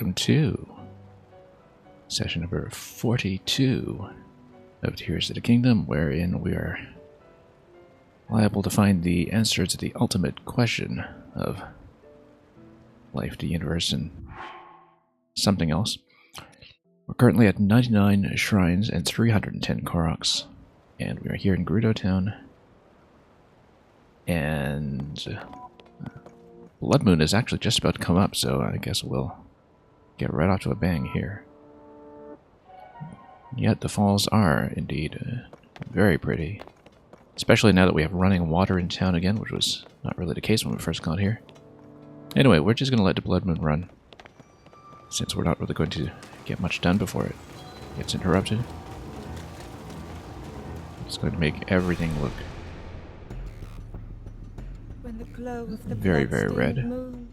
welcome to session number 42 of Tears of the Kingdom, wherein we are liable to find the answer to the ultimate question of life, the universe, and something else. We're currently at 99 shrines and 310 Koroks, and we are here in Gerudo Town. And Blood Moon is actually just about to come up, so I guess we'll get right off to a bang here. Yet the falls are indeed very pretty, especially now that we have running water in town again, which was not really the case when we first got here. Anyway, we're just going to let the Blood Moon run, since we're not really going to get much done before it gets interrupted. It's going to make everything look very, very red.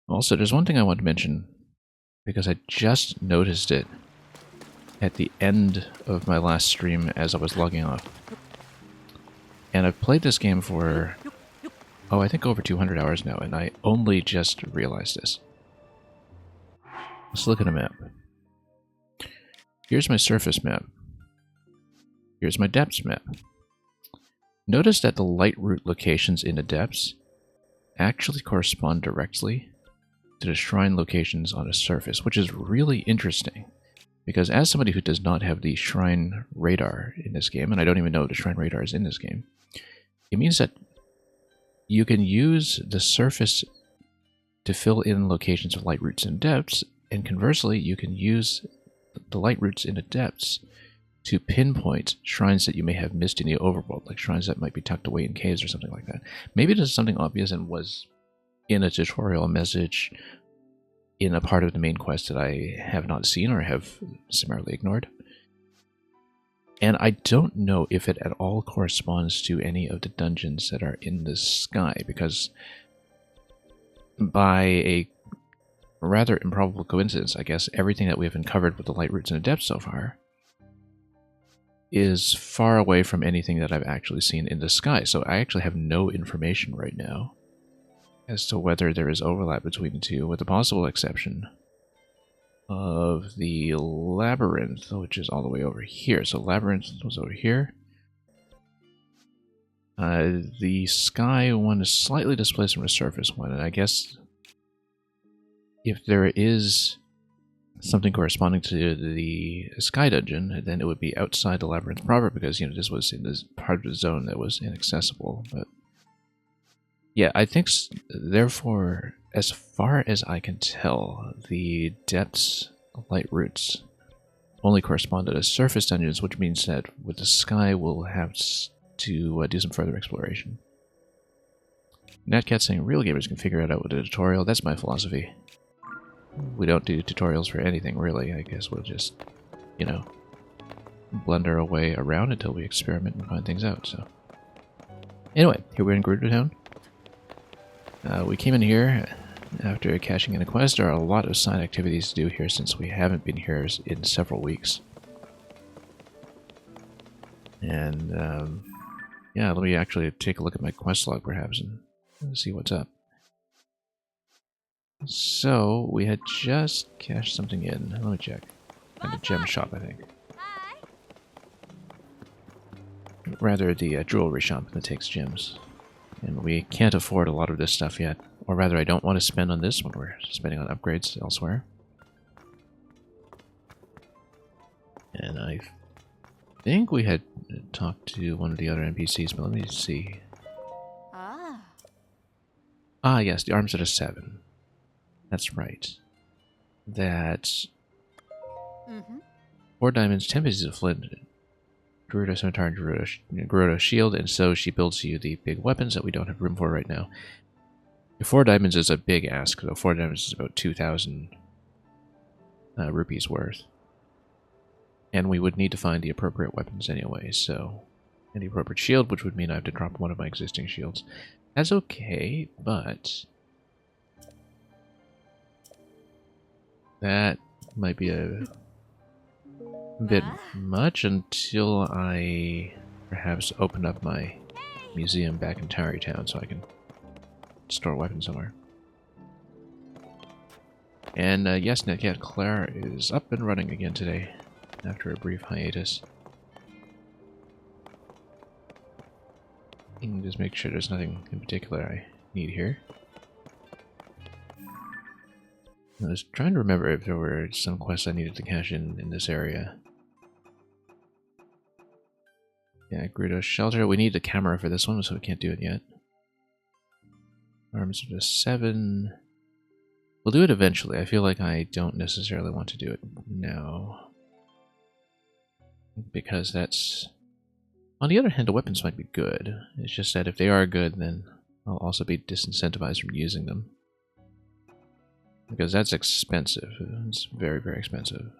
Also, there's one thing I want to mention, because I just noticed it at the end of my last stream as I was logging off. And I've played this game for, I think over 200 hours now, and I only just realized this. Let's look at a map. Here's my surface map. Here's my depths map. Notice that the light route locations in the depths actually correspond directly to the shrine locations on the surface, which is really interesting. Because as somebody who does not have the shrine radar in this game, and I don't even know if the shrine radar is in this game, it means that you can use the surface to fill in locations of light routes and depths, and conversely, you can use the light routes in the depths to pinpoint shrines that you may have missed in the overworld, like shrines that might be tucked away in caves or something like that. Maybe this is something obvious and was in a tutorial message in a part of the main quest that I have not seen or have summarily ignored. And I don't know if it at all corresponds to any of the dungeons that are in the sky, because by a rather improbable coincidence, I guess, everything that we have uncovered with the light routes in the depths so far is far away from anything that I've actually seen in the sky. So I actually have no information right now as to whether there is overlap between the two, with the possible exception of the Labyrinth, which is all the way over here. So Labyrinth was over here. The sky one is slightly displaced from the surface one, and I guess if there is something corresponding to the sky dungeon, then it would be outside the Labyrinth proper, because, you know, this was in this part of the zone that was inaccessible. But yeah, I think, therefore, as far as I can tell, the depths light routes only correspond to the surface dungeons, which means that with the sky we'll have to do some further exploration. Natcat saying real gamers can figure it out with a tutorial. That's my philosophy. We don't do tutorials for anything, really. I guess we'll just, you know, blunder our way around until we experiment and find things out. So, anyway, here we're in Gerudo Town. We came in here after cashing in a quest. There are a lot of side activities to do here since we haven't been here in several weeks. And, yeah, let me actually take a look at my quest log, perhaps, and see what's up. So, we had just cashed something in. Let me check. At the gem shop, I think. Rather, the jewelry shop that takes gems. And we can't afford a lot of this stuff yet. Or rather, I don't want to spend on this when we're spending on upgrades elsewhere. And I think we had talked to one of the other NPCs, but let me see. Ah, yes, the arms at a 7. That's right. That's 4 diamonds, 10 pieces of flint, Gerudo Scimitar, and Gerudo Shield, and so she builds you the big weapons that we don't have room for right now. 4 diamonds is a big ask, though. 4 diamonds is about 2,000 rupees worth. And we would need to find the appropriate weapons anyway, so... And the appropriate shield, which would mean I have to drop one of my existing shields. That's okay, but... that might be a bit much until I perhaps open up my museum back in Tarrytown so I can store a weapon somewhere. And yes, Netcat Claire is up and running again today, after a brief hiatus. And just make sure there's nothing in particular I need here. I was trying to remember if there were some quests I needed to cash in this area. Yeah, Grudo Shelter. We need the camera for this one, so we can't do it yet. Arms of the 7. We'll do it eventually. I feel like I don't necessarily want to do it now. Because that's... On the other hand, the weapons might be good. It's just that if they are good, then I'll also be disincentivized from using them. Because that's expensive. It's very, very expensive.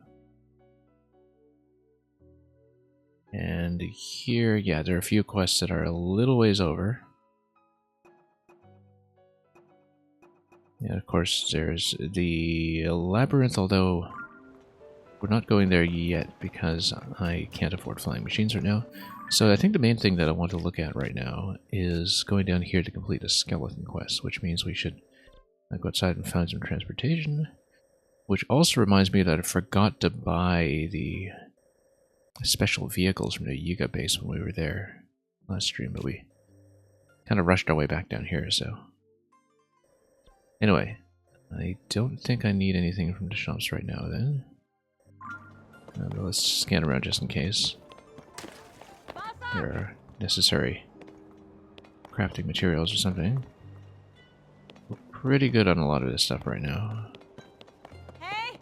And here, yeah, there are a few quests that are a little ways over. Yeah, of course, there's the Labyrinth, although we're not going there yet because I can't afford flying machines right now. So I think the main thing that I want to look at right now is going down here to complete a skeleton quest, which means we should go outside and find some transportation. Which also reminds me that I forgot to buy the special vehicles from the Yiga base when we were there last stream, but we kind of rushed our way back down here, so... Anyway, I don't think I need anything from the shops right now, then. But let's scan around just in case. There are necessary crafting materials or something. We're pretty good on a lot of this stuff right now. Hey!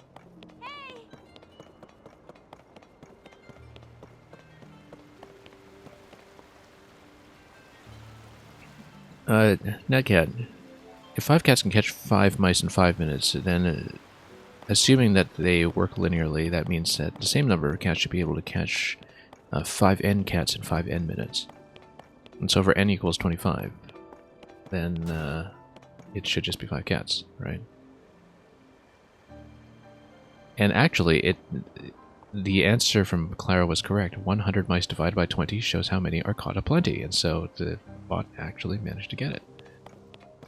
Hey! Netcat. If 5 cats can catch 5 mice in 5 minutes, then assuming that they work linearly, that means that the same number of cats should be able to catch 5 N cats in 5 N minutes. And so for N equals 25, then it should just be 5 cats, right? And actually, the answer from Clara was correct. 100 mice divided by 20 shows how many are caught aplenty, and so the bot actually managed to get it.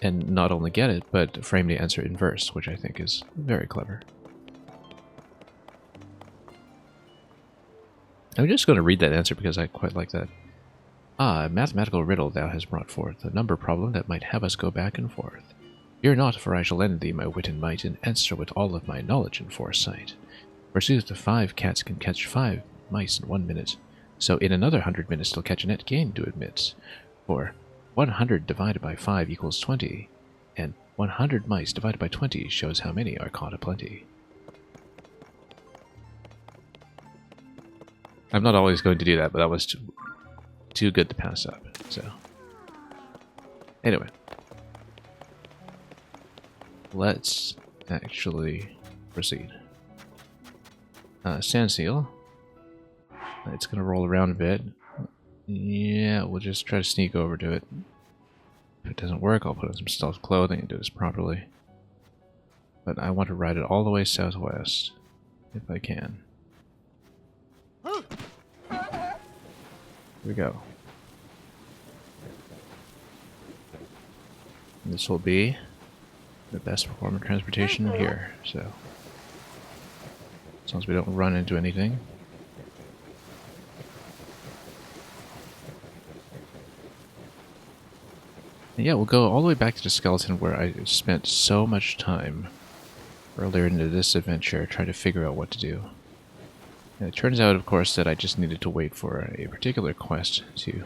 And not only get it, but frame the answer in verse, which I think is very clever. I'm just going to read that answer because I quite like that. Ah, a mathematical riddle thou hast brought forth, a number problem that might have us go back and forth. Fear not, for I shall lend thee my wit and might, and answer with all of my knowledge and foresight. Forsooth, the 5 cats can catch 5 mice in 1 minute, so in another 100 minutes they'll catch a net gain, do admit. For 100 divided by 5 equals 20, and 100 mice divided by 20 shows how many are caught aplenty. I'm not always going to do that, but that was too good to pass up, so... Anyway. Let's actually proceed. Sand seal. It's going to roll around a bit. Yeah, we'll just try to sneak over to it. If it doesn't work, I'll put on some stealth clothing and do this properly. But I want to ride it all the way southwest, if I can. Here we go. And this will be the best form of transportation here, so... As long as we don't run into anything. And yeah, we'll go all the way back to the skeleton where I spent so much time earlier into this adventure trying to figure out what to do. And it turns out, of course, that I just needed to wait for a particular quest to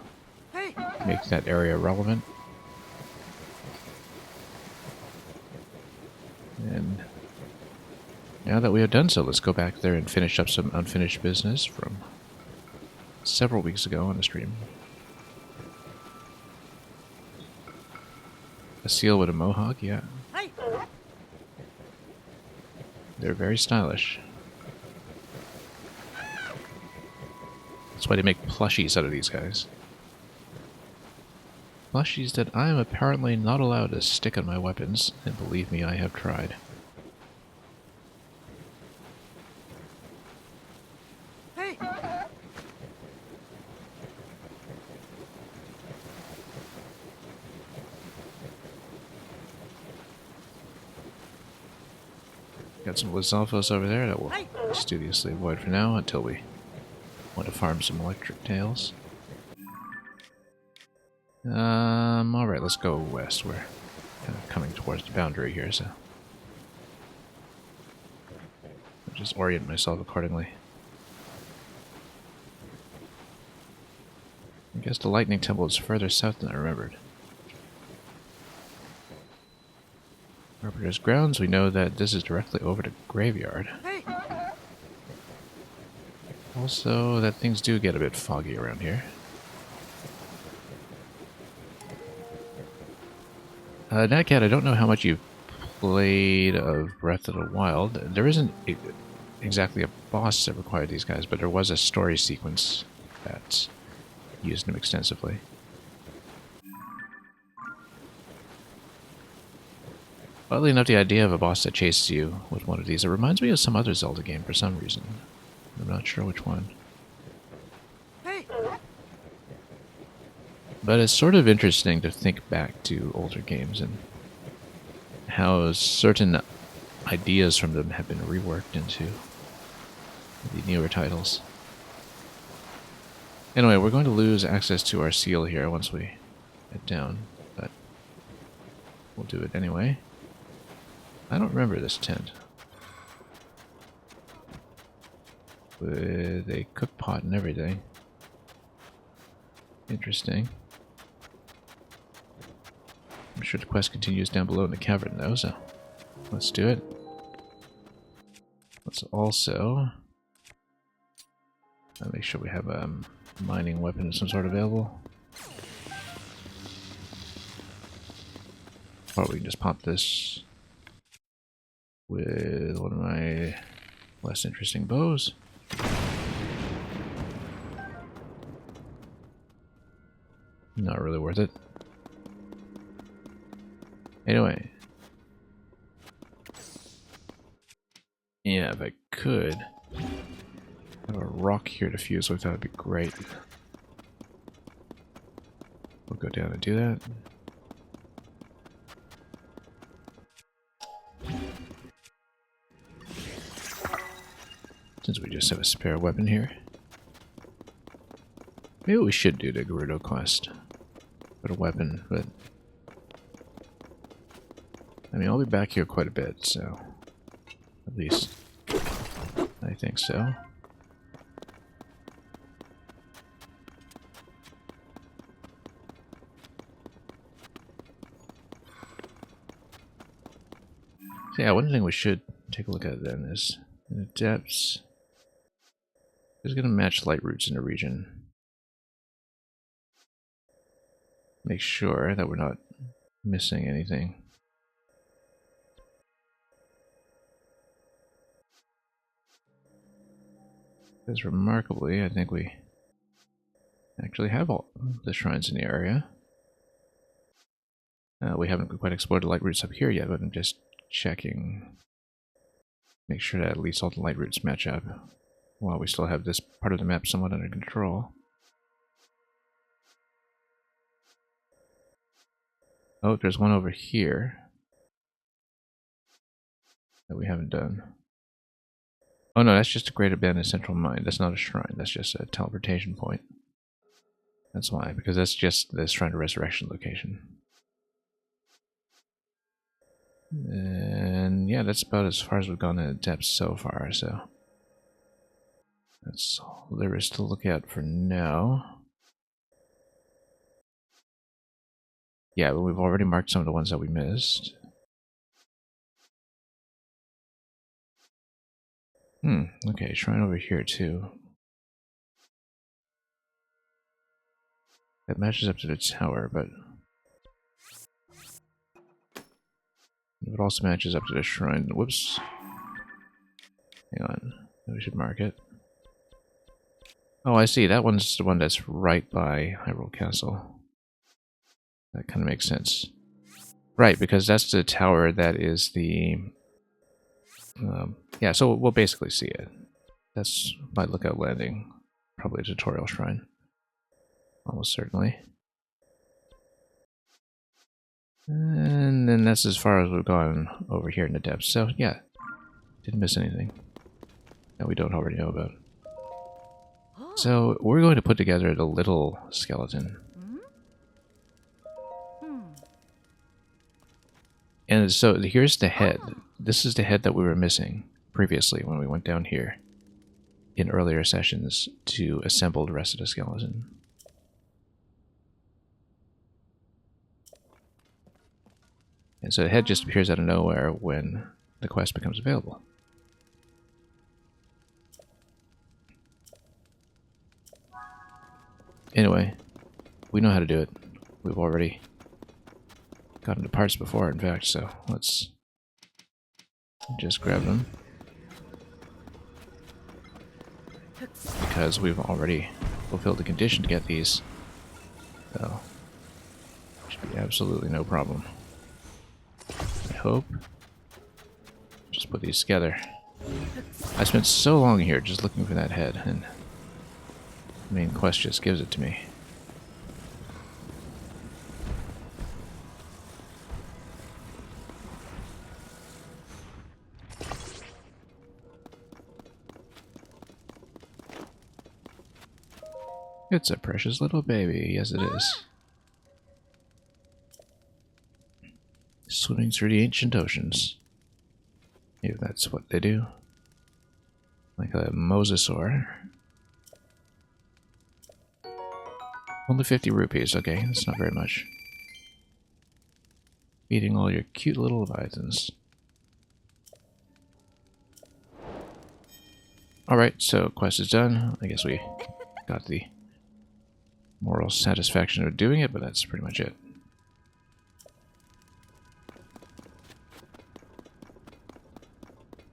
make that area relevant. And now that we have done so, let's go back there and finish up some unfinished business from several weeks ago on the stream. A seal with a mohawk, yeah. They're very stylish. That's why they make plushies out of these guys. Plushies that I am apparently not allowed to stick on my weapons, and believe me, I have tried. Got some Lizalfos over there that we'll studiously avoid for now until we want to farm some electric tails. Alright, let's go west. We're kind of coming towards the boundary here, so I'll just orient myself accordingly. I guess the lightning temple is further south than I remembered. Arbiter's grounds, we know that this is directly over the graveyard. Also, that things do get a bit foggy around here. Natcat, I don't know how much you've played of Breath of the Wild. There isn't exactly a boss that required these guys, but there was a story sequence that used them extensively. Oddly enough, the idea of a boss that chases you with one of these, it reminds me of some other Zelda game for some reason. I'm not sure which one. But it's sort of interesting to think back to older games and how certain ideas from them have been reworked into the newer titles. Anyway, we're going to lose access to our seal here once we get down, but we'll do it anyway. I don't remember this tent. With a cook pot and everything. Interesting. I'm sure the quest continues down below in the cavern though, so let's do it. Let's also make sure we have a mining weapon of some sort available. Or we can just pop this with one of my less interesting bows. Not really worth it. Anyway. Yeah, if I could have a rock here to fuse with, that would be great. We'll go down and do that. Since we just have a spare weapon here. Maybe we should do the Gerudo quest. Put a weapon, but I mean, I'll be back here quite a bit, so at least I think so. So yeah, one thing we should take a look at then is in the depths. It's going to match light roots in the region. Make sure that we're not missing anything. Because remarkably, I think we actually have all the shrines in the area. We haven't quite explored the light roots up here yet, but I'm just checking. Make sure that at least all the light roots match up while we still have this part of the map somewhat under control. Oh, there's one over here that we haven't done. Oh no, that's just a Great Abandoned Central Mine. That's not a shrine, that's just a teleportation point. That's why, because that's just the Shrine to Resurrection location. And yeah, that's about as far as we've gone in depth so far, so that's all there is to look at for now. Yeah, but we've already marked some of the ones that we missed. Okay, shrine over here too. That matches up to the tower, but it also matches up to the shrine. Whoops. Hang on. We should mark it. Oh, I see. That one's the one that's right by Hyrule Castle. That kind of makes sense. Right, because that's the tower that is the... yeah, so we'll basically see it. That's by Lookout Landing. Probably a tutorial shrine. Almost certainly. And then that's as far as we've gone over here in the depths. So, yeah. Didn't miss anything that we don't already know about. So we're going to put together the little skeleton. And so here's the head. This is the head that we were missing previously when we went down here in earlier sessions to assemble the rest of the skeleton. And so the head just appears out of nowhere when the quest becomes available. Anyway, we know how to do it. We've already gotten the parts before, in fact, so let's just grab them. Because we've already fulfilled the condition to get these. So, should be absolutely no problem. I hope. Just put these together. I spent so long here just looking for that head, and the main quest just gives it to me. It's a precious little baby, yes it is. Swimming through the ancient oceans. Maybe that's what they do. Like a mosasaur. Only 50 rupees, okay, that's not very much. Eating all your cute little leviathans. Alright, so quest is done. I guess we got the moral satisfaction of doing it, but that's pretty much it.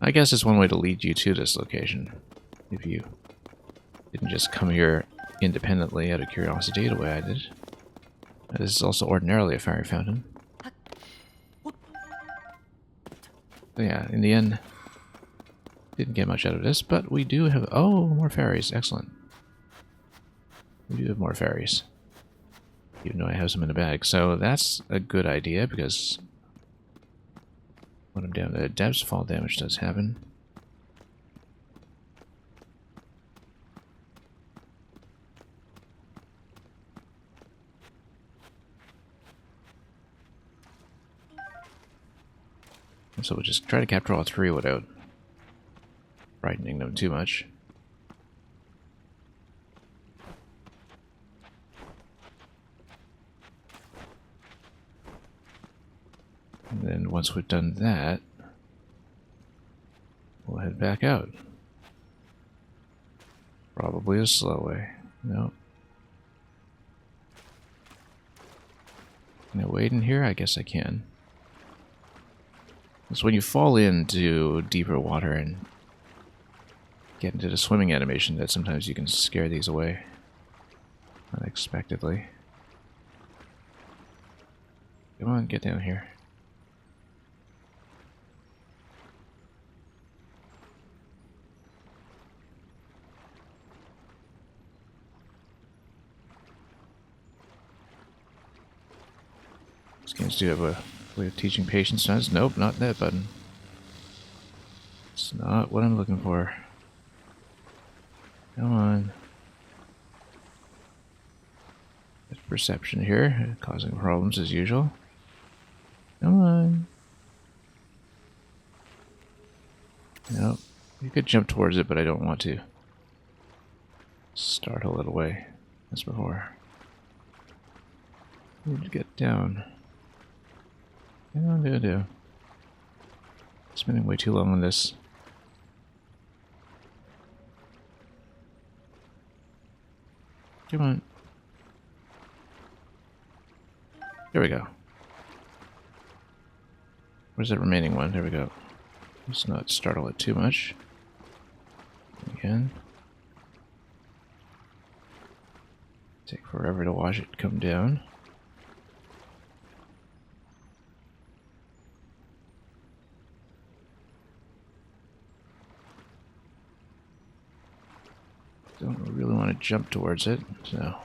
I guess it's one way to lead you to this location. If you didn't just come here independently out of curiosity the way I did. This is also ordinarily a fairy fountain. But yeah, in the end, didn't get much out of this, but we do have... Oh, more fairies. Excellent. We do have more fairies. Even though I have some in the bag. So that's a good idea, because when I'm down to depths, fall damage does happen. And so we'll just try to capture all three without frightening them too much. And then once we've done that, we'll head back out. Probably a slow way. No. Can I wade in here? I guess I can. It's when you fall into deeper water and get into the swimming animation that sometimes you can scare these away unexpectedly. Come on, get down here. These games do have a way of teaching patience sometimes. Nope, not that button. It's not what I'm looking for. Come on. There's perception here, causing problems as usual. Come on. Nope. You could jump towards it, but I don't want to. Start a little way, as before. Need to get down. Do. Spending way too long on this. Come on. There we go. Where's that remaining one? There we go. Let's not startle it too much. Again. Take forever to watch it come down. Don't really want to jump towards it, so...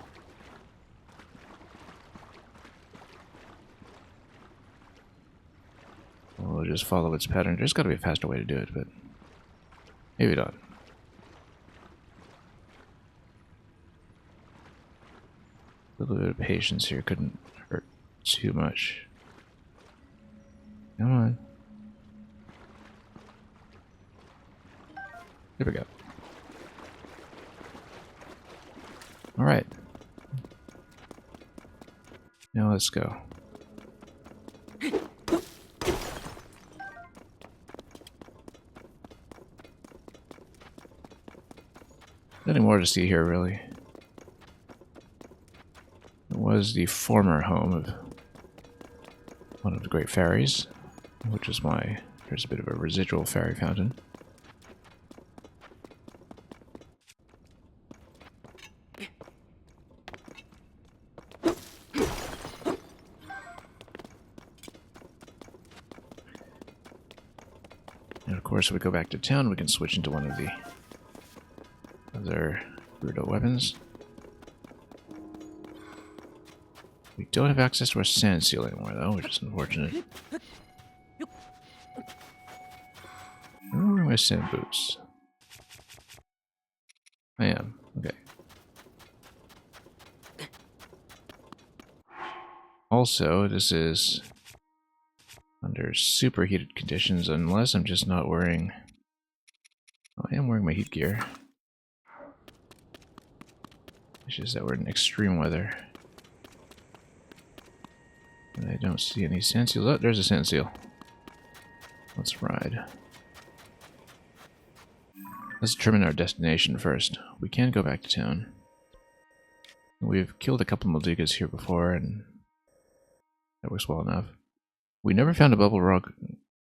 We'll just follow its pattern. There's got to be a faster way to do it, but Maybe not. A little bit of patience here couldn't hurt too much. Come on. There we go. Alright. Now let's go. Nothing more to see here, really. It was the former home of one of the great fairies, which is why there's a bit of a residual fairy fountain. And of course, if we go back to town, we can switch into one of the other Gerudo weapons. We don't have access to our sand seal anymore, though, which is unfortunate. Where are my sand boots? I am. Okay. Also, this is under superheated conditions, unless I'm just not wearing... Oh, I am wearing my heat gear. It's just that we're in extreme weather. And I don't see any sand seals. Oh, there's a sand seal. Let's ride. Let's determine our destination first. We can go back to town. We've killed a couple Moldugas here before, and that works well enough. We never found a bubble frog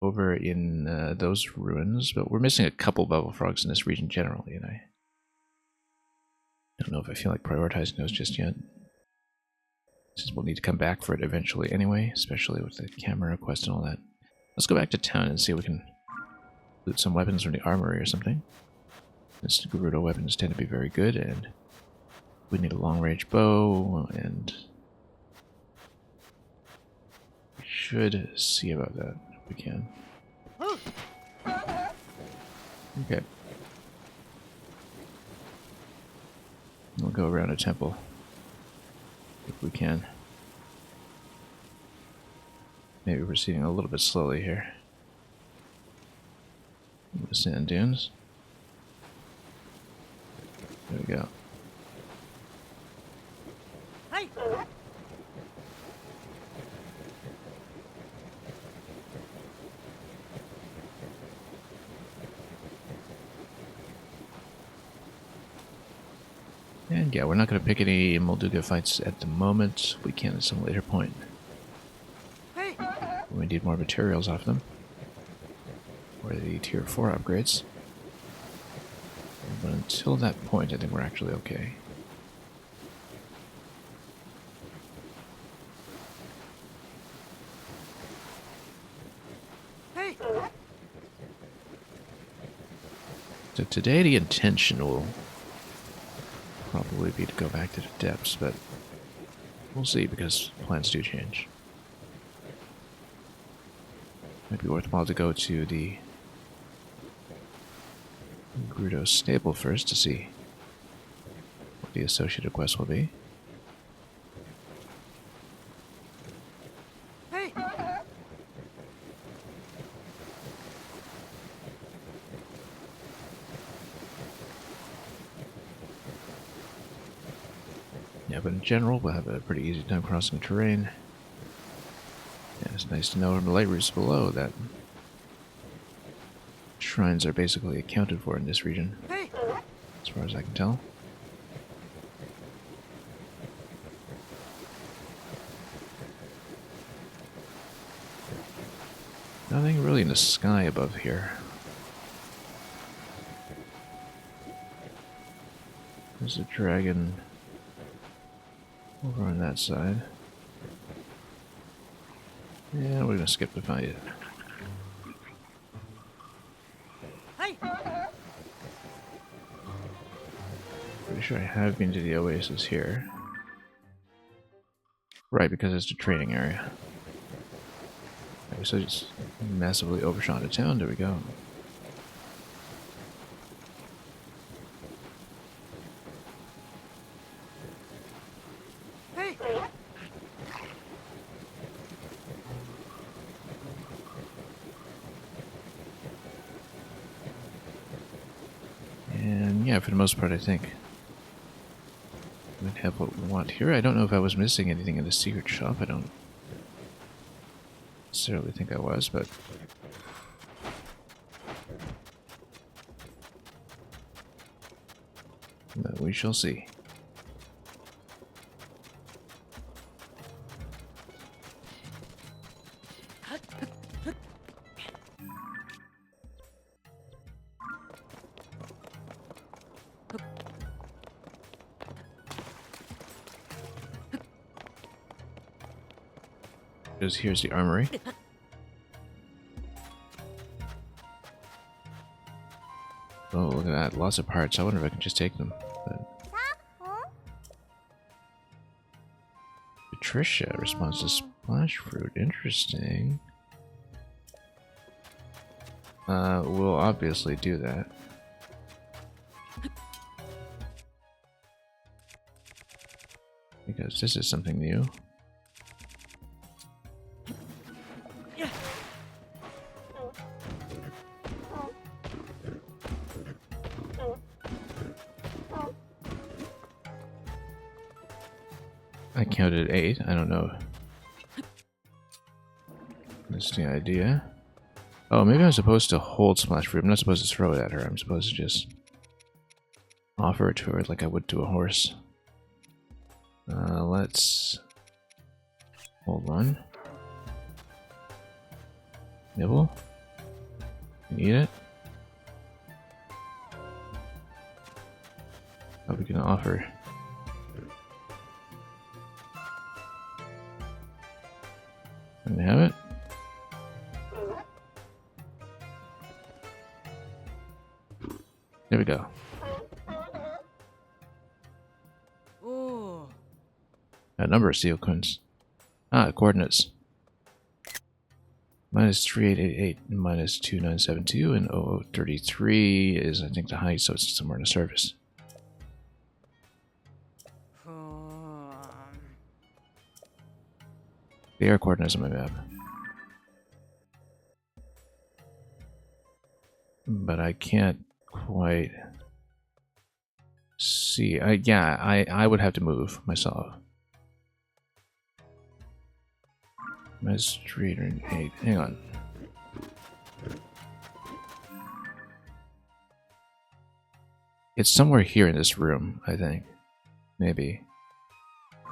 over in those ruins, but we're missing a couple bubble frogs in this region generally, and I don't know if I feel like prioritizing those just yet. Since we'll need to come back for it eventually anyway, especially with the camera quest and all that. Let's go back to town and see if we can loot some weapons from the armory or something. Since the Gerudo weapons tend to be very good, and we need a long-range bow, and we should see about that if we can. Okay. We'll go around a temple if we can. Maybe we're proceeding a little bit slowly here. The sand dunes. There we go. Hey. And yeah, we're not going to pick any Molduga fights at the moment. We can at some later point. Hey. We need more materials off them. Or the tier 4 upgrades. But until that point, I think we're actually okay. Hey. So today the intention will probably be to go back to the depths, but we'll see because plans do change. Might be worthwhile to go to the Gerudo stable first to see what the associated quest will be. Hey. Yeah, but in general, we'll have a pretty easy time crossing terrain. Yeah, it's nice to know from the light routes below that shrines are basically accounted for in this region, Hey. as far as I can tell. Nothing really in the sky above here. There's a dragon over on that side. Yeah, we're gonna skip to find it. Hey. Pretty sure I have been to the oasis here. Right, because it's the training area. Okay, so just massively overshot the town. There we go. Yeah, for the most part, I think we have what we want here. I don't know if I was missing anything in the secret shop. I don't necessarily think I was, but we shall see. Because here's the armory. Oh, look at that. Lots of parts. I wonder if I can just take them. But Patricia responds to splash fruit. Interesting. We'll obviously do that. Because this is something new. I counted 8. I don't know. That's the idea. Oh, maybe I'm supposed to hold splash fruit. I'm not supposed to throw it at her. I'm supposed to just offer it to her like I would to a horse. Let's hold one. Nibble. And eat it. How are we gonna offer? Can we have it? There we go. Oh. A number of sequence. Coordinates. Minus 3888 and minus 2972 and 0033 is, I think, the height, so it's somewhere in the surface. The air coordinates on my map. But I can't quite see. I would have to move myself. Minus 308. Hang on. It's somewhere here in this room, I think. Maybe.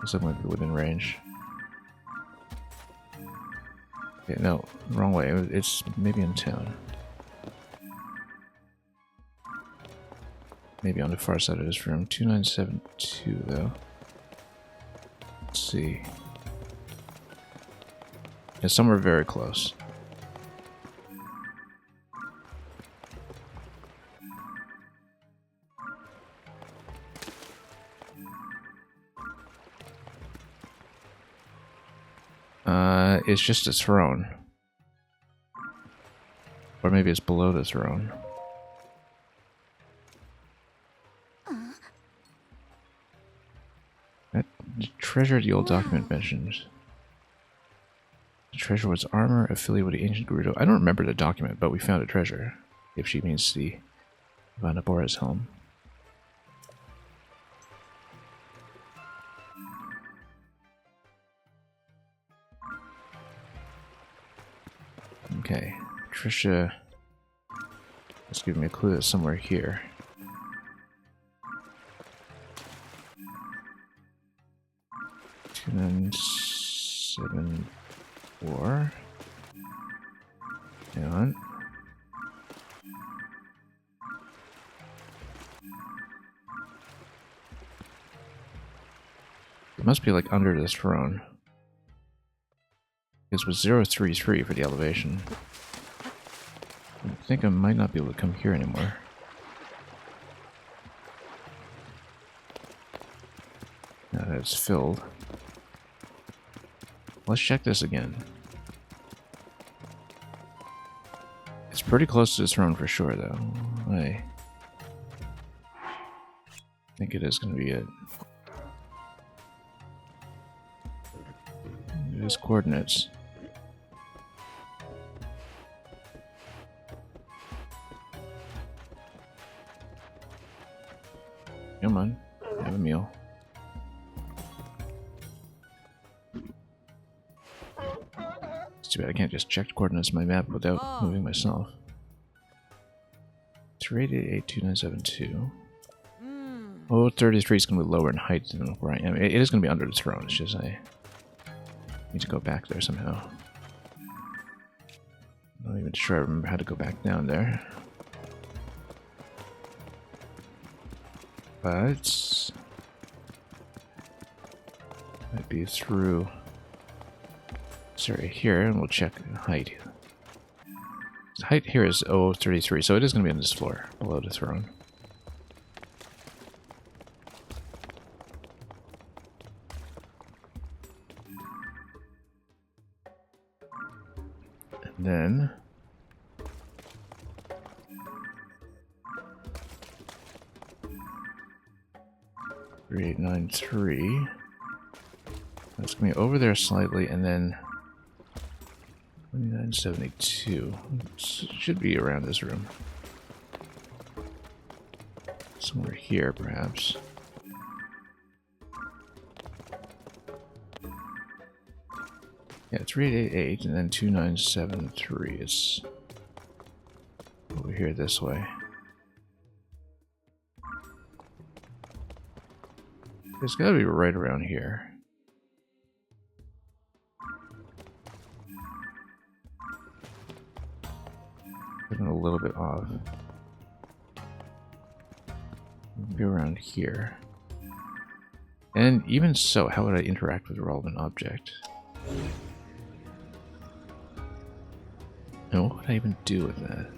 Somewhere within range. Okay, no, wrong way. It's maybe in town. Maybe on the far side of this room. 2972, though. Let's see. It's somewhere very close. It's just a throne. Or maybe it's below the throne. That treasure the old document mentions. The treasure was armor affiliated with the ancient Gerudo. I don't remember the document, but we found a treasure. If she means the Vanabora's helm. Okay, Patricia has given me a clue that's somewhere here. Two, 9, 7, 4. Hang on. It must be like under this throne. It was 033 for the elevation. I think I might not be able to come here anymore. Now that it's filled. Let's check this again. It's pretty close to the throne for sure, though. I think it is going to be it. It is coordinates. Come on, have a meal. It's too bad I can't just check the coordinates of my map without moving myself. 38882972. Oh, 33 is going to be lower in height than where I am. It is going to be under the throne. It's just I need to go back there somehow. I'm not even sure I remember how to go back down there. But might be through this area here, and we'll check height. The height here is 33, so it is going to be on this floor, below the throne. And then 3893. That's going to be over there slightly, and then 2972. Should be around this room. Somewhere here, perhaps. Yeah, 3888 and then 2973 is over here this way. It's got to be right around here. Getting a little bit off. Be around here. And even so, how would I interact with a relevant object? And what would I even do with that?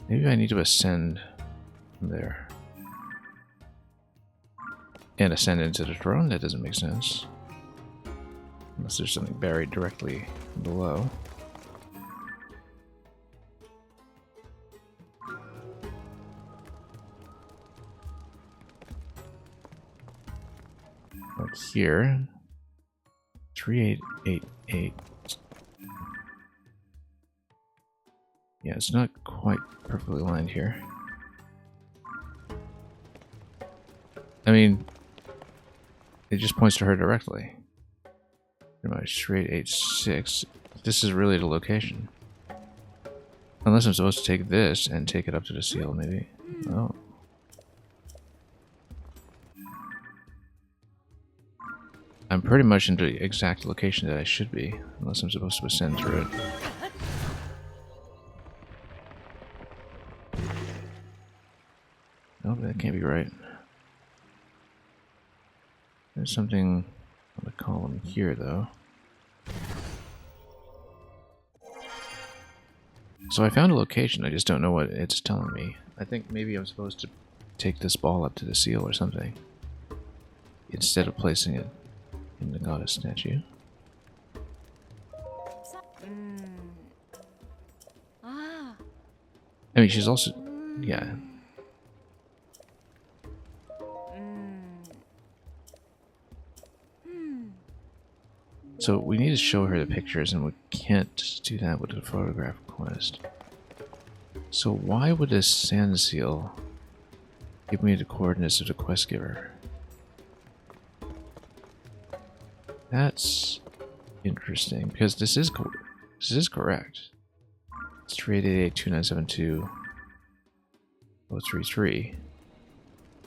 Maybe I need to ascend from there. And ascend into the throne? That doesn't make sense. Unless there's something buried directly below. Like here. 3888. Yeah, it's not quite perfectly aligned here. I mean, it just points to her directly. Pretty much 3886. This is really the location. Unless I'm supposed to take this and take it up to the seal, maybe. Oh. I'm pretty much in the exact location that I should be, unless I'm supposed to ascend through it. Oh, that can't be right. There's something on the column here, though. So I found a location, I just don't know what it's telling me. I think maybe I'm supposed to take this ball up to the seal or something, instead of placing it in the goddess statue. I mean, she's also... yeah. So we need to show her the pictures, and we can't do that with the photograph quest. So why would a sand seal give me the coordinates of the quest giver? That's interesting, because this is correct. It's 38882972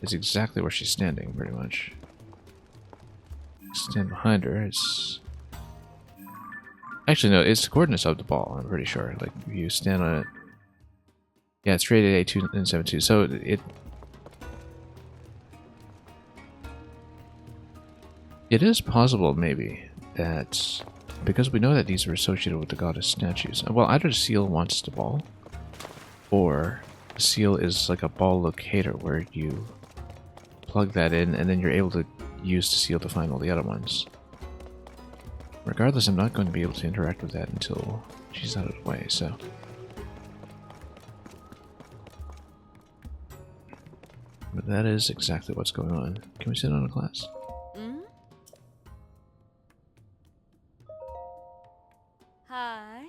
is exactly where she's standing, pretty much. Stand behind her. It's actually no, it's the coordinates of the ball. I'm pretty sure. Like if you stand on it. Yeah, it's 38882972. So it is possible, maybe, that because we know that these are associated with the goddess statues. Well, either the seal wants the ball, or the seal is like a ball locator where you plug that in, and then you're able to use the seal to find all the other ones. Regardless, I'm not going to be able to interact with that until she's out of the way, so... But that is exactly what's going on. Can we sit on a class? Hi.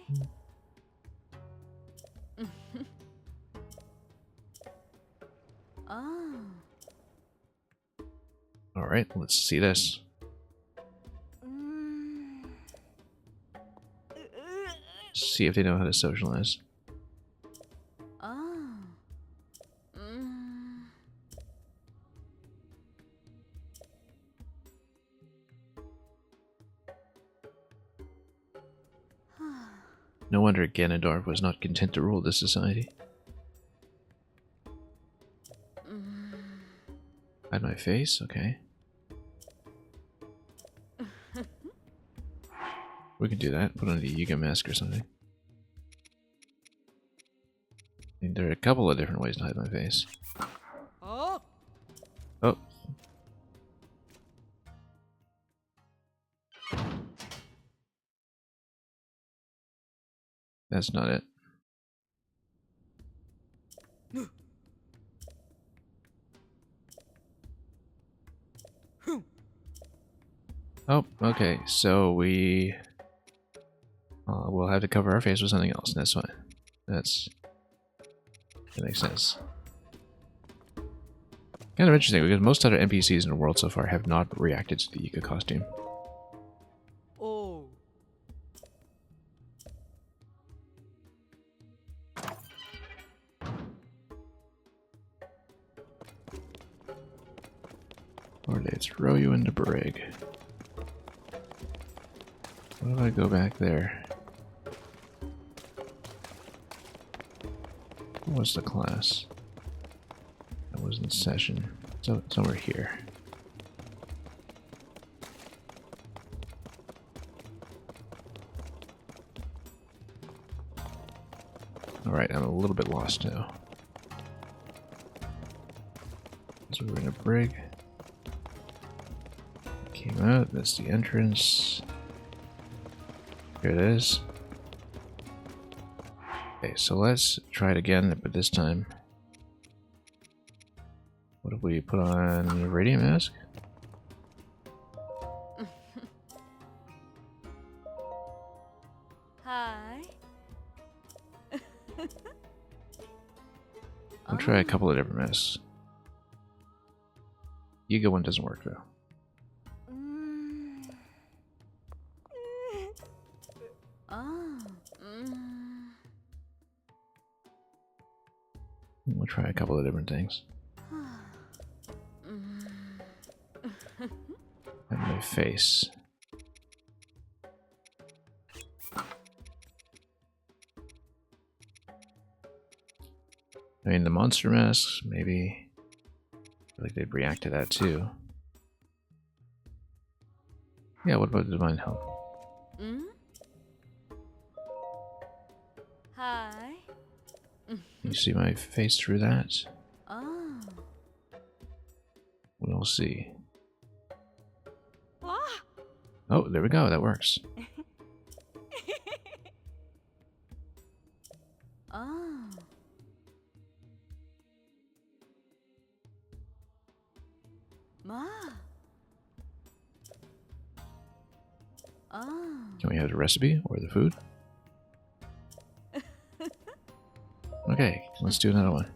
Oh. Alright, let's see this. Mm. See if they know how to socialize. Oh. Mm. No wonder Ganondorf was not content to rule this society. Hide my face? Okay. We can do that. Put on a Yiga mask or something. I mean, there are a couple of different ways to hide my face. Oh. Oh. That's not it. Oh, okay. So we we'll have to cover our face with something else. That's fine. That makes sense. Kind of interesting because most other NPCs in the world so far have not reacted to the Yiga costume. Oh. Or they throw you in the brig. What if I go back there? What was the class? That was in session. So somewhere here. Alright, I'm a little bit lost now. So we're in a brig. Came out, that's the entrance. Here it is. Okay, so let's try it again, but this time. What if we put on a radiant mask? Hi. We'll try a couple of different masks. Yiga one doesn't work though. Mm. Oh. Mm. We'll try a couple of different things. And my face. I mean, the monster masks, maybe. I feel like they'd react to that too. Yeah, what about the divine help? Mm? Hi. You see my face through that? Oh. We'll see. Ah. Oh, there we go, that works. Oh. Ma. Oh. Can we have the recipe or the food? Okay, let's do another one.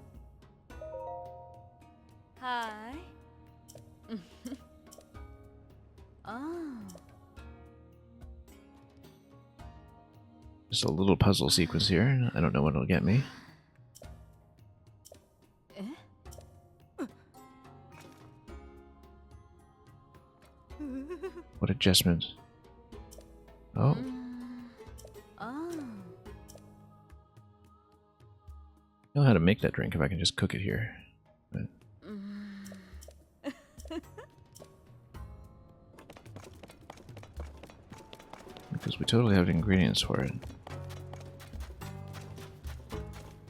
Hi. Oh. Just a little puzzle sequence here. I don't know what it'll get me. What adjustment? Oh, Oh. I know how to make that drink if I can just cook it here. But because we totally have the ingredients for it.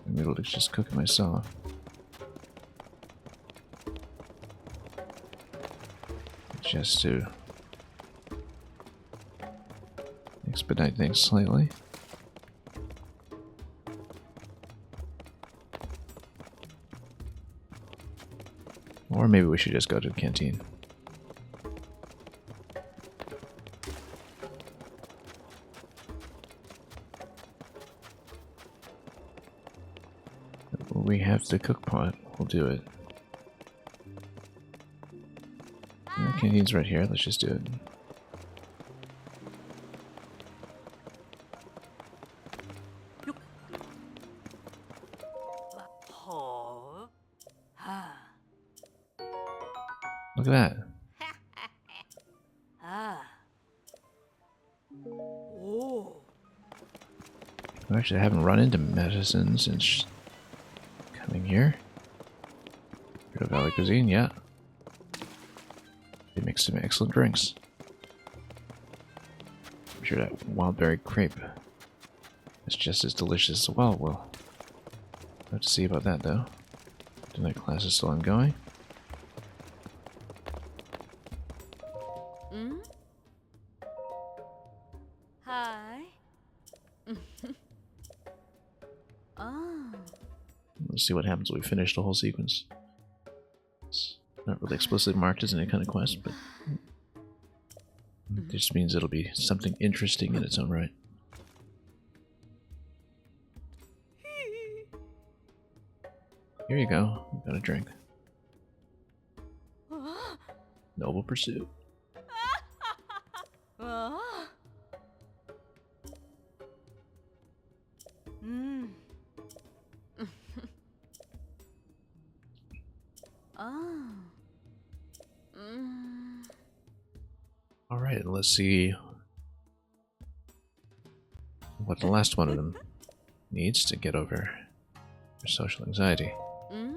I'm able to just cook it myself. Just to expedite things slightly. Or maybe we should just go to the canteen. We have the cook pot. We'll do it. canteen's right here. Let's just do it. Ho. Ha. Look at that. Ah. Oh. Actually, I haven't run into medicine since coming here. River Valley Cuisine, yeah. They make some excellent drinks. I'm sure that wildberry crepe is just as delicious as well. We'll have to see about that, though. Tonight class is still ongoing. Mm? Hi. Oh. Let's see what happens when we finish the whole sequence. It's not really explicitly marked as any kind of quest, but it just means it'll be something interesting in its own right. Here you go. You got a drink. Noble pursuit. Ah. Mm. Oh. Mm. Alright, let's see what the last one of them needs to get over their social anxiety. Mm?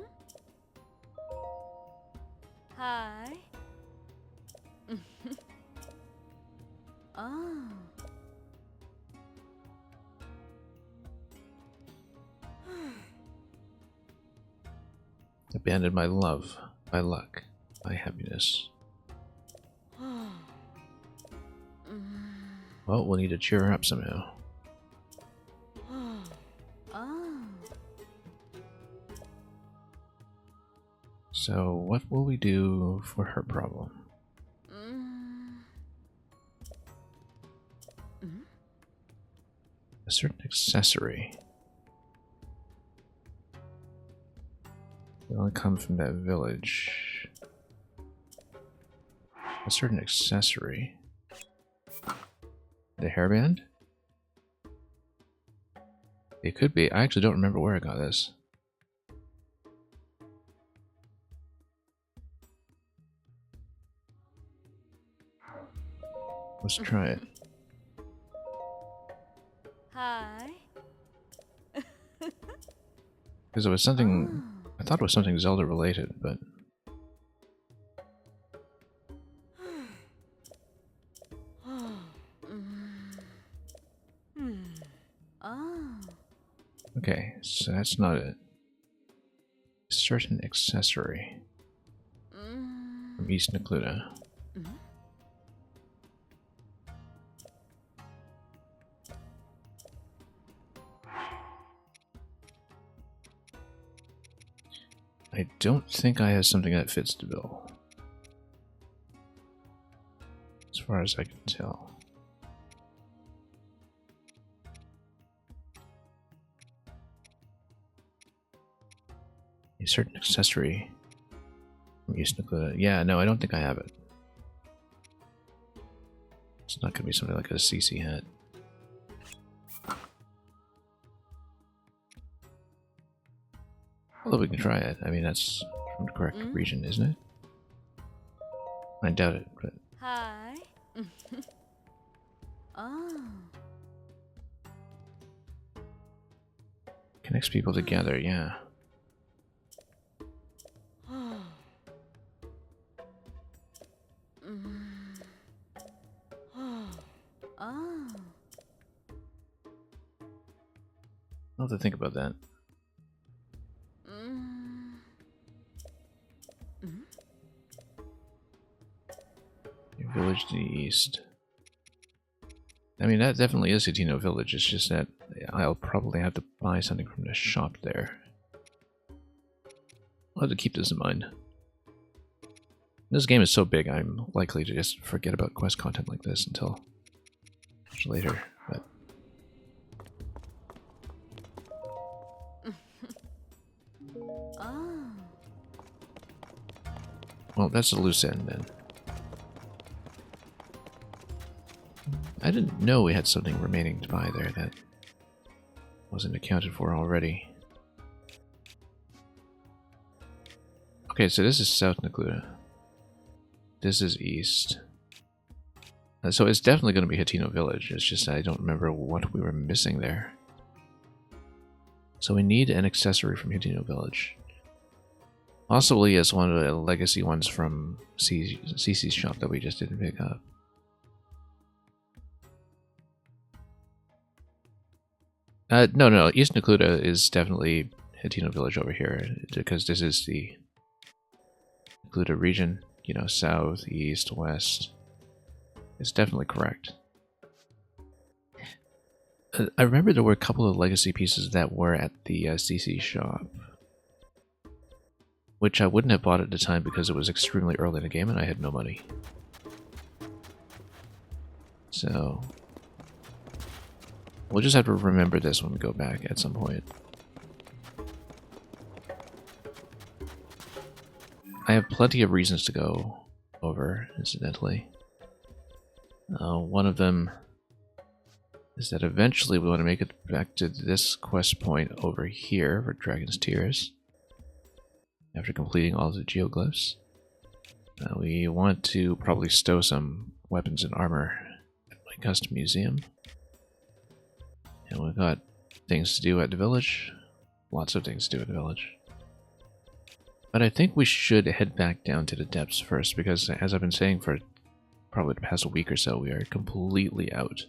Hi. Oh. Abandoned my love, my luck, my happiness. Well, we'll need to cheer her up somehow. Oh. So, what will we do for her problem? A certain accessory. They only come from that village. A certain accessory. The hairband? It could be. I actually don't remember where I got this. Let's try it. Hi. Because it was something... I thought it was something Zelda related, but... Oh. Okay, so that's not it. A certain accessory. From East Necluda. I don't think I have something that fits the bill. As far as I can tell. A certain accessory from East Necluda. Yeah, no, I don't think I have it. It's not going to be something like a CC hat. Although we can try it. I mean, that's from the correct region, isn't it? I doubt it, but... Hi. Oh. Connects people together, yeah. Oh. I'll have to think about that. Your village to the east. I mean, that definitely is Hatino Village. It's just that I'll probably have to buy something from the shop there. I'll have to keep this in mind. This game is so big, I'm likely to just forget about quest content like this until much later. But Oh. well, that's a loose end then. I didn't know we had something remaining to buy there that wasn't accounted for already. Okay, so this is South Necluda. This is East. So it's definitely going to be Hatino Village. It's just I don't remember what we were missing there. So we need an accessory from Hatino Village. Possibly as one of the legacy ones from CC's shop that we just didn't pick up. No. East Necluda is definitely Hatino Village over here, because this is the Necluda region. You know, south, east, west. It's definitely correct. I remember there were a couple of legacy pieces that were at the CC shop, which I wouldn't have bought at the time because it was extremely early in the game and I had no money. So we'll just have to remember this when we go back at some point. I have plenty of reasons to go over, incidentally. One of them is that eventually we want to make it back to this quest point over here for Dragon's Tears. After completing all the geoglyphs. We want to probably stow some weapons and armor at my custom museum. And we've got things to do at the village. Lots of things to do at the village. But I think we should head back down to the depths first, because as I've been saying for probably the past week or so, we are completely out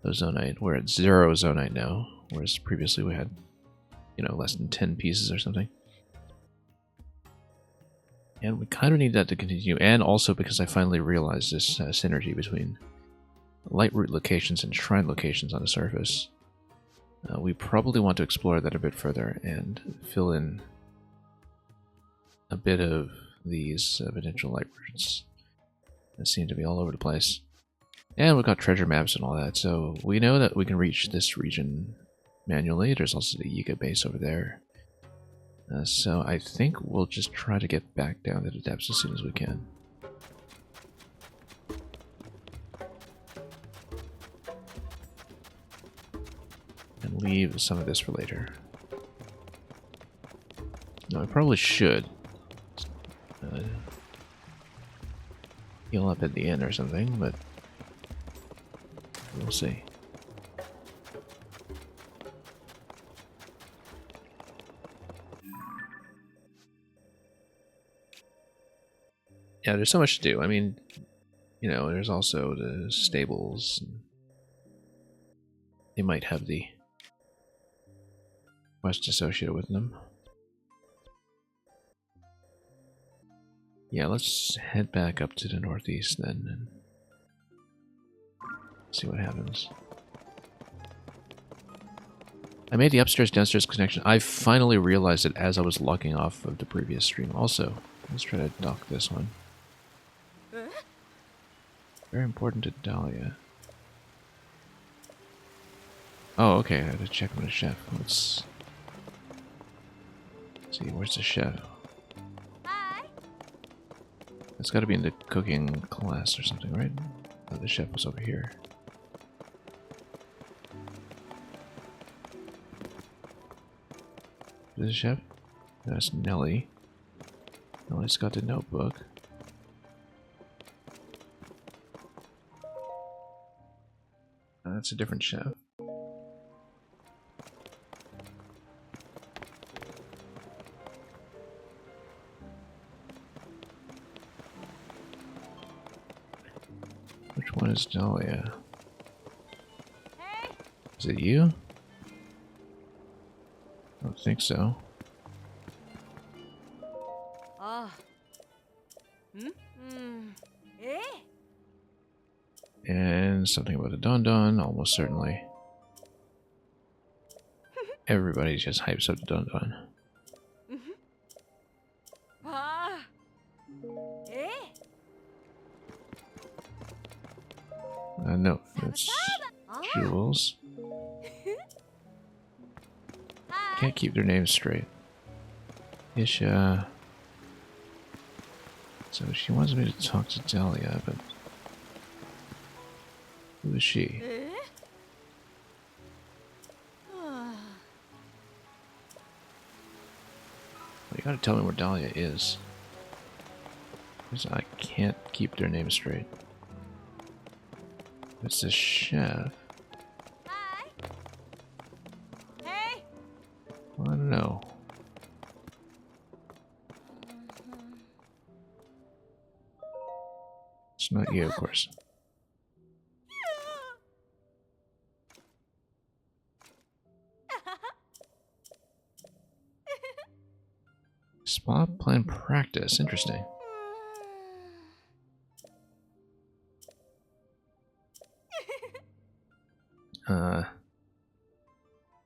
of Zonite. We're at 0 Zonite now, whereas previously we had, you know, less than 10 pieces or something. And we kind of need that to continue, and also because I finally realized this synergy between light route locations and shrine locations on the surface. We probably want to explore that a bit further and fill in a bit of these potential light routes that seem to be all over the place. And we've got treasure maps and all that, so we know that we can reach this region manually. There's also the Yiga base over there. So I think we'll just try to get back down to the depths as soon as we can. And leave some of this for later. No, I probably should heal up at the end or something, but we'll see. Yeah, there's so much to do. I mean, you know, there's also the stables. They might have the quest associated with them. Yeah, let's head back up to the northeast then and see what happens. I made the upstairs-downstairs connection. I finally realized it as I was logging off of the previous stream. Also, let's try to dock this one. Very important to Dahlia. Oh, okay, I have to check on the chef. Let's see, where's the chef? Hi. It's got to be in the cooking class or something, right? Oh, the chef was over here. Is the chef? That's Nelly. Nelly's got the notebook. That's a different chef. Which one is Dahlia? Hey. Is it you? I don't think so. Ah. Eh. And something about a Don Don, almost certainly. Everybody just hypes up the Don Don. Ah. Eh. No, it's Jules. Hi. Can't keep their names straight. Isha. So she wants me to talk to Dahlia, but Who is she? Eh? Ah. Well, you gotta tell me where Dahlia is. 'Cause I can't keep their names straight. It's the chef. Hi. Hey. Well, I don't know. It's not you, of course. Spa plan practice. Interesting.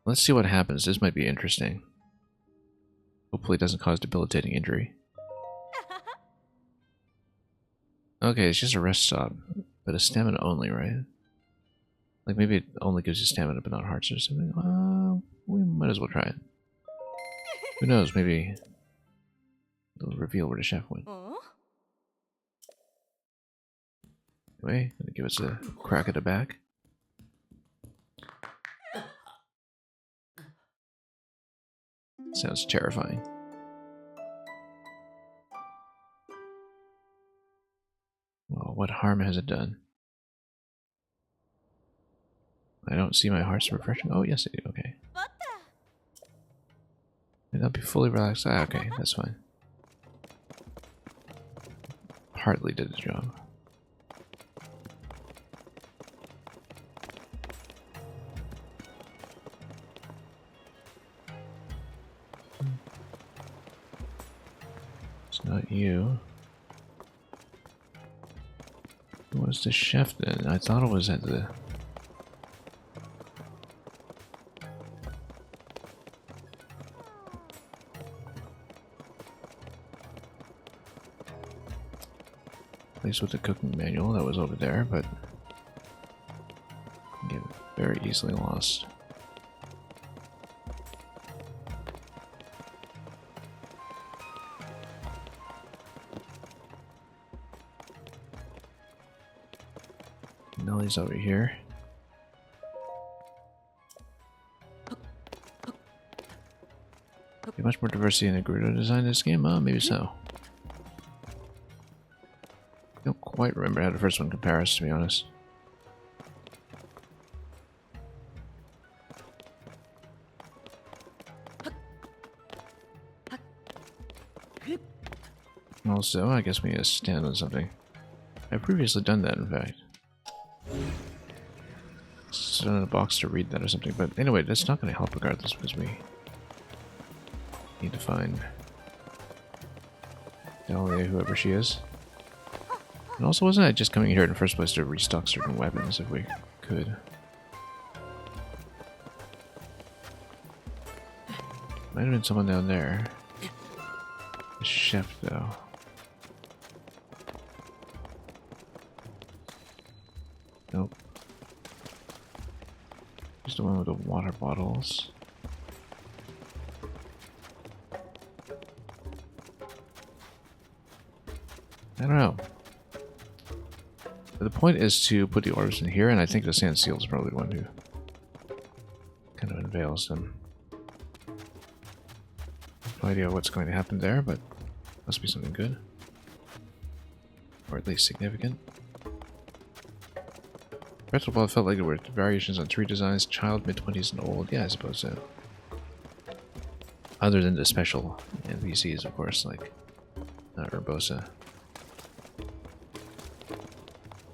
Let's see what happens. This might be interesting. Hopefully it doesn't cause debilitating injury. Okay, it's just a rest stop. But a stamina only, right? Like maybe it only gives you stamina but not hearts or something. We might as well try it. Who knows, maybe it'll reveal where the chef went. Oh? Anyway, gonna give us a crack at the back. Sounds terrifying. Well, what harm has it done? I don't see my heart's refreshing. Oh, yes, I do. Okay. May not be fully relaxed. Ah, okay, that's fine. Hardly did the job. It's not you. Who was the chef then? I thought it was at the... place with the cooking manual that was over there, but... get very easily lost. Nellie's over here. Be much more diversity in the Gerudo design in this game? Maybe so. I don't quite remember how the first one compares, to be honest. Also, I guess we need to stand on something. I've previously done that, in fact. Sit on a box to read that or something, but anyway, that's not going to help regardless because we need to find Dahlia, whoever she is. And also, wasn't I just coming here in the first place to restock certain weapons if we could? Might have been someone down there. The chef, though. Nope. Just the one with the water bottles. I don't know. But the point is to put the orbs in here, and I think the sand seal is probably the one who kind of unveils them. No idea what's going to happen there, but must be something good. Or at least significant. Retro Ball felt like there were variations on tree designs, child, mid-20s, and old. Yeah, I suppose so. Other than the special NPCs, of course, like Urbosa.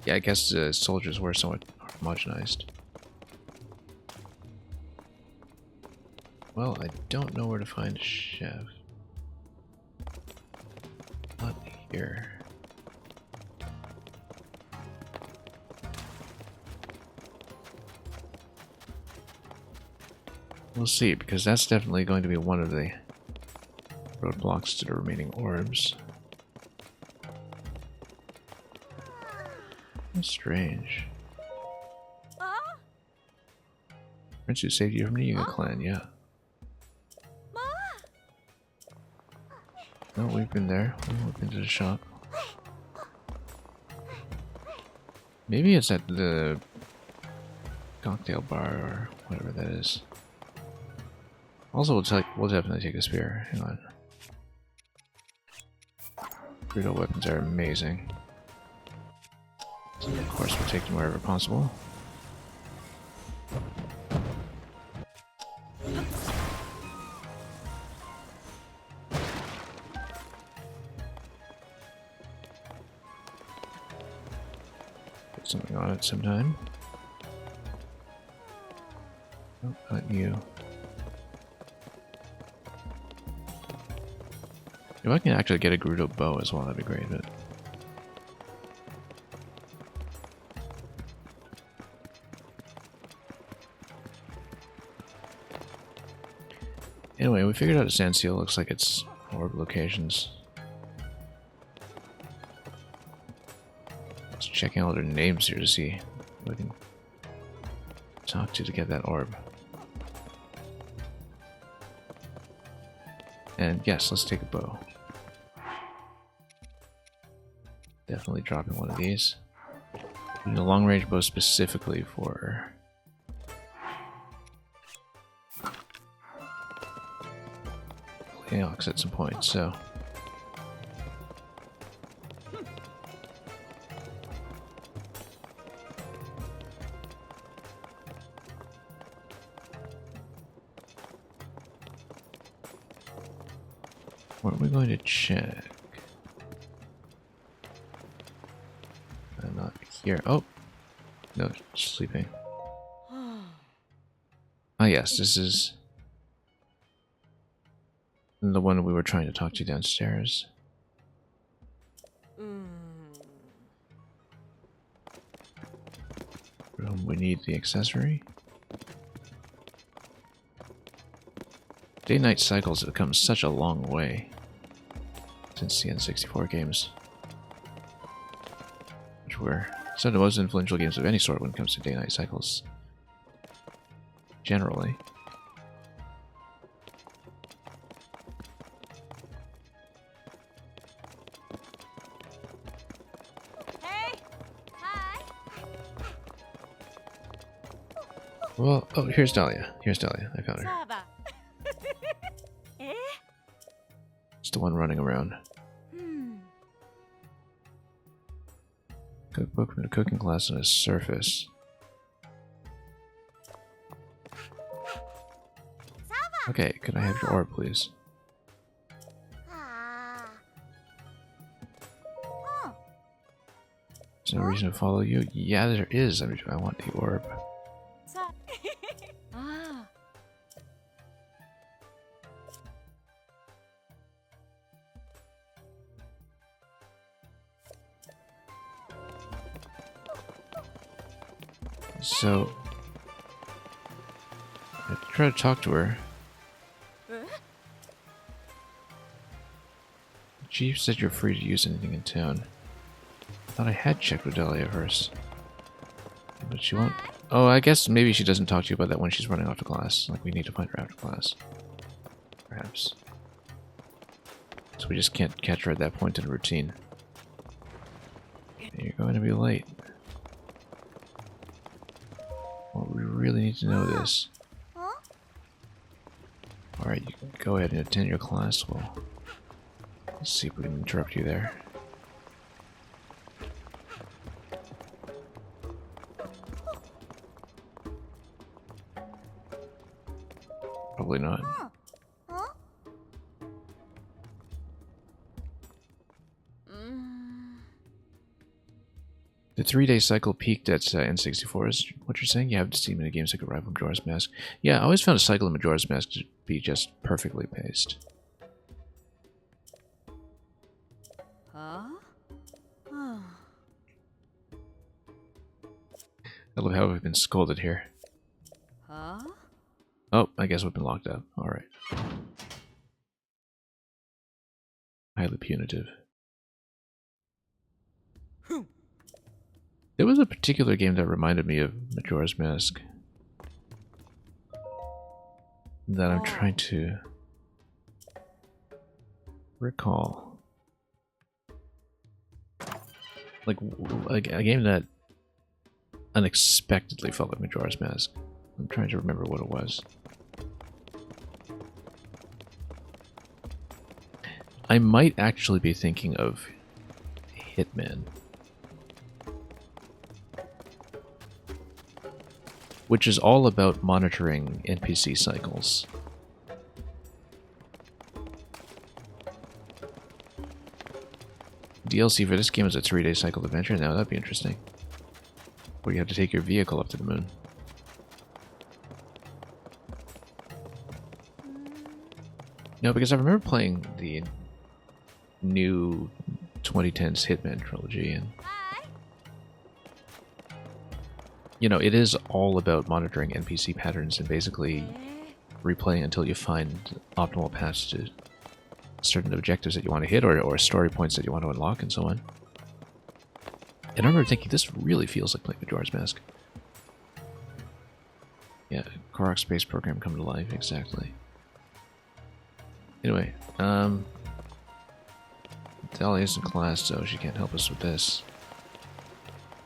Yeah, I guess the soldiers were somewhat homogenized. Well, I don't know where to find a chef. Not here. We'll see, because that's definitely going to be one of the roadblocks to the remaining orbs. That's strange. Prince who saved you from the Yiga clan, yeah. No, we've been there. We've been to the shop. Maybe it's at the cocktail bar or whatever that is. Also, we'll definitely take a spear. Hang on. Brutal weapons are amazing. So of course, we'll take them wherever possible. Put something on it sometime. Oh, not you. If I can actually get a Gerudo bow as well, that'd be great, but... Anyway, we figured out a sand seal. Looks like it's orb locations. Just checking all their names here to see who I can talk to get that orb. And yes, let's take a bow. Definitely dropping one of these. We need a long range bow specifically for Aox at some point, so. What are we going to check? I'm not here. Oh! No, sleeping. Ah, yes, this is the one we were trying to talk to downstairs. We need the accessory. Day-night cycles have come such a long way since the N64 games, which were some of the most influential games of any sort when it comes to day-night cycles. Generally. Hey! Hi! Well, oh, here's Dahlia. Here's Dahlia. I found her. Saba. Eh? It's the one running around. Cookbook from the cooking class on his surface. Okay, could I have your orb, please? Ah. There's no reason to follow you. Yeah, there is. I want the orb. Ah. So, I try to talk to her. The chief said you're free to use anything in town. I thought I had checked with Dahlia first. But she won't. Oh, I guess maybe she doesn't talk to you about that when she's running off to class. Like, we need to find her after class. Perhaps. So we just can't catch her at that point in the routine. You're going to be late. Well, we really need to know this. Alright, you can go ahead and attend your class. Let's see if we can interrupt you there. Probably not. The 3-day cycle peaked at N64 is what you're saying? You have to see many games like Arrival Majora's Mask. Yeah, I always found a cycle in Majora's Mask to be just perfectly paced. Huh? I love how we've been scolded here. Huh? Oh, I guess we've been locked up. Alright. Highly punitive. There was a particular game that reminded me of Majora's Mask that I'm trying to recall. Like a game that unexpectedly felt like Majora's Mask. I'm trying to remember what it was. I might actually be thinking of Hitman, which is all about monitoring NPC cycles. DLC for this game is a 3-day cycled adventure. Now that'd be interesting. Where you have to take your vehicle up to the moon. No, because I remember playing the new 2010s Hitman trilogy, and you know, it is all about monitoring NPC patterns and basically replaying until you find optimal paths to certain objectives that you want to hit, or story points that you want to unlock, and so on. And I remember thinking, this really feels like playing Majora's Mask. Yeah, Korok Space Program come to life, exactly. Anyway, Dahlia is in class, so she can't help us with this.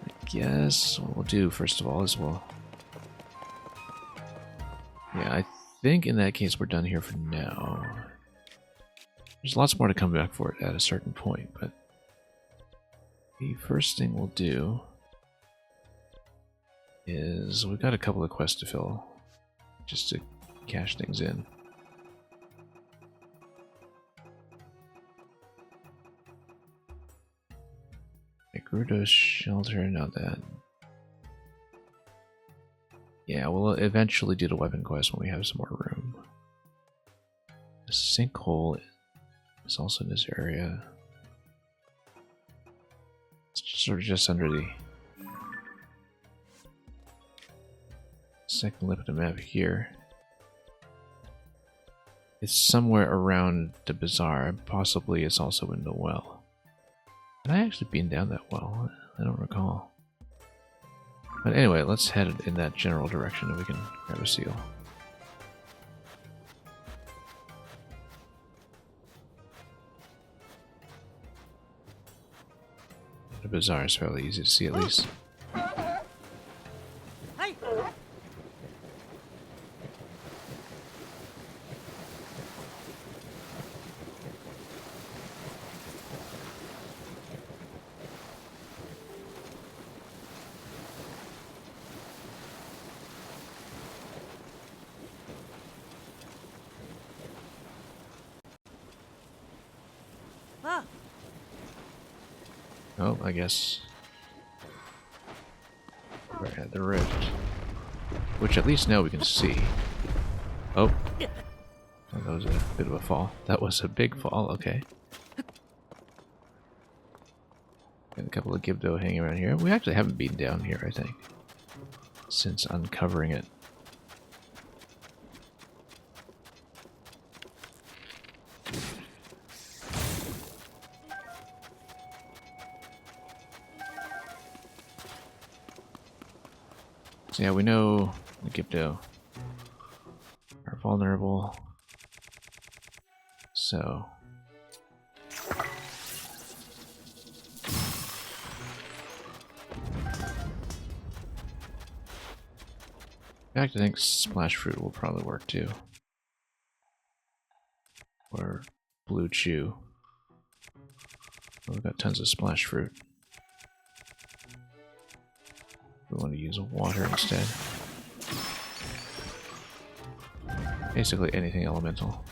I guess what we'll do, first of all, is we'll... Yeah, I think in that case we're done here for now. There's lots more to come back for it at a certain point, but the first thing we'll do is we've got a couple of quests to fill, just to cash things in. Gerudo's shelter, not that. Yeah, we'll eventually do the weapon quest when we have some more room. The sinkhole is also in this area. It's sort of just under the second lip of the map here. It's somewhere around the bazaar. Possibly it's also in the well. Have I actually been down that well? I don't recall. But anyway, let's head in that general direction and we can grab a seal. The bazaar is fairly easy to see, at least. Oh, I guess we're at the rift, which at least now we can see. Oh, that was a bit of a fall. That was a big fall, okay. Got a couple of Gibdo hanging around here. We actually haven't been down here, I think, since uncovering it. So yeah, we know the Gibdo are vulnerable, so in fact, I think Splash Fruit will probably work too, or Blue Chew. We've got tons of Splash Fruit. We want to use water instead. Basically anything elemental.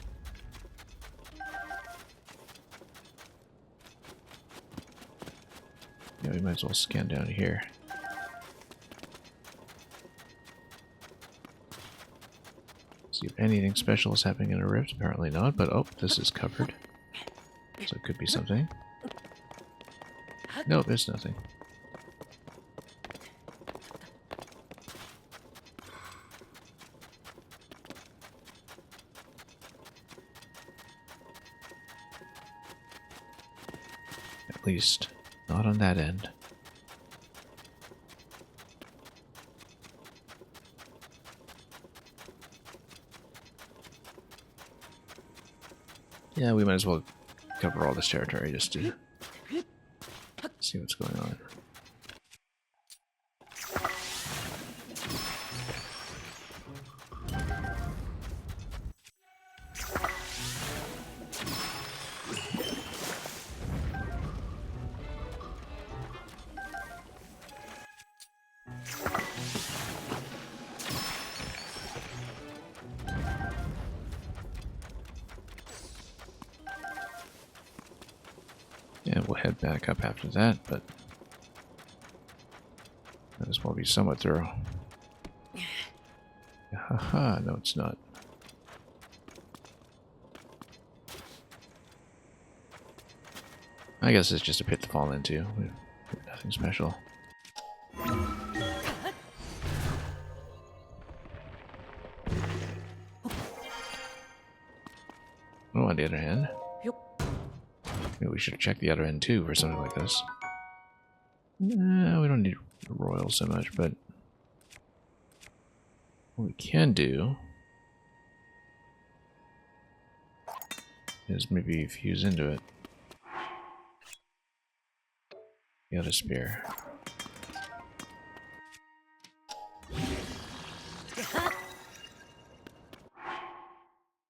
Yeah, we might as well scan down here. See if anything special is happening in a rift. Apparently not, but oh, this is covered. So it could be something. No, there's nothing. At least, not on that end. Yeah, we might as well cover all this territory just to see what's going on. And we'll head back up after that, but this will be somewhat thorough. Haha, no it's not. I guess it's just a pit to fall into. Nothing special. Oh, on the other hand, maybe we should check the other end too for something like this. Nah, we don't need royal so much, but what we can do is maybe fuse into it. The other spear.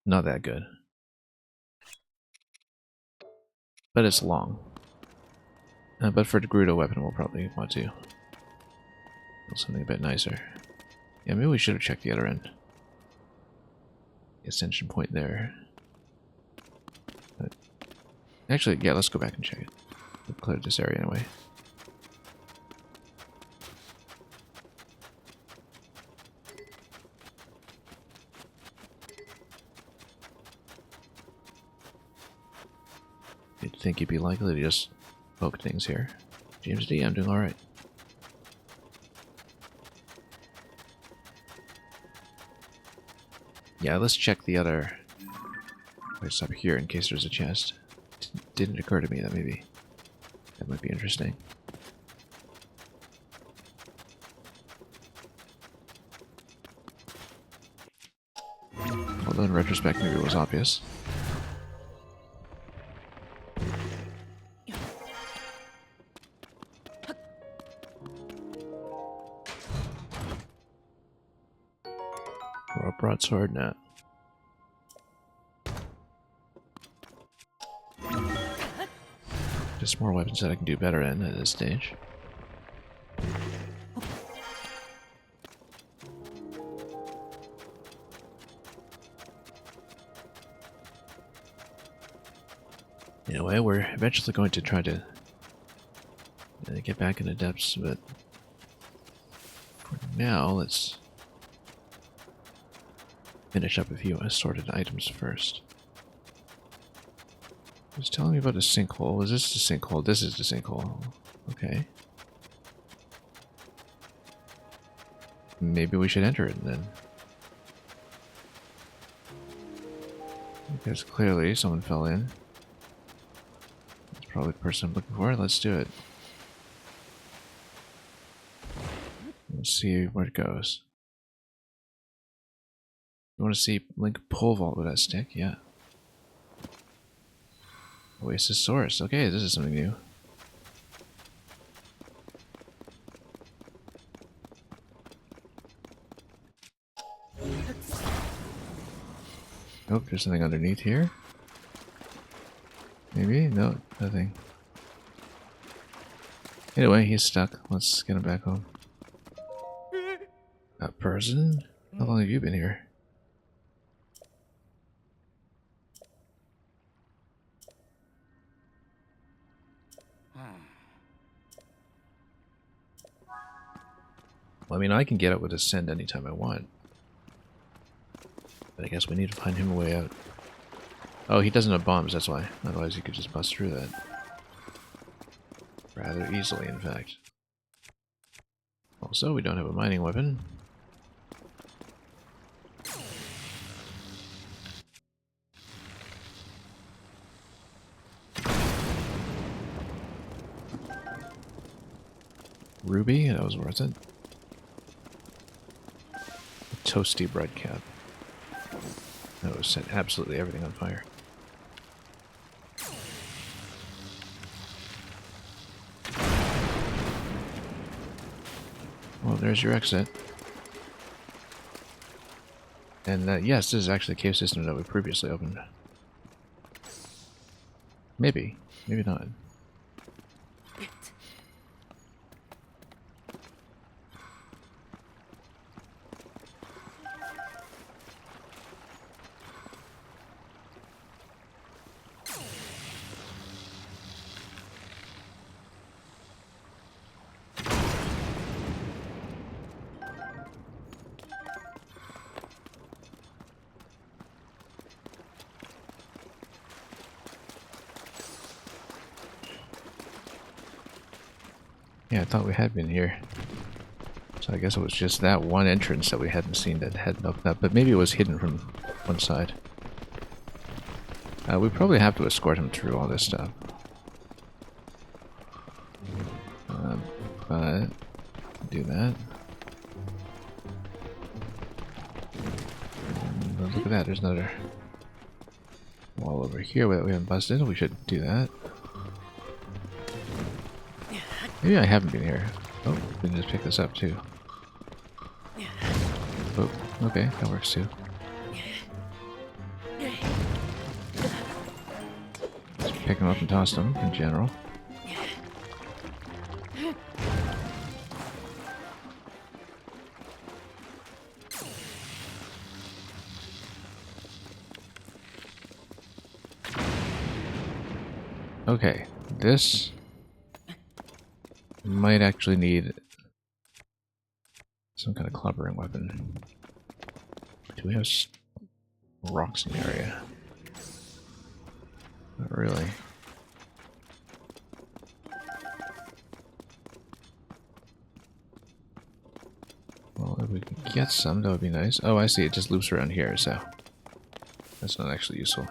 Not that good. But it's long. But for the Gerudo weapon, we'll probably want to build something a bit nicer. Yeah, maybe we should have checked the other end. The ascension point there. But actually, yeah, let's go back and check it. We've cleared this area anyway. You'd think you'd be likely to just poke things here. James D, I'm doing alright. Yeah, let's check the other place up here in case there's a chest. Didn't occur to me that maybe that might be interesting. Although in retrospect maybe it was obvious. Or a broadsword? No. Just more weapons that I can do better in at this stage. Anyway, we're eventually going to try to get back in the depths, but for now, let's finish up a few assorted items first. It was telling me about a sinkhole. Was this the sinkhole? This is the sinkhole. Okay. Maybe we should enter it then. Because clearly someone fell in. That's probably the person I'm looking for. Let's do it. Let's see where it goes. You want to see Link pole vault with that stick? Yeah. Oasis Source. Okay, this is something new. Oh, there's something underneath here. Maybe? No, nothing. Anyway, he's stuck. Let's get him back home. A person? How long have you been here? Well, I mean, I can get up with Ascend anytime I want. But I guess we need to find him a way out. Oh, he doesn't have bombs, that's why. Otherwise, he could just bust through that. Rather easily, in fact. Also, we don't have a mining weapon. Ruby, that was worth it. A toasty bread cap. That would set absolutely everything on fire. Well, there's your exit. And yes, this is actually a cave system that we previously opened. Maybe. Maybe not. Yeah, I thought we had been here. So I guess it was just that one entrance that we hadn't seen that hadn't opened up. But maybe it was hidden from one side. We probably have to escort him through all this stuff. But do that. And look at that, there's another wall over here that we haven't busted. We should do that. Maybe I haven't been here. Oh, we can just pick this up too. Oh, okay, that works too. Just pick them up and toss them in general. Okay, this might actually need some kind of clobbering weapon. Do we have rocks in the area? Not really. Well, if we can get some, that would be nice. Oh, I see. It just loops around here, so that's not actually useful.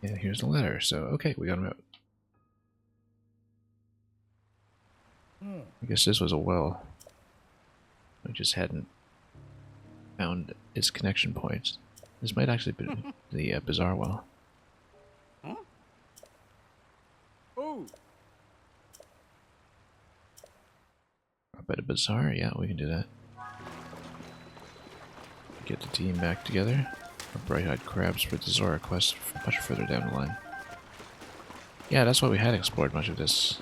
Yeah, here's the letter. So, okay, we got him out. I guess this was a well. We just hadn't found its connection points. This might actually be the bizarre well. I bet a bizarre? Yeah, we can do that. Get the team back together. Our bright-eyed crabs for the Zora quest much further down the line. Yeah, that's why we had explored much of this.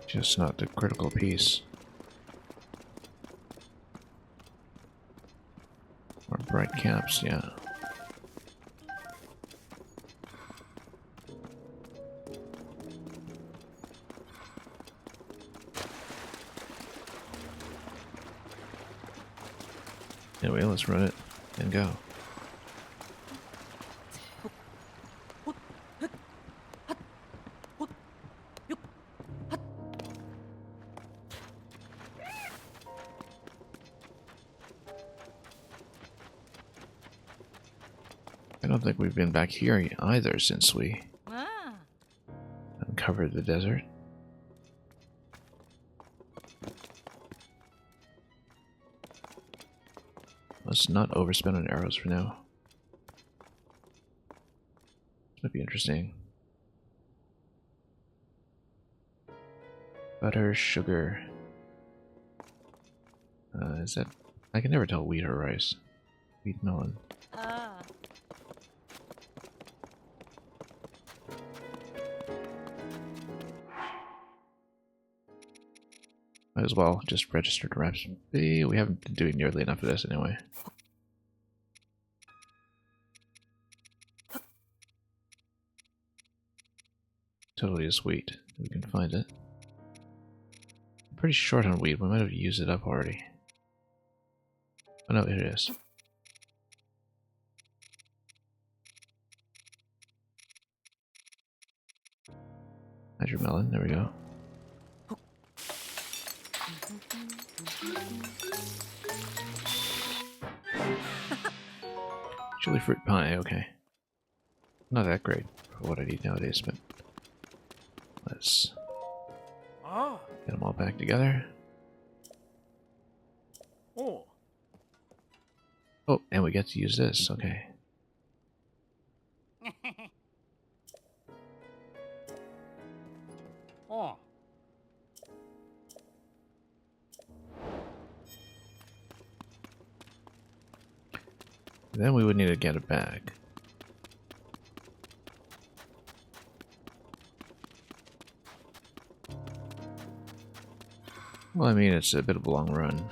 Just not the critical piece. Or bright caps, yeah. Anyway, let's run it and go. I don't think we've been back here either since we uncovered the desert. Let's not overspend on arrows for now. This might be interesting. Butter, sugar. Is that... I can never tell wheat or rice. Wheat melon. Might as well just register the recipe. We haven't been doing nearly enough of this anyway. Totally is wheat. We can find it. I'm pretty short on wheat. We might have used it up already. Oh no, here it is. Measure melon. There we go. Chili fruit pie, okay. Not that great for what I need nowadays, but let's get them all back together. Oh, and we get to use this, okay. Then we would need to get it back. Well, I mean, it's a bit of a long run.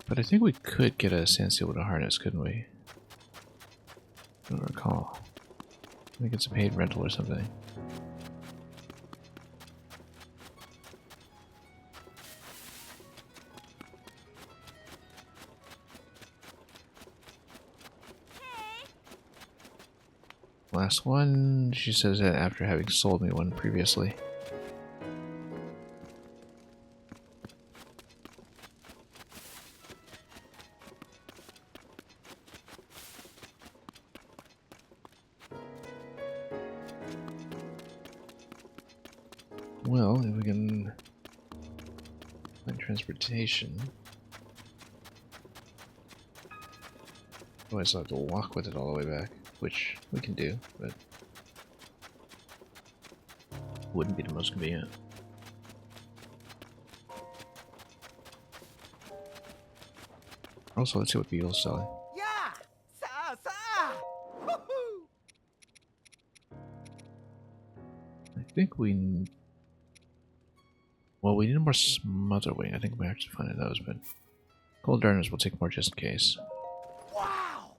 But I think we could get a sand seal with a harness, couldn't we? I don't recall. I think it's a paid rental or something. Last one, she says that after having sold me one previously. Well, if we can find transportation. Otherwise I'll have to walk with it all the way back, which we can do, but wouldn't be the most convenient. Also, let's see what Beagle's selling. Yeah! Sa! Woohoo! I think we... Well, we need more smother wing. I think we actually find those, but gold darners will take more just in case. Wow!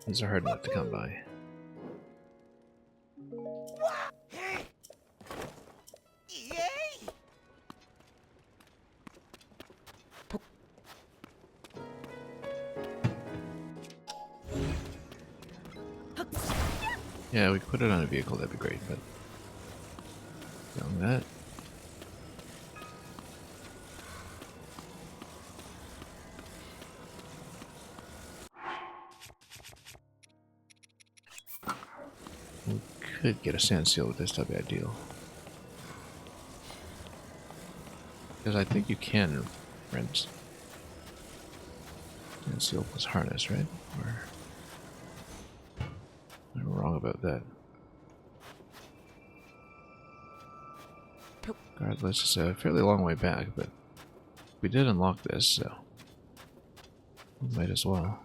These are hard enough to come by. Hey! Yay! Yeah, we could put it on a vehicle, that'd be great, but... Beyond that... We could get a sand seal with this, that'd be ideal. Because I think you can rent sand seal plus harness, right? Or... I'm wrong about that. Regardless, it's a fairly long way back, but we did unlock this, so we might as well.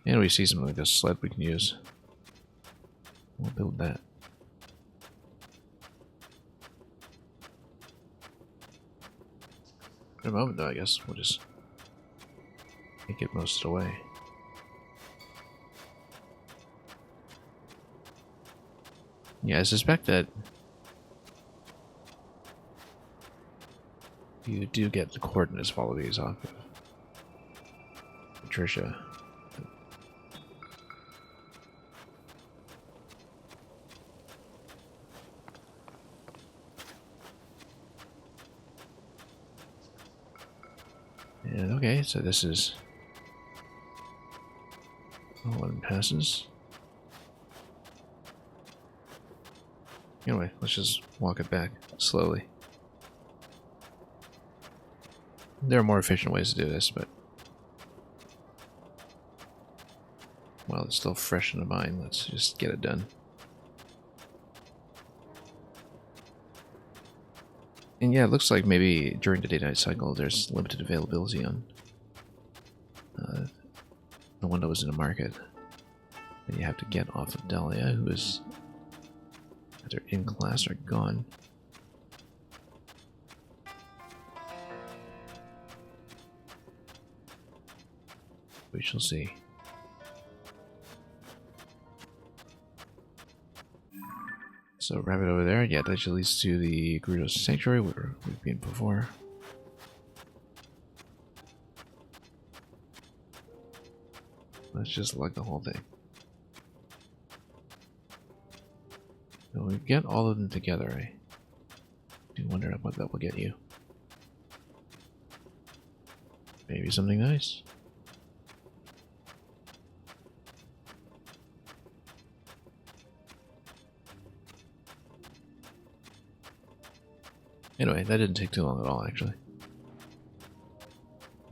And we see something like a sled we can use. We'll build that. For the moment, though, I guess we'll just take it most of the way. Yeah, I suspect that you do get the coordinates of all of these off of Patricia. And okay, so this is one passes. Anyway, let's just walk it back slowly. There are more efficient ways to do this, but while it's still fresh in the mind, let's just get it done. And yeah, it looks like maybe during the day-night cycle there's limited availability on the one that was in the market that you have to get off of Dahlia, who is either in class or gone. We shall see. So rabbit over there, yeah, that should lead to the Gerudo Sanctuary where we've been before. Let's just lug the whole thing. So we get all of them together, I do wonder what that will get you. Maybe something nice. Anyway, that didn't take too long at all, actually.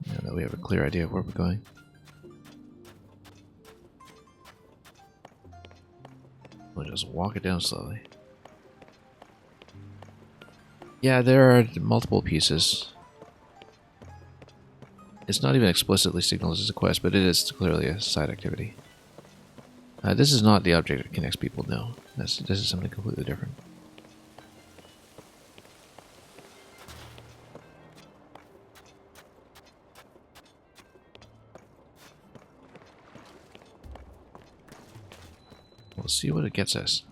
Now that we have a clear idea of where we're going. We'll just walk it down slowly. Yeah, there are multiple pieces. It's not even explicitly signaled as a quest, but it is clearly a side activity. This is not the object that connects people, no. This is something completely different. We'll see what it gets us.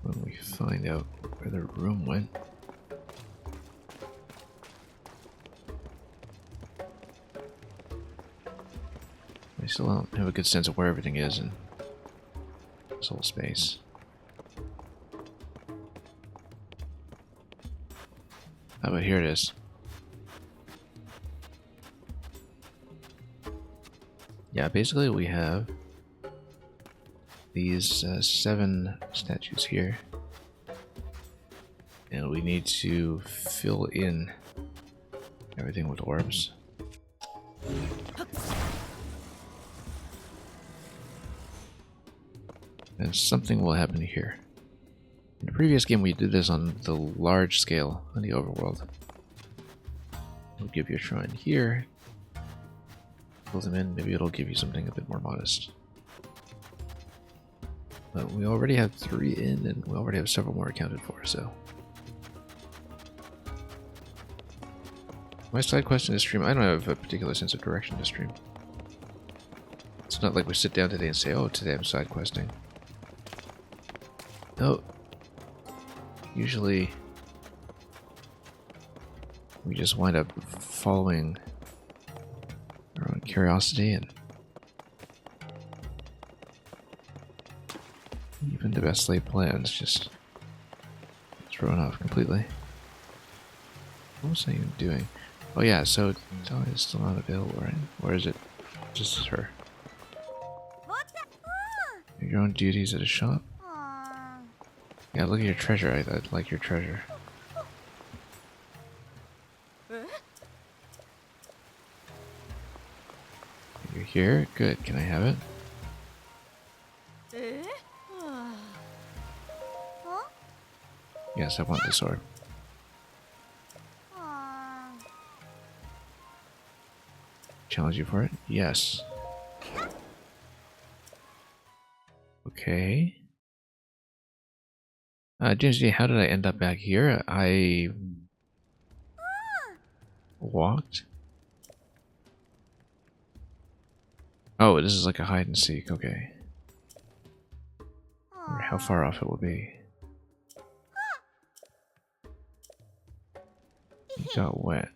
When we find out where the room went. I still don't have a good sense of where everything is in this whole space. How about here it is? Yeah, basically we have these 7 statues here. And we need to fill in everything with orbs. And something will happen here. In the previous game we did this on the large scale on the overworld. It'll give you a shrine here. Fill them in, maybe it'll give you something a bit more modest. But we already have 3 in and we already have several more accounted for, so. My side quest in this stream, I don't have a particular sense of direction to stream. It's not like we sit down today and say, oh, today I'm side questing. No. Usually, we just wind up following our own curiosity, and even the best laid plans just thrown off completely. What was I even doing? Oh yeah, so Talia is still not available, right? Or is it just her? Your own duties at a shop? Yeah, look at your treasure. I like your treasure. You're here? Good. Can I have it? Yes, I want the sword. Challenge you for it? Yes. Okay. James J, how did I end up back here? I walked. Oh, this is like a hide and seek. Okay. I wonder how far off it will be. It got wet.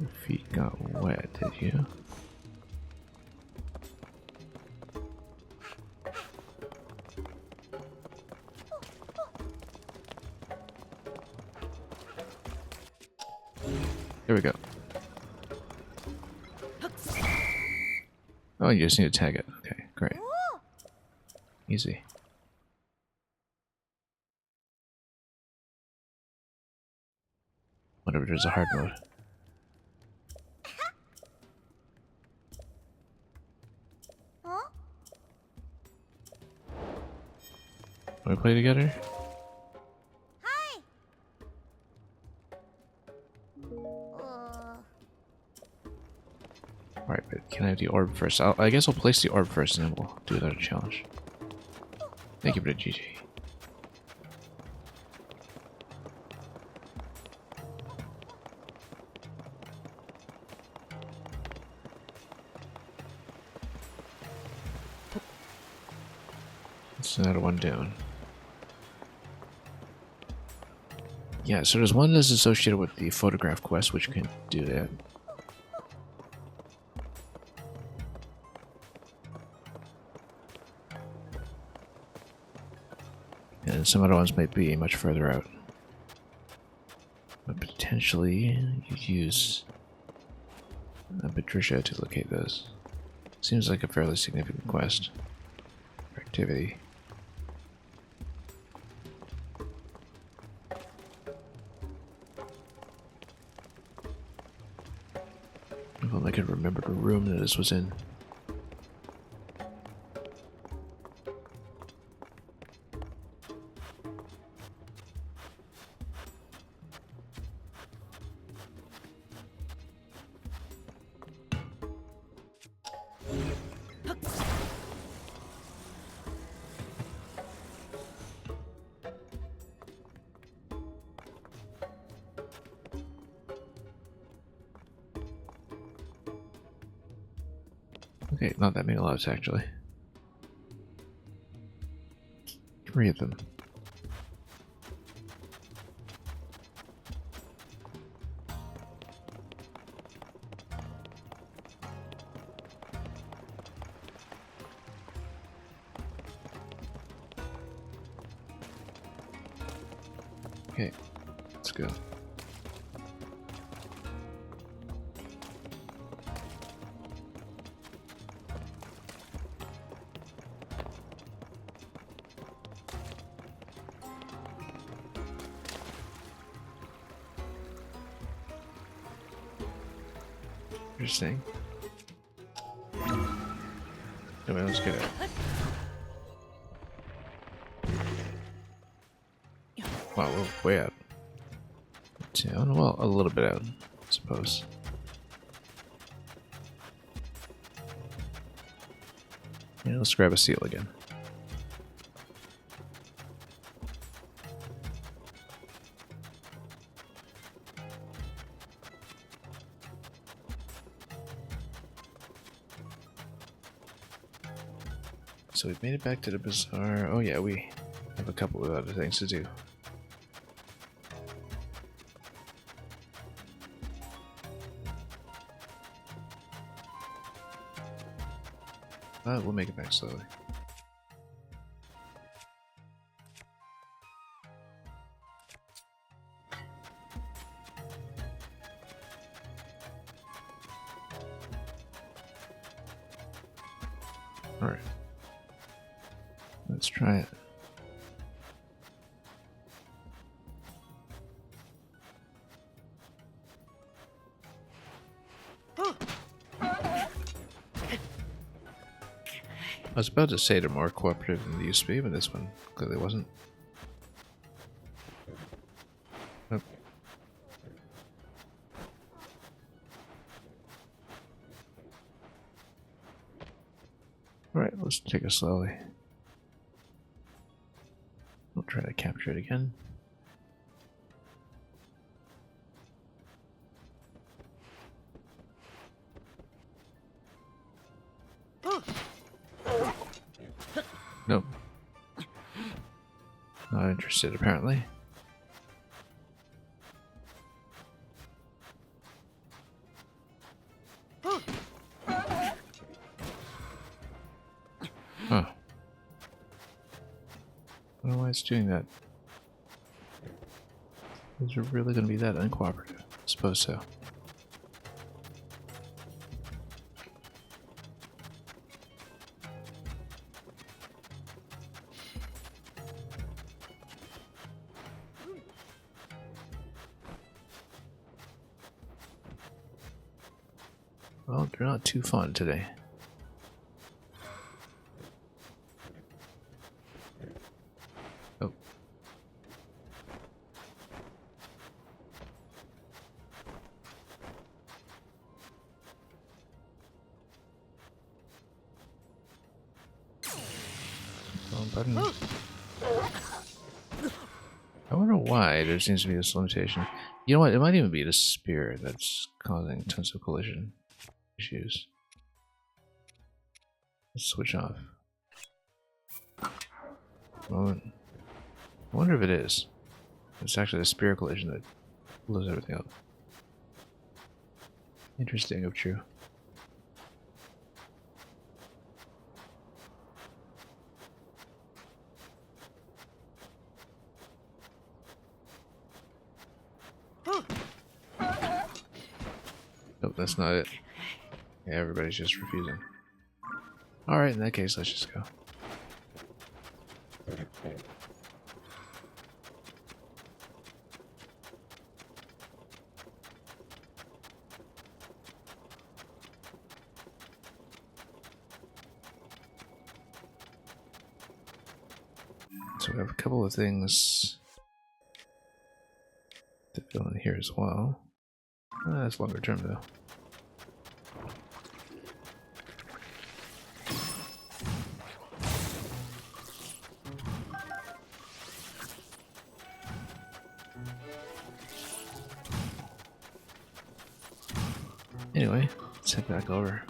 Your feet got wet, did you? There we go. Oh, you just need to tag it. Okay, great. Easy. Whatever, there's a hard mode. Want to play together? Hi. Alright, but can I have the orb first? I guess I'll place the orb first and then we'll do that challenge. Thank you for the GG. That's another one down. Yeah, so there's one that's associated with the photograph quest, which can do that. And some other ones might be much further out. But potentially, you use Patricia to locate those. Seems like a fairly significant quest or activity. If only I could remember the room that this was in. Okay, not that many lives actually. 3 of them. Okay, let's go. Interesting. Anyway, let's get it. Wow, we're way out. Down? Well, a little bit out, I suppose. Yeah, let's grab a seal again. So we've made it back to the bazaar. Oh yeah, we have a couple of other things to do. We'll make it back slowly. Alright. Let's try it. I was about to say they're more cooperative than they used to be, but this one clearly wasn't. Nope. Alright, let's take it slowly. We'll try to capture it again. Nope. Not interested, apparently. Huh. I don't know why it's doing that. Is it really going to be that uncooperative? I suppose so. Well, they're not too fun today. Oh. Wrong button. I wonder why there seems to be this limitation. You know what? It might even be the spear that's causing tons of collision issues. Let's switch off. Moment. I wonder if it is. It's actually the spear collision that blows everything up. Interesting, if true. Nope, that's not it. Yeah, everybody's just refusing. Alright, in that case, let's just go. So we have a couple of things to fill in here as well. That's longer term though. Anyway, let's head back over.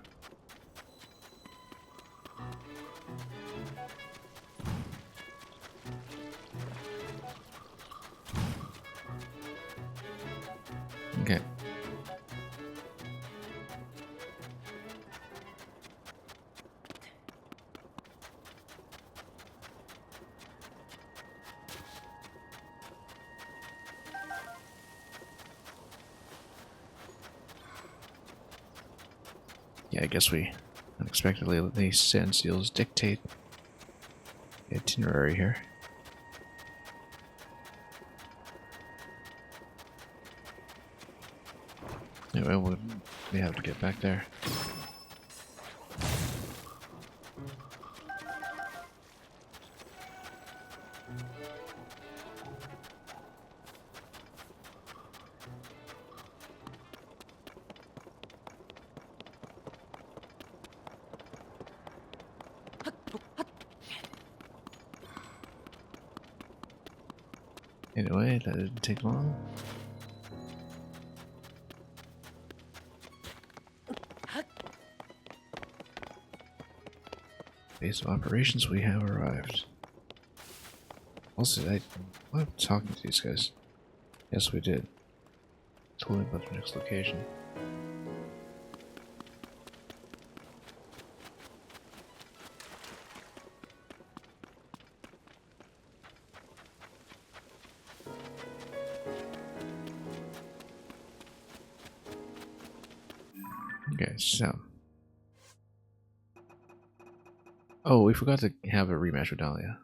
Yeah, I guess we unexpectedly let these sand seals dictate the itinerary here. Anyway, we have to get back there. Anyway, that didn't take long. Base of operations, we have arrived. Also, I'm talking to these guys. Yes, we did. Told me about the next location. Okay, so. Oh, we forgot to have a rematch with Dahlia.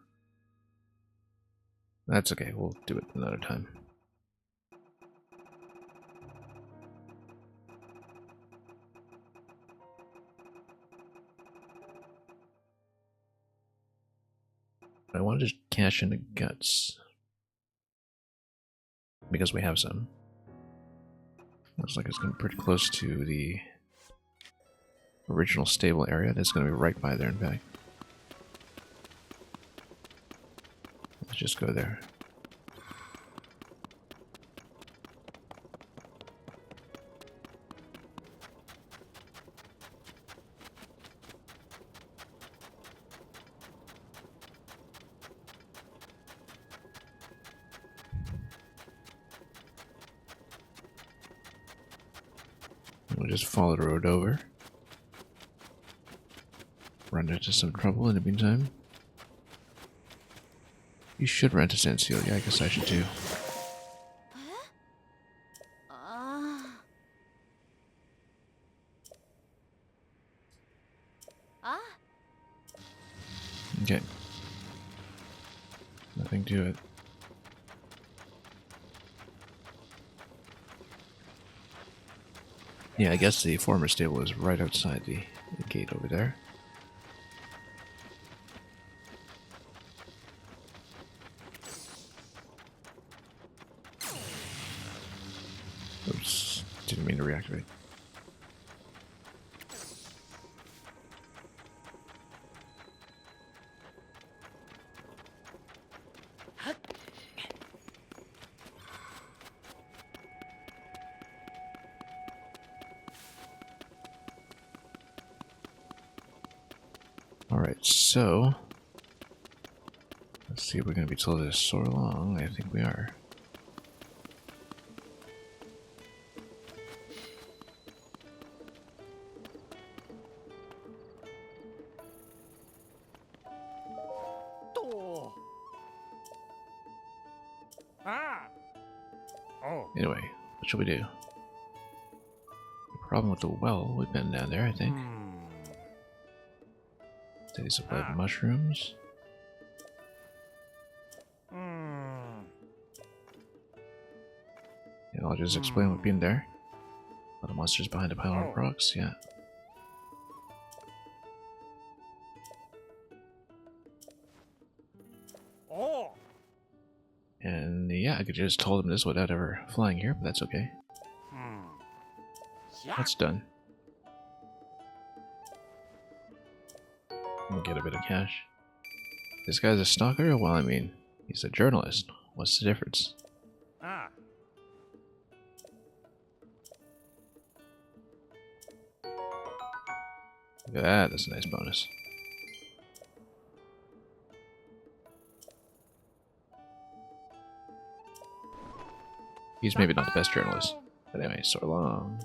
That's okay, we'll do it another time. I want to just cash in the guts. Because we have some. Looks like it's going to be pretty close to the original stable area. That's going to be right by there, in fact. Let's just go there. We'll just follow the road over. Run into some trouble in the meantime. You should rent a sand seal. Yeah, I guess I should too. Okay. Nothing to it. Yeah, I guess the former stable is right outside the gate over there. Oops, didn't mean to reactivate. Alright, so let's see if we're going to be told this so long. I think we are. Anyway, what should we do? The problem with the well, we've been down there, I think. Steady supply of mushrooms. Yeah, I'll just explain what been there. A lot of monsters behind a pile of rocks, yeah. And yeah, I could just told him this without ever flying here, but that's okay. That's done. We'll get a bit of cash. This guy's a stalker? Well, I mean, he's a journalist. What's the difference? Look at that, that's a nice bonus. He's maybe not the best journalist. But anyway, so long.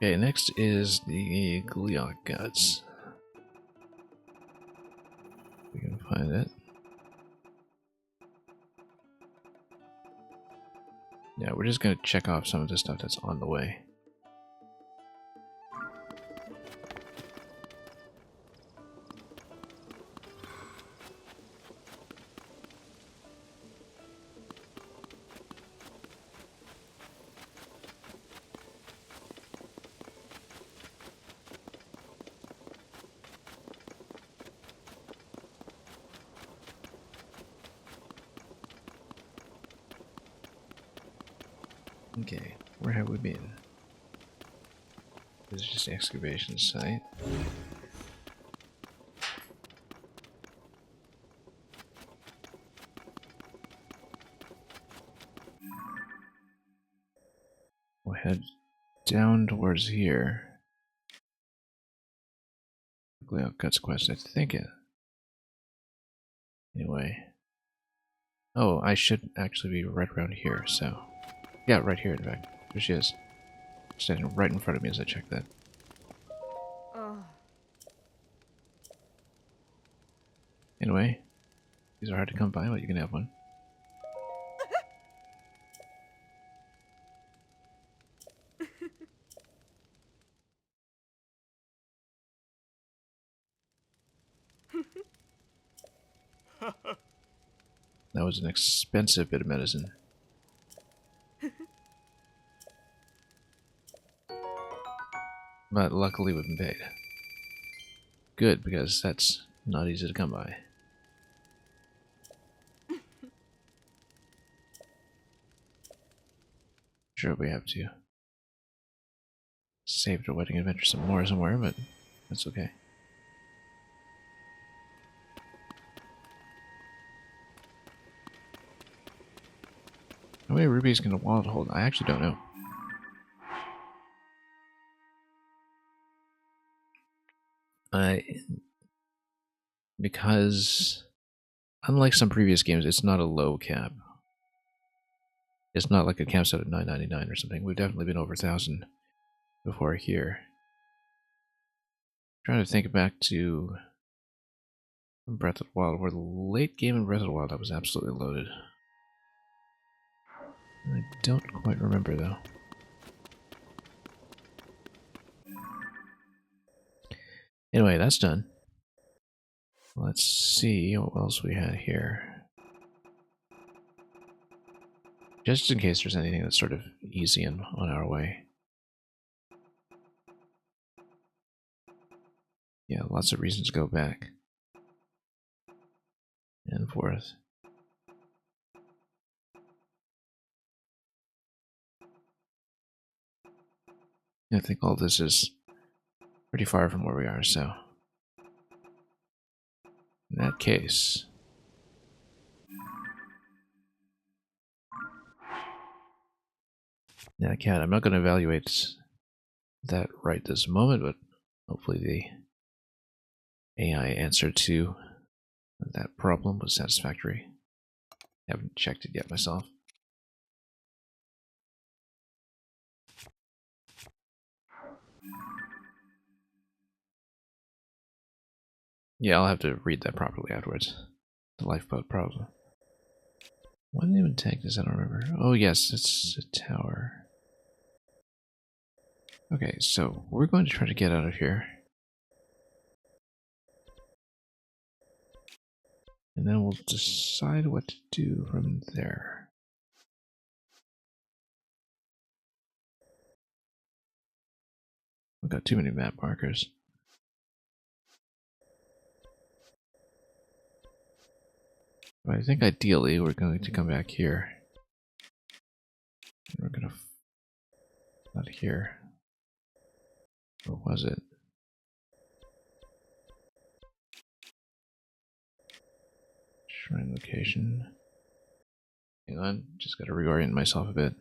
Okay, next is the gliok guts. We can find it. Yeah, we're just gonna check off some of the stuff that's on the way. Okay, where have we been? This is just the excavation site. We'll head down towards here. Gliok guts quest, I think it. Anyway. Oh, I should actually be right around here, so. Yeah, right here, in fact. There she is. Standing right in front of me as I check that. Oh. Anyway, these are hard to come by, but you can have one. That was an expensive bit of medicine. But luckily we've been paid. Good, because that's not easy to come by. Sure, we have to save the wedding adventure some more somewhere, but that's okay. How many rubies can a wallet hold? I actually don't know. Because unlike some previous games, it's not a low cap. It's not like a cap set at $9.99 or something. We've definitely been over 1,000 before here. Trying to think back to Breath of the Wild, where the late game in Breath of the Wild that was absolutely loaded. I don't quite remember though. Anyway, that's done. Let's see what else we had here. Just in case there's anything that's sort of easy and on our way. Yeah, lots of reasons to go back and forth. I think all this is pretty far from where we are, so in that case, yeah, cat. I'm not going to evaluate that right this moment, but hopefully the AI answer to that problem was satisfactory. Haven't checked it yet myself. Yeah, I'll have to read that properly afterwards. The lifeboat problem. What even tank does I don't remember? Oh yes, it's a tower. Okay, so we're going to try to get out of here. And then we'll decide what to do from there. We've got too many map markers. But I think ideally we're going to come back here. And we're gonna... not here. What was it? Shrine location. Hang on, just gotta reorient myself a bit.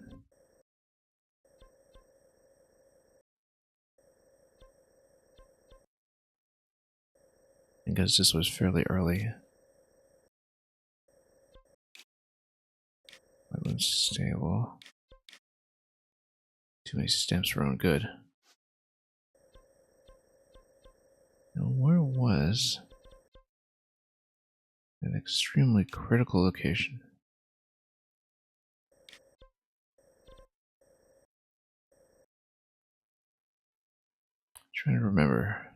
Because this was fairly early. That was stable. Too many stamps for our own good. Now, where was an extremely critical location? Trying to remember.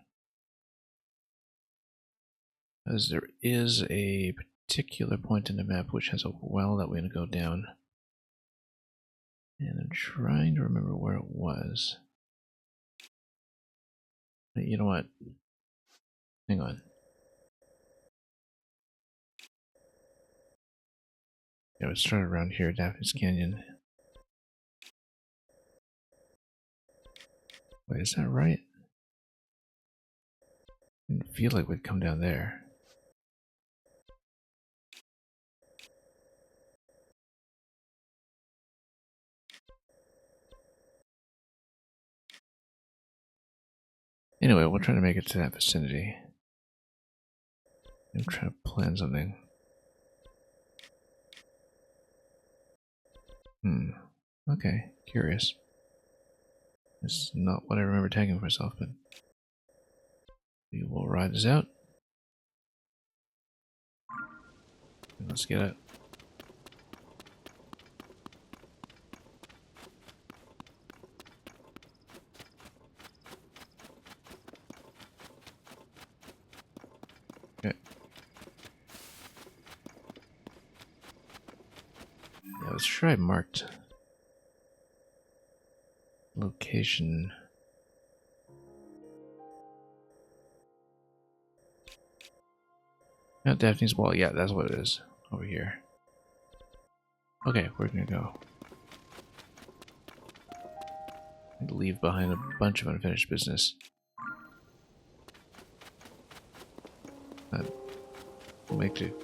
As there is a particular point in the map which has a well that we're going to go down. And I'm trying to remember where it was. But you know what? Hang on. Yeah, it started around here, Daphne's Canyon. Wait, is that right? Didn't feel like we'd come down there. Anyway, we'll try to make it to that vicinity. I'm trying to plan something. Okay, curious. It's not what I remember tagging for myself, but we will ride this out. And let's get it. Okay. Yeah, let's try marked location. Not Daphne's Wall. Yeah, that's what it is. Over here. Okay, we're gonna go. And leave behind a bunch of unfinished business. We'll make do.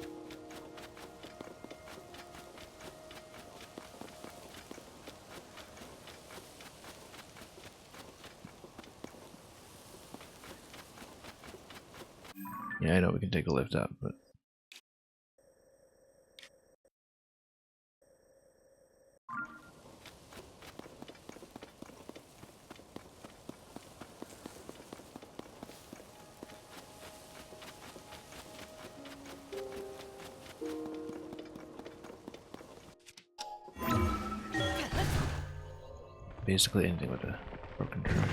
Yeah, I know we can take a lift up, but basically anything with a broken truck.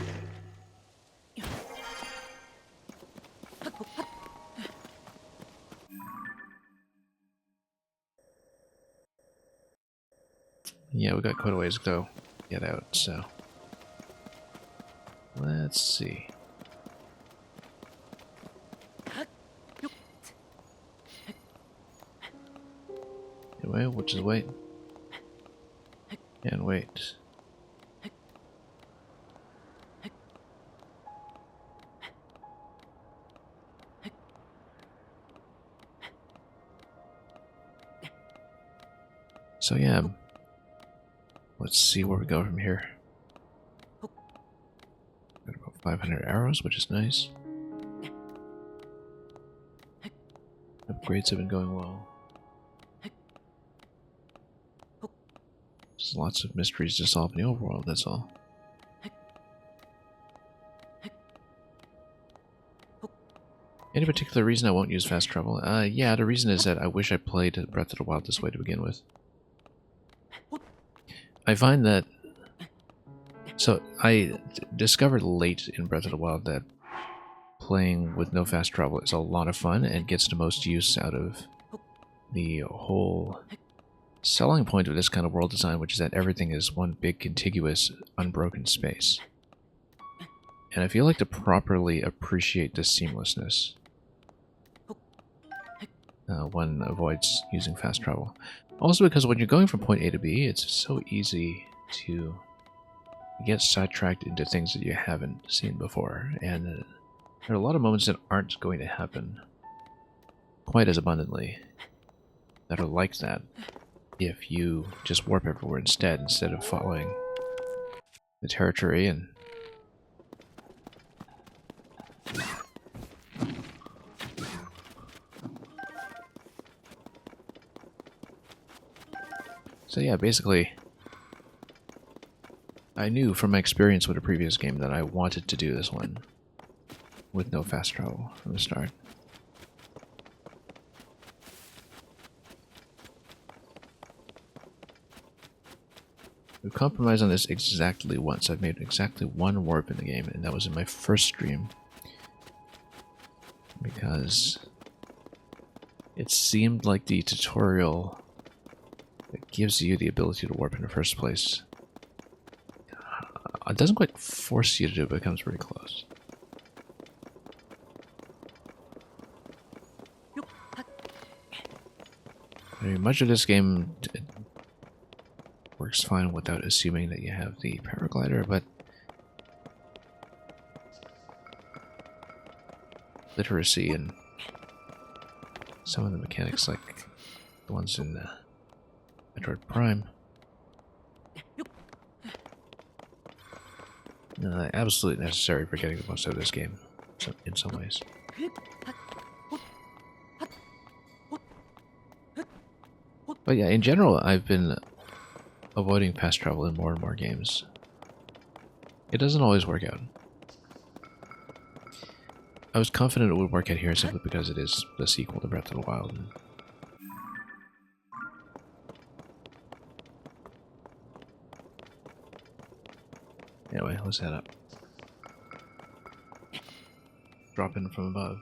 Yeah, we got quite a ways to go get out, so let's see. Anyway, we'll just wait. And wait. So yeah, let's see where we go from here. Got about 500 arrows, which is nice. Upgrades have been going well. There's lots of mysteries to solve in the overworld, that's all. Any particular reason I won't use fast travel? Yeah, the reason is that I wish I played Breath of the Wild this way to begin with. I find that... So, I discovered late in Breath of the Wild that playing with no fast travel is a lot of fun and gets the most use out of the whole selling point of this kind of world design, which is that everything is one big contiguous, unbroken space. And I feel like to properly appreciate this seamlessness, one avoids using fast travel. Also because when you're going from point A to B, it's so easy to get sidetracked into things that you haven't seen before. And there are a lot of moments that aren't going to happen quite as abundantly that are like that if you just warp everywhere instead of following the territory and so yeah, basically I knew from my experience with a previous game that I wanted to do this one. with no fast travel from the start. We've compromised on this exactly once. I've made exactly one warp in the game, and that was in my first stream. Because it seemed like the tutorial that gives you the ability to warp in the first place. It doesn't quite force you to do it, but it comes pretty close. I mean, much of this game works fine without assuming that you have the paraglider, but literacy and some of the mechanics, like the ones in Metroid Prime, absolutely necessary for getting the most out of this game, in some ways. But yeah, in general, I've been avoiding fast travel in more and more games. It doesn't always work out. I was confident it would work out here simply because it is the sequel to Breath of the Wild. Anyway, let's head up. Drop in from above.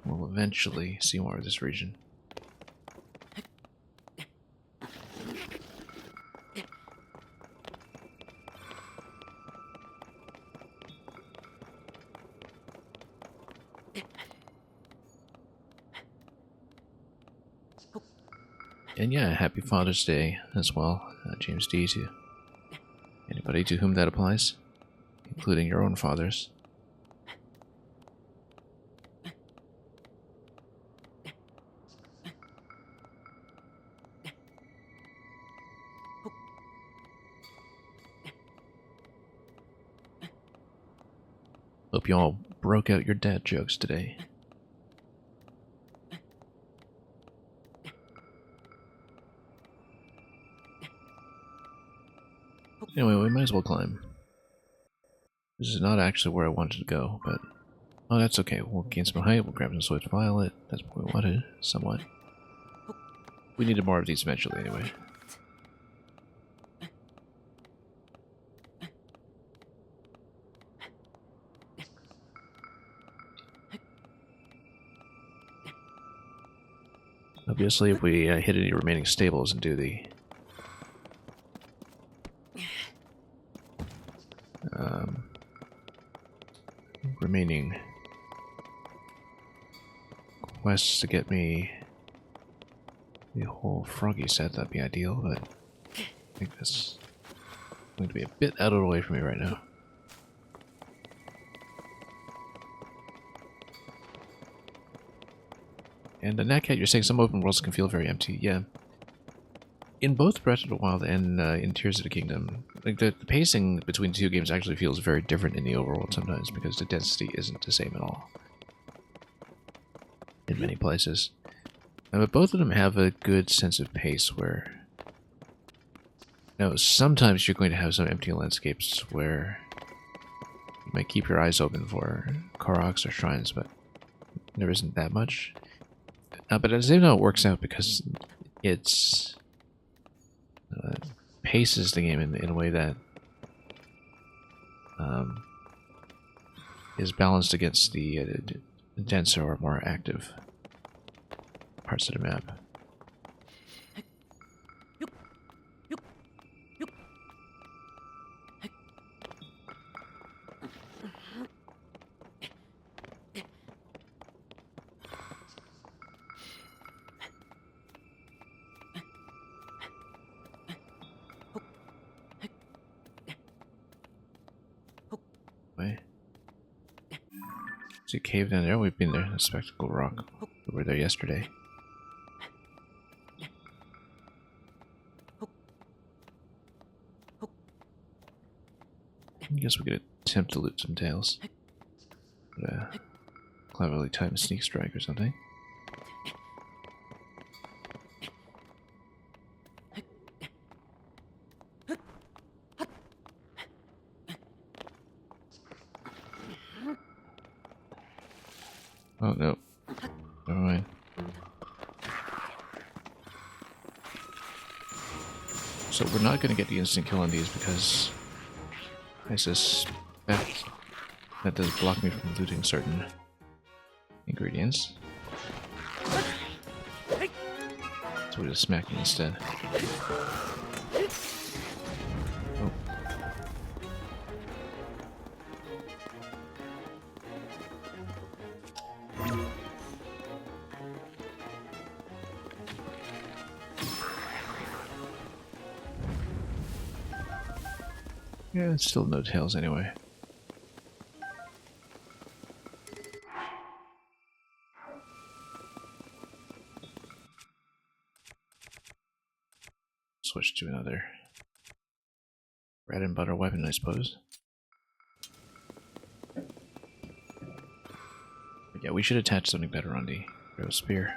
We'll eventually see more of this region. And yeah, happy Father's Day as well, James D, to anybody to whom that applies, including your own fathers. Hope you all broke out your dad jokes today. Anyway, we might as well climb. This is not actually where I wanted to go, but... Oh, that's okay. We'll gain some height, we'll grab some Switch Violet. That's what we wanted, somewhat. We needed more of these eventually, anyway. Obviously, if we hit any remaining stables and do the... remaining quests to get me the whole froggy set, that'd be ideal, but I think that's going to be a bit out of the way for me right now. And in that case, you're saying some open worlds can feel very empty. Yeah. In both Breath of the Wild and in Tears of the Kingdom, like the pacing between the two games actually feels very different in the overworld sometimes because the density isn't the same at all in many places. But both of them have a good sense of pace where... Now, sometimes you're going to have some empty landscapes where you might keep your eyes open for Koroks or shrines, but there isn't that much. But at the same time, it works out because it's... paces the game in a way that is balanced against the denser or more active parts of the map. See a cave down there? We've been there. A spectacle rock. We were there yesterday. I guess we could attempt to loot some tails. Cleverly timed sneak strike or something. Oh, no. Never mind. So we're not going to get the instant kill on these because I suspect that does block me from looting certain ingredients. So we'll just smack me instead. Oh. Yeah, it's still no tails anyway. Switch to another bread and butter weapon, I suppose. But yeah, we should attach something better on the arrow spear.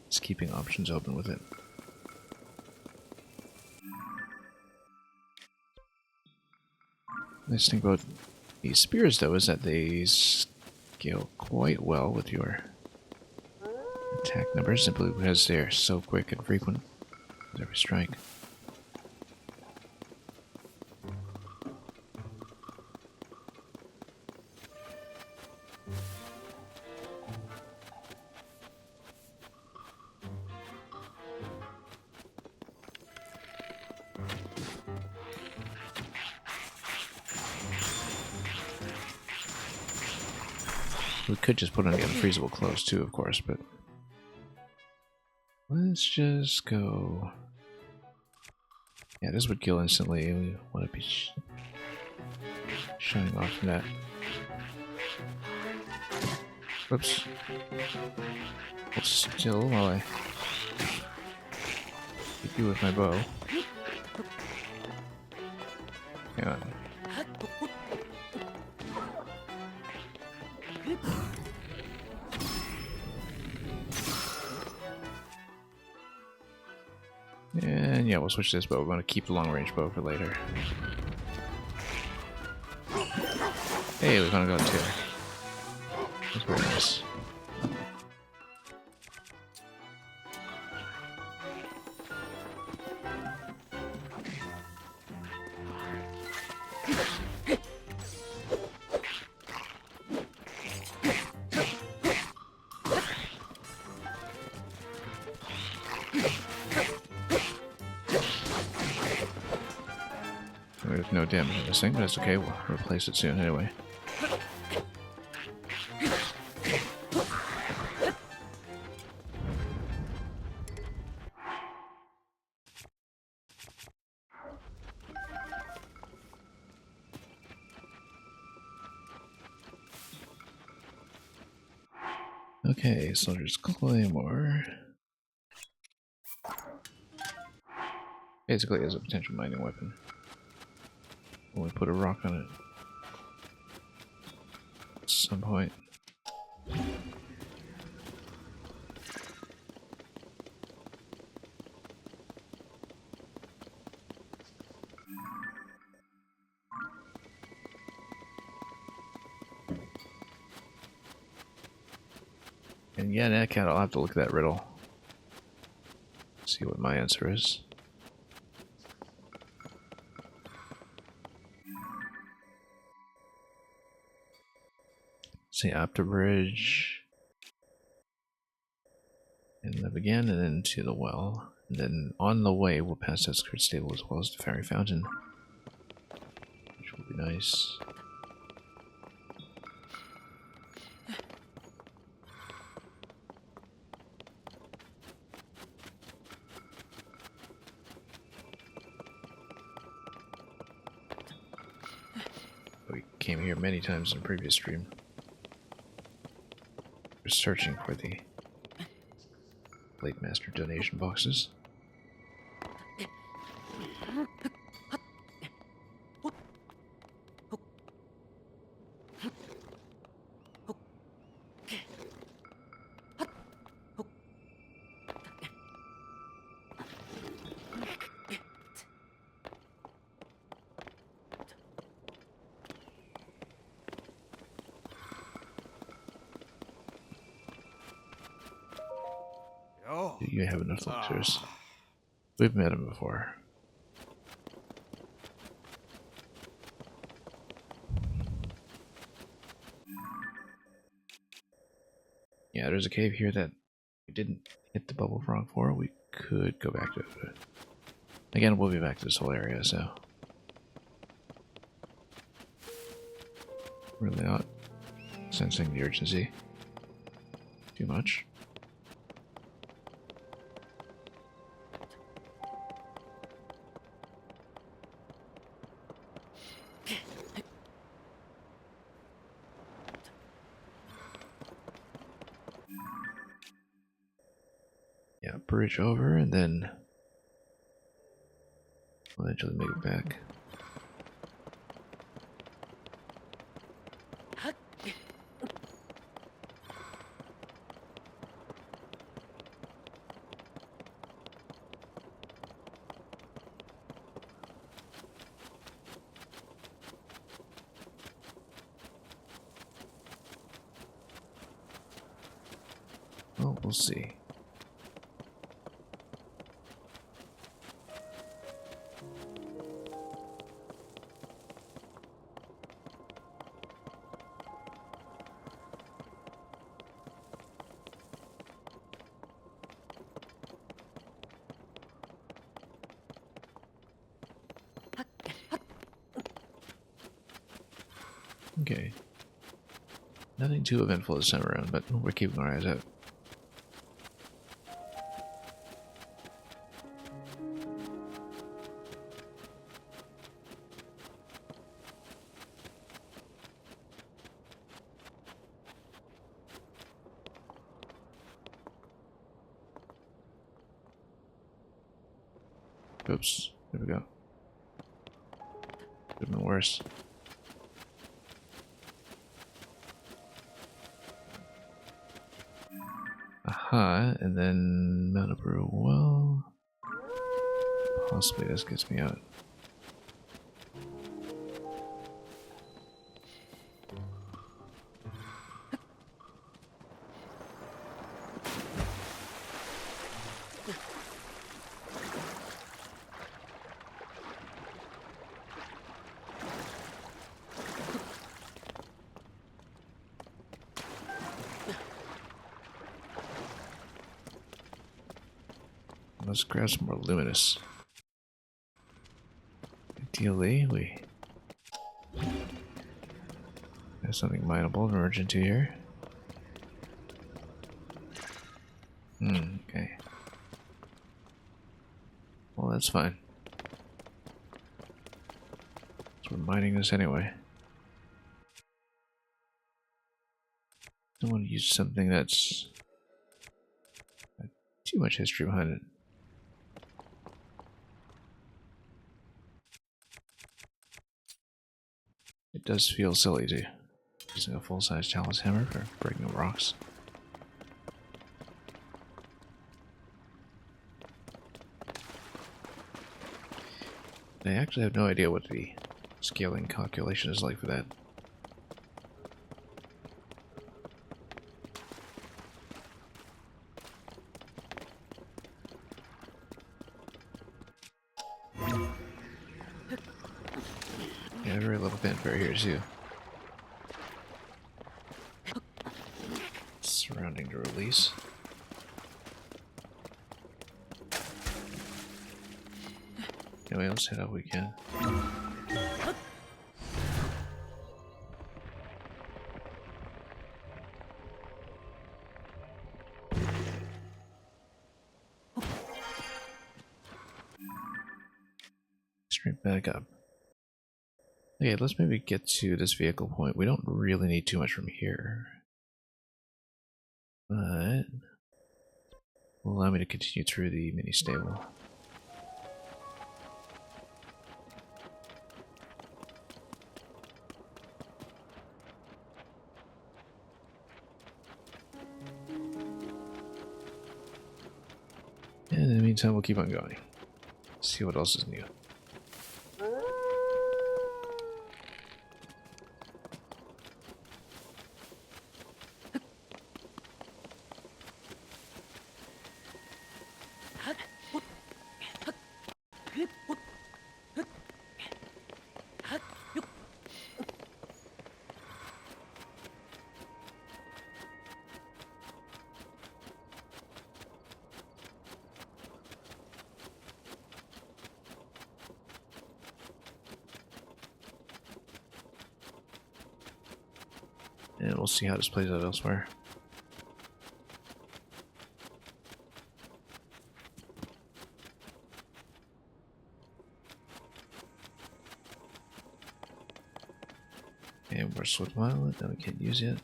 Just keeping options open with it. Nice thing about these spears, though, is that they scale quite well with your attack numbers, simply because they're so quick and frequent with every strike. We could just put on the unfreezable clothes too, of course, but let's just go. Yeah, this would kill instantly. We want to be shining off from that. Whoops. Hold still while I hit you with my bow. Hang on. And yeah, we'll switch this bow. We're going to keep the long range bow for later. Hey, we found a gun too. That's very nice. We have no damage on this thing, but that's okay. We'll replace it soon anyway. Okay, Soldier's Claymore. Basically, as a potential mining weapon. When we put a rock on it at some point. And yeah, that cat, I'll have to look at that riddle. See what my answer is. See, up the bridge. And live again, and then to the well. And then on the way, we'll pass that skirt stable as well as the fairy fountain. Which will be nice. We came here many times in a previous stream. We're searching for the Late Master donation boxes. You have enough elixirs. We've met him before. Yeah, there's a cave here that we didn't hit the bubble frog for. We could go back to it. But again, we'll be back to this whole area, so. Really not sensing the urgency too much. Yeah, bridge over and then eventually make it back. Well, we'll see. Okay. Nothing too eventful this time around, but we're keeping our eyes out. Oops, there we go. Could have been worse. Aha, and then Mount a Brew. Well, possibly this gets me out. Let's grab some more luminous. Ideally, we have something mineable and emergent to here. Okay. Well, that's fine. So we're mining this anyway. Don't want to use something that's got too much history behind it. It does feel silly to using a full-size chalice hammer for breaking rocks. I actually have no idea what the scaling calculation is like for that. Yeah, very little fanfare here too. Surrounding the release. Anyway, let's head up we can. Straight back up. Okay, let's maybe get to this vehicle point. We don't really need too much from here. But will allow me to continue through the mini stable. And in the meantime, we'll keep on going. See what else is new. And we'll see how this plays out elsewhere. And we're Swift Violet that we can't use yet.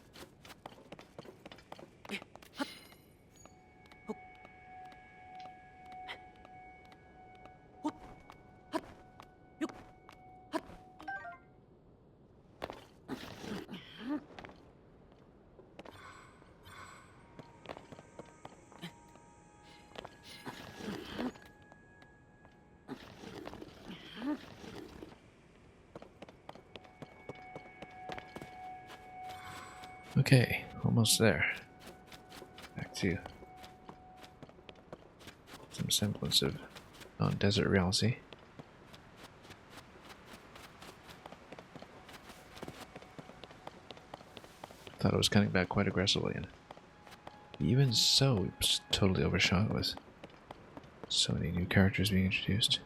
Okay, almost there. Back to some semblance of non-desert reality. Thought it was cutting back quite aggressively, and even so, it was totally overshot with so many new characters being introduced.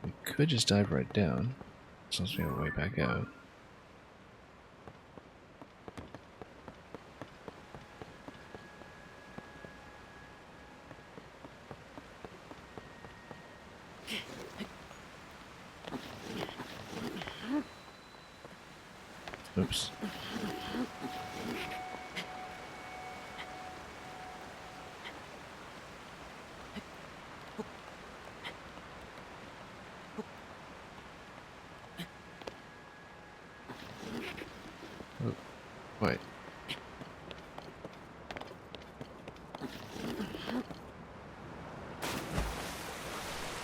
We could just dive right down, since we have a way back out. Oops. Oh, wait.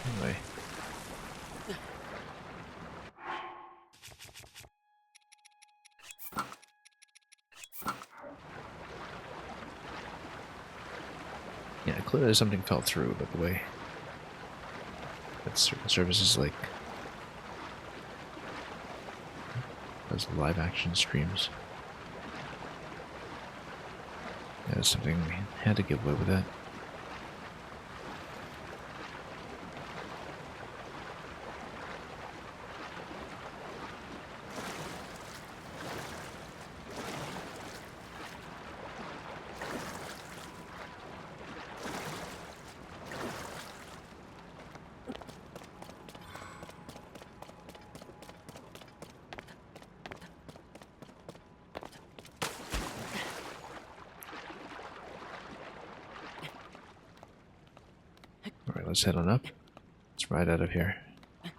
Anyway. Yeah, clearly something fell through, but the way that certain services like those live action streams. Yeah, something we had to give away with that. Alright, let's head on up. Let's ride out of here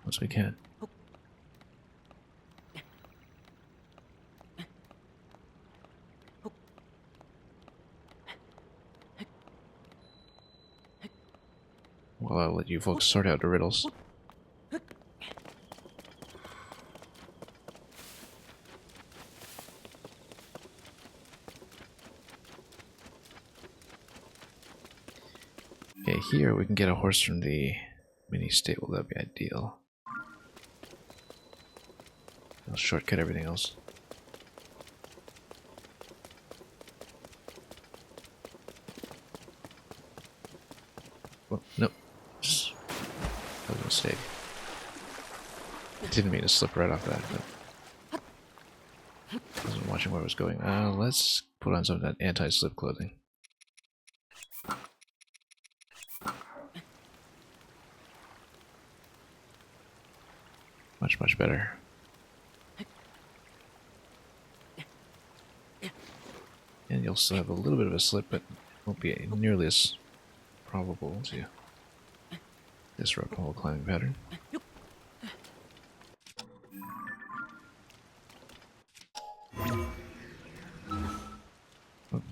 once we can. Well, I'll let you folks sort out the riddles. Okay, here we can get a horse from the mini stable. That'd be ideal. I'll shortcut everything else. Well, nope. That was a mistake. Didn't mean to slip right off that, but I wasn't watching where I was going. Let's put on some of that anti-slip clothing. Much better. And you'll still have a little bit of a slip, but won't be nearly as probable to disrupt the whole climbing pattern. Oh.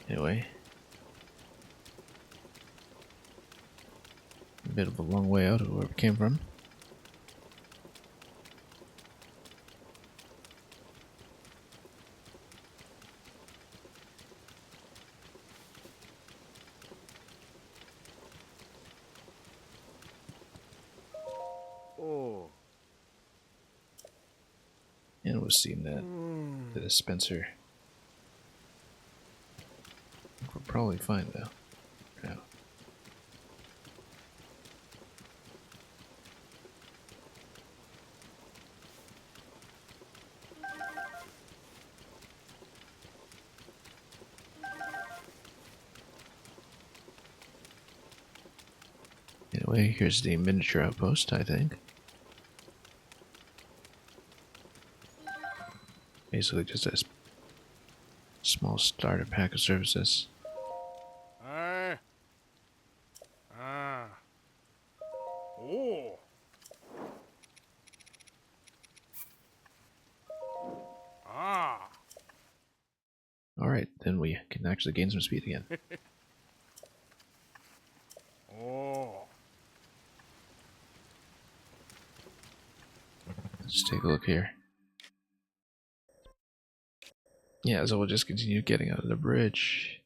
Anyway, a bit of a long way out of where we came from. Oh. And we've seen that. The dispenser. We're probably fine though. Yeah. Anyway, here's the miniature outpost, I think. Basically just a small starter pack of services. Ah. Ah. Oh. Ah. Alright, then we can actually gain some speed again. Oh. Let's take a look here. Yeah, so we'll just continue getting out of the bridge.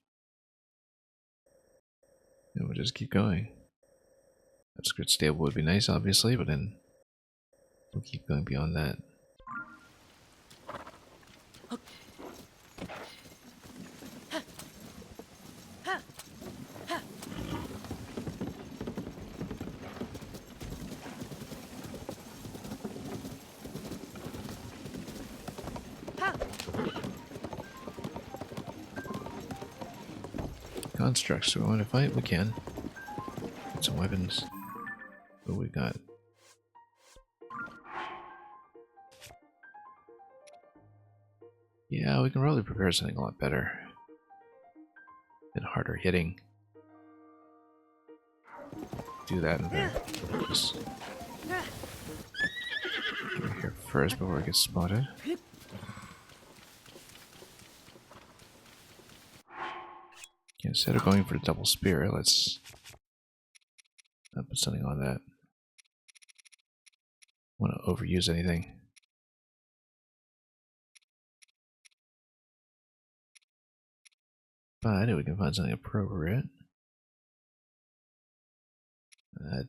And we'll just keep going. Outskirts stable would be nice, obviously, but then we'll keep going beyond that. Constructs, do we want to fight? We can. Get some weapons. What we got? Yeah, we can probably prepare something a lot better. And harder hitting. Do that in fact. Just get here first before it gets spotted. Instead of going for a double spear, let's put something on that. Want to overuse anything. But we can find something appropriate.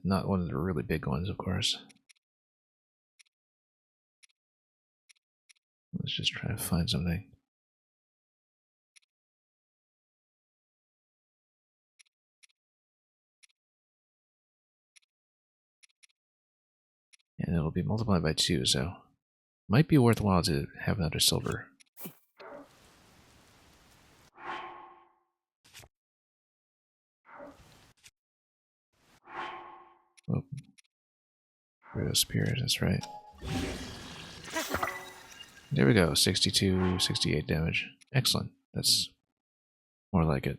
Not one of the really big ones, of course. Let's just try to find something. And it'll be multiplied by 2, so might be worthwhile to have another silver. Oh, rid of spears, that's right. There we go, 62, 68 damage. Excellent, that's more like it.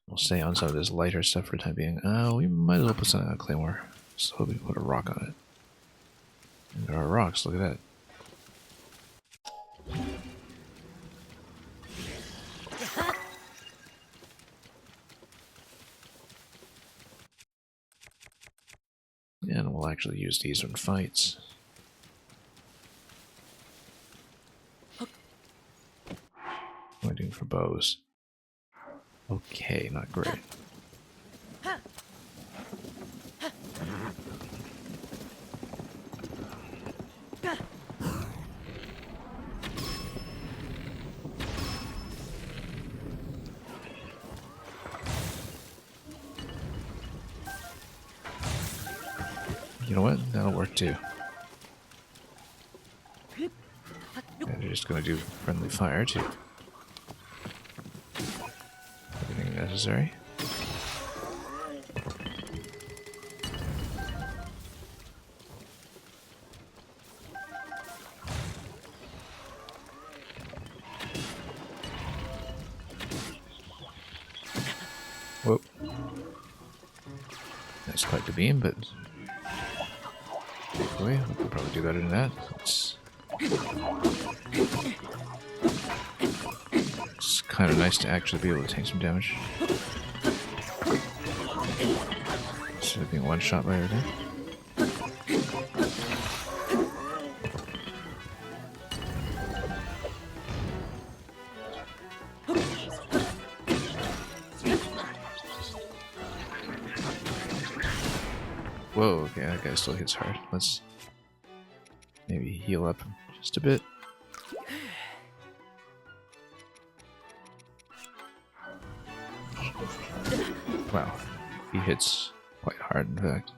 We'll stay on some of this lighter stuff for the time being. We might as well put something on a claymore. So we put a rock on it. And there are rocks, look at that. And we'll actually use these in fights. Waiting for bows. Okay, not great. You know what? That'll work too. Yeah, they're just gonna do friendly fire too. Everything necessary. Whoop. That's quite the beam, but we could probably do better than that. It's kind of nice to actually be able to take some damage. Instead of being one shot by everything. okay, that guy still hits hard. Let's maybe heal up just a bit. Wow, he hits quite hard, in fact.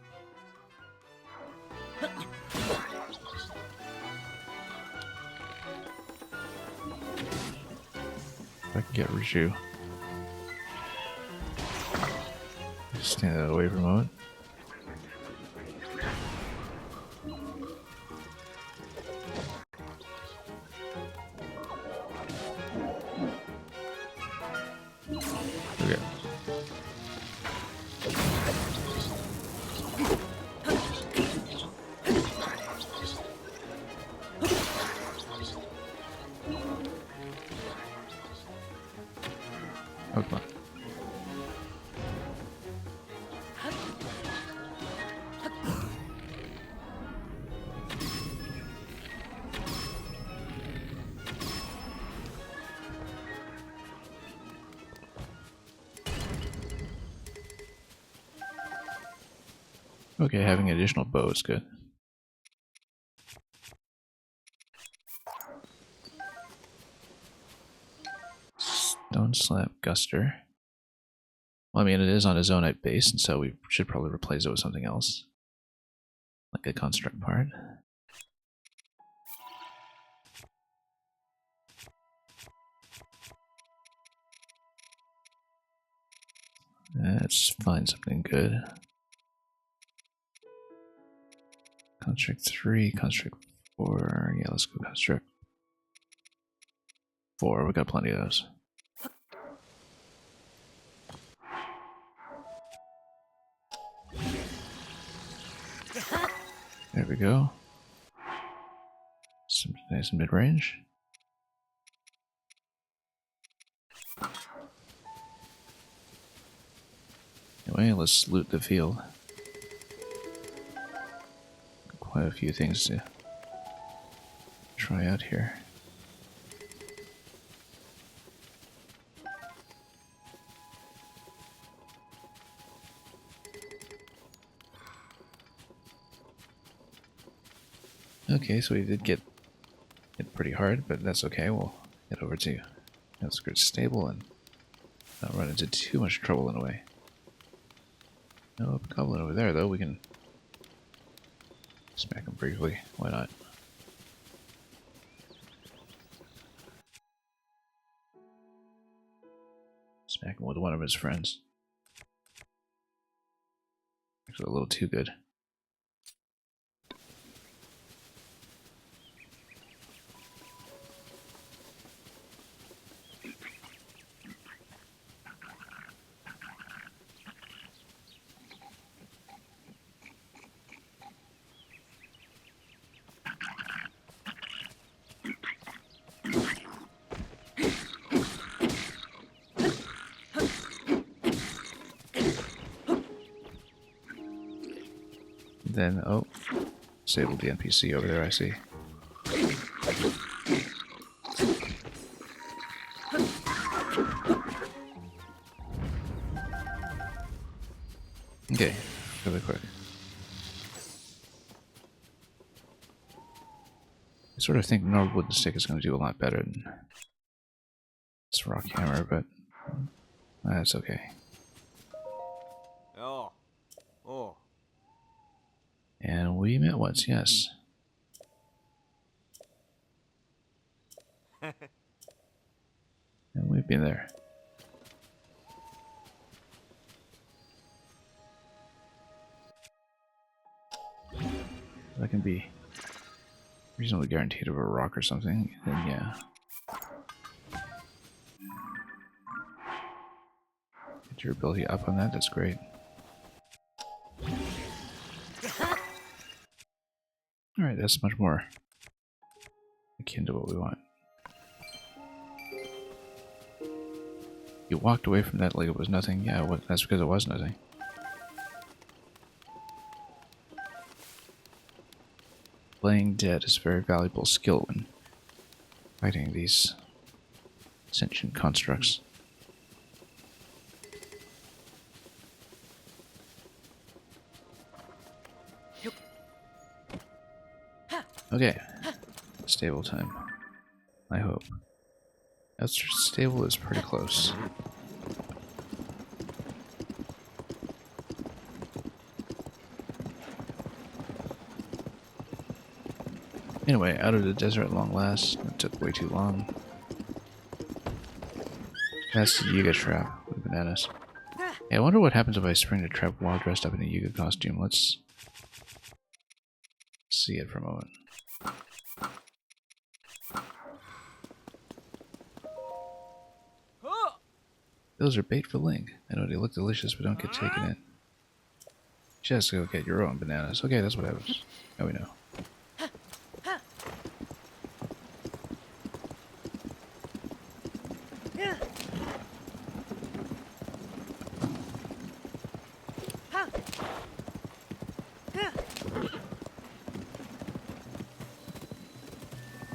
If I can get Riju. Just stand that away for a moment. Okay. Oh, come on. Okay, having an additional bow is good. Stone Slap Guster. Well, I mean, it is on a Zonite base, and so we should probably replace it with something else. Like a construct part. Let's find something good. Construct 3, Construct 4. Yeah, let's go Construct 4. We got plenty of those. There we go. Some nice mid-range. Anyway, let's loot the field. Quite a few things to try out here. Okay, so we did get hit pretty hard, but that's okay. We'll head over to Outskirts Stable and not run into too much trouble in a way. No goblin over there, though. We can smack him briefly. Why not? Smack him with one of his friends. Actually, a little too good. Then, oh, disabled the NPC over there, I see. Okay, really quick. I sort of think Norwood Wooden Stick is going to do a lot better than this Rock Hammer, but that's okay. Oh. Oh. And we met once, yes. And we've been there. That can be reasonably guaranteed of a rock or something, then yeah. Get your ability up on that, that's great. Alright, that's much more akin to what we want. You walked away from that like it was nothing. Yeah, that's because it was nothing. Playing dead is a very valuable skill when fighting these sentient constructs. Okay. Stable time. I hope. That's stable is pretty close. Anyway, out of the desert at long last. It took way too long. That's the Yuga trap with bananas. Hey, I wonder what happens if I spring the trap while dressed up in a Yuga costume. Let's see it for a moment. Those are bait for Link. I know they look delicious, but don't get taken in. Just go get your own bananas. Okay, that's what happens. Now we know.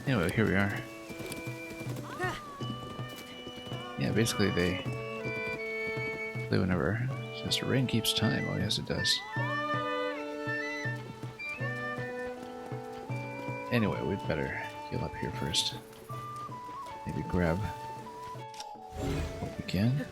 Anyway, here we are. Yeah, basically they play whenever. Says the rain keeps time. Oh yes, it does. Anyway, we'd better heal up here first. Maybe grab what we can.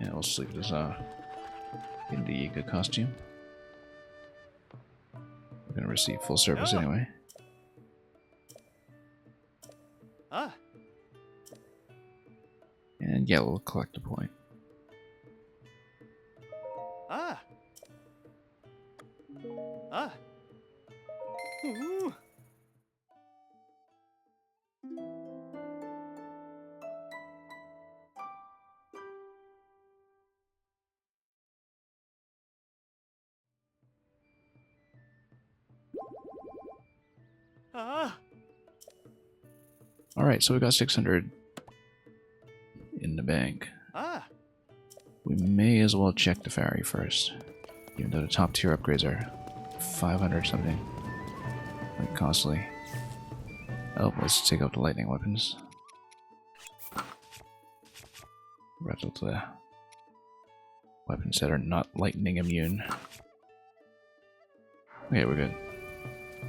Yeah, we'll sleep this in the Yiga costume. We're gonna receive full service anyway. And yeah, we'll collect a point. Alright, so we got 600 in the bank. We may as well check the ferry first. Even though the top tier upgrades are 500 something. Quite costly. Oh, let's take out the lightning weapons. Rattle the weapons that are not lightning immune. Okay, we're good.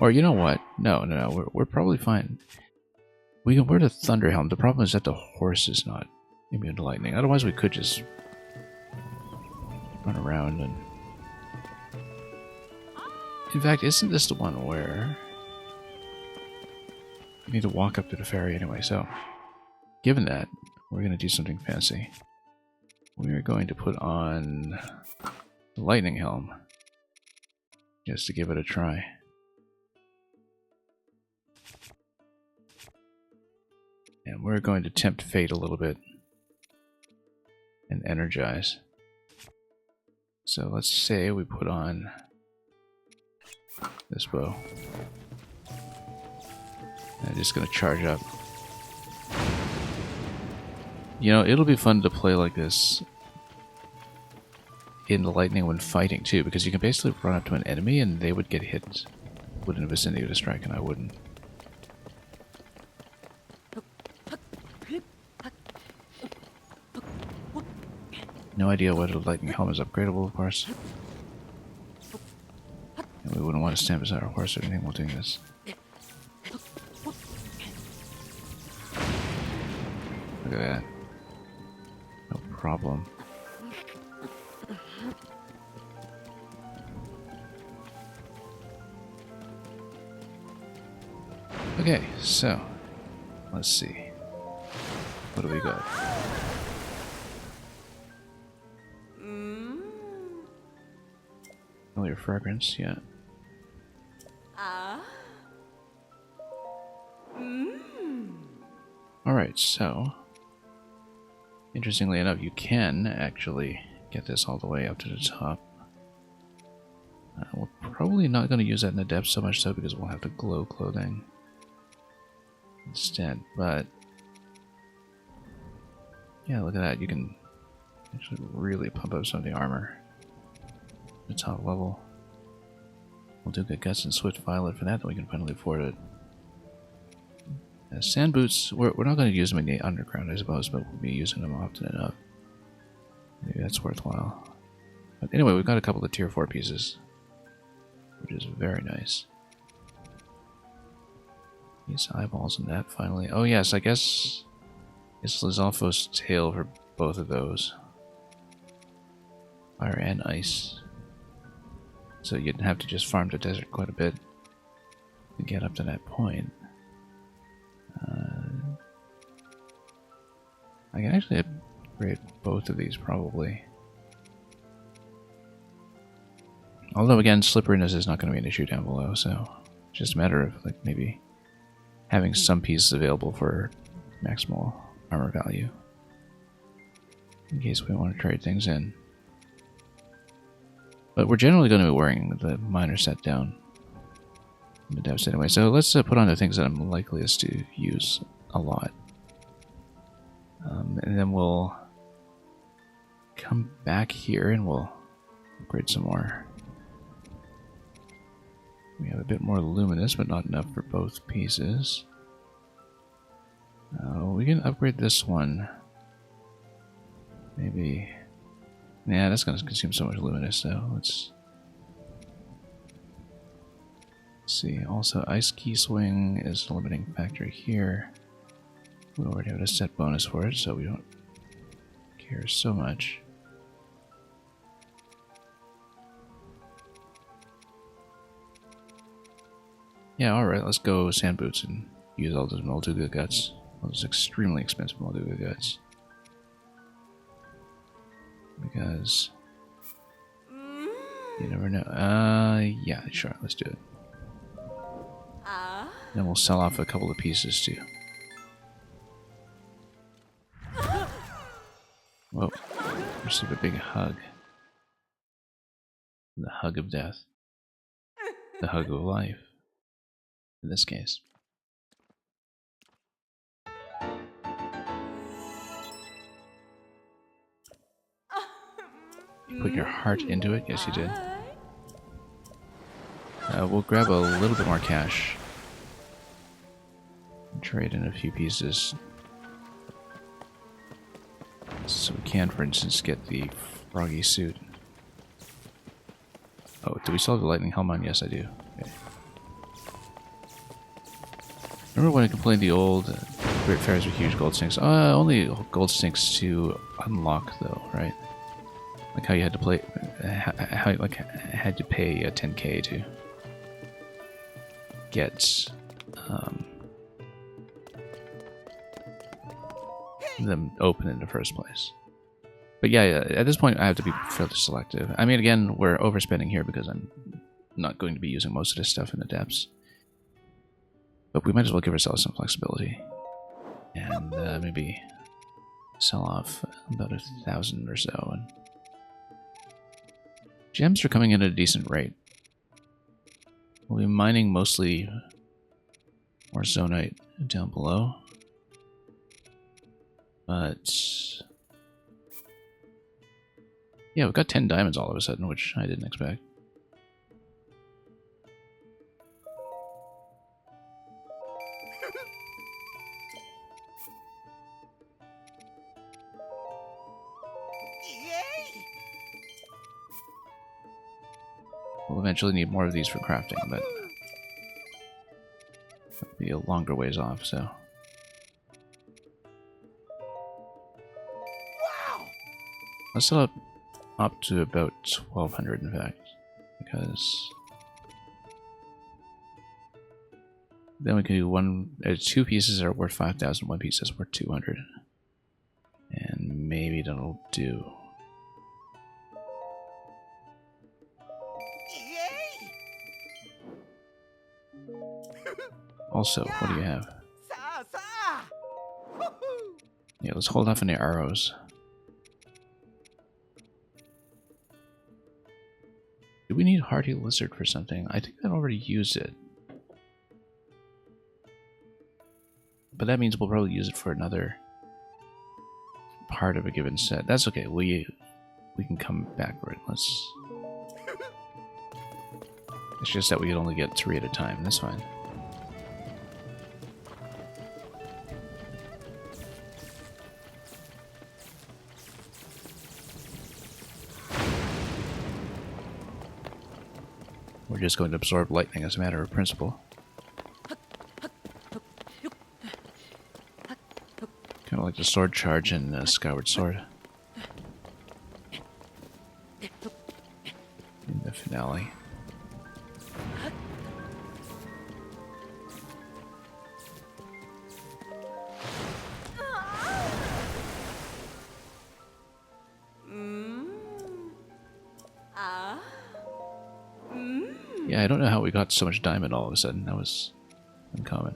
Or you know what? No. We're probably fine. We can wear the Thunder Helm. The problem is that the horse is not immune to lightning. Otherwise, we could just run around and. In fact, isn't this the one where you need to walk up to the ferry anyway? So, given that, we're going to do something fancy. We are going to put on the Lightning Helm just to give it a try. And we're going to tempt fate a little bit and energize. So let's say we put on this bow. I'm just going to charge up. You know, it'll be fun to play like this in the lightning when fighting too, because you can basically run up to an enemy and they would get hit within the vicinity of the strike and I wouldn't. No idea whether the lightning helm is upgradable, of course. And we wouldn't want to stand beside our horse or anything while doing this. Look at that. No problem. Okay, so let's see. What do we got? Familiar fragrance, yeah. Alright, so interestingly enough, you can actually get this all the way up to the top. We're probably not going to use that in the depths so much so because we'll have the glow clothing instead, but Yeah, look at that. You can actually really pump up some of the armor. The top level. We'll do good guts and Swift Violet for that, then we can finally afford it. Sand boots, we're not going to use them in the underground, I suppose, but we'll be using them often enough. Maybe that's worthwhile. But anyway, we've got a couple of tier 4 pieces, which is very nice. These eyeballs and that finally. Oh yes, I guess it's Lizalfo's tail for both of those. Fire and ice. So you'd have to just farm the desert quite a bit to get up to that point. I can actually upgrade both of these probably. Although again, slipperiness is not going to be an issue down below, so it's just a matter of like maybe having some pieces available for maximal armor value in case we want to trade things in. But we're generally going to be wearing the minor set down in the depths anyway, so let's put on the things that I'm likeliest to use a lot. And then we'll come back here and we'll upgrade some more. We have a bit more luminous, but not enough for both pieces. We can upgrade this one. Maybe. Yeah, that's going to consume so much luminous, so let's see. Also, Ice Key Swing is a limiting factor here. We already have a set bonus for it, so we don't care so much. Yeah, alright, let's go Sand Boots and use all those Molduga Guts. Those extremely expensive Molduga Guts. Because you never know. Yeah, sure, let's do it. Then we'll sell off a couple of pieces too. Whoa, receive a big hug. The hug of death. The hug of life. In this case. You put your heart into it? Yes, you did. We'll grab a little bit more cash. And trade in a few pieces. So we can, for instance, get the froggy suit. Oh, do we still have the lightning helm on? Yes, I do. Okay. Remember when I complained the old Great Fairs were huge gold sinks? Only gold sinks to unlock, though, right? Like how you had to play, how like had to pay 10k to get them open in the first place. But yeah, at this point I have to be fairly selective. I mean, again, we're overspending here because I'm not going to be using most of this stuff in the depths. But we might as well give ourselves some flexibility. And maybe sell off about 1,000 or so. And gems are coming in at a decent rate. We'll be mining mostly more zonite down below. But yeah, we've got 10 diamonds all of a sudden, which I didn't expect. We'll eventually need more of these for crafting, but it'll be a longer ways off, so. Let's set up to about 1,200, in fact, because then we can do two pieces that are worth 5,000, one piece that's worth 200, and maybe that'll do. Also, what do you have? Yeah, let's hold off on the arrows. Do we need Hardy Lizard for something? I think I already used it. But that means we'll probably use it for another part of a given set. That's okay. We can come back for it. Let's. It's just that we can only get 3 at a time. That's fine. We're just going to absorb lightning as a matter of principle. Kind of like the sword charge in Skyward Sword. In the finale. Yeah, I don't know how we got so much diamond all of a sudden. That was uncommon.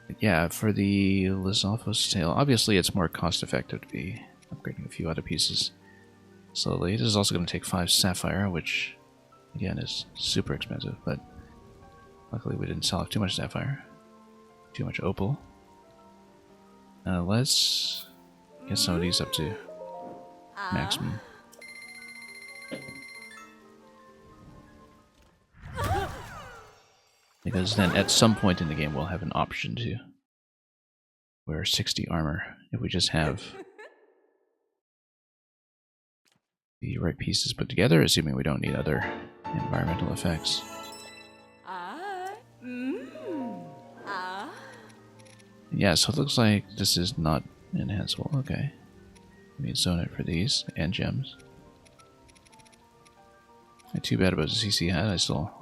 But yeah, for the Lizalfo's Tail, obviously it's more cost effective to be upgrading a few other pieces slowly. This is also going to take 5 sapphire, which again is super expensive, but luckily we didn't sell off too much sapphire. Too much opal. Let's get some of these up to maximum. Because then at some point in the game we'll have an option to wear 60 armor if we just have the right pieces put together, assuming we don't need other environmental effects. Yeah, so it looks like this is not enhanceable. Okay. We need zonite for these, and gems. Not too bad about the CC hat. I still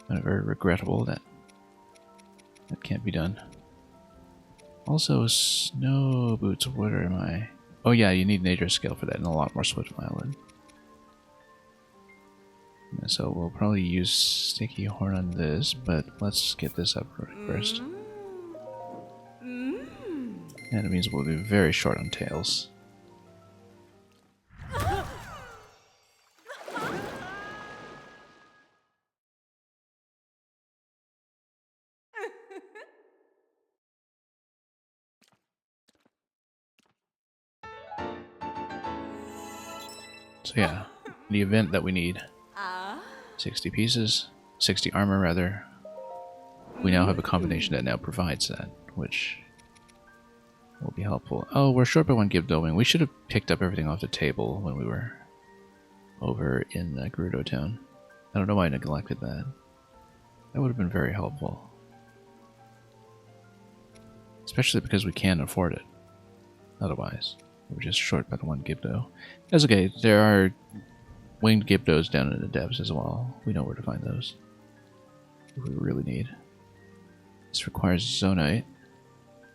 find it very regrettable that that can't be done. Also, snow boots. What am I? Oh yeah, you need nature scale for that, and a lot more swift violet. And so we'll probably use sticky horn on this, but let's get this up first. And it means we'll be very short on tails. So yeah, in the event that we need 60 pieces, 60 armor rather, we now have a combination that now provides that, which will be helpful. Oh, we're short by 1 gib building. We should have picked up everything off the table when we were over in Gerudo Town. I don't know why I neglected that. That would have been very helpful. Especially because we can afford it. Otherwise, we're just short by the 1 Gibdo. That's okay. There are winged Gibdos down in the depths as well. We know where to find those. If we really need. This requires zonite.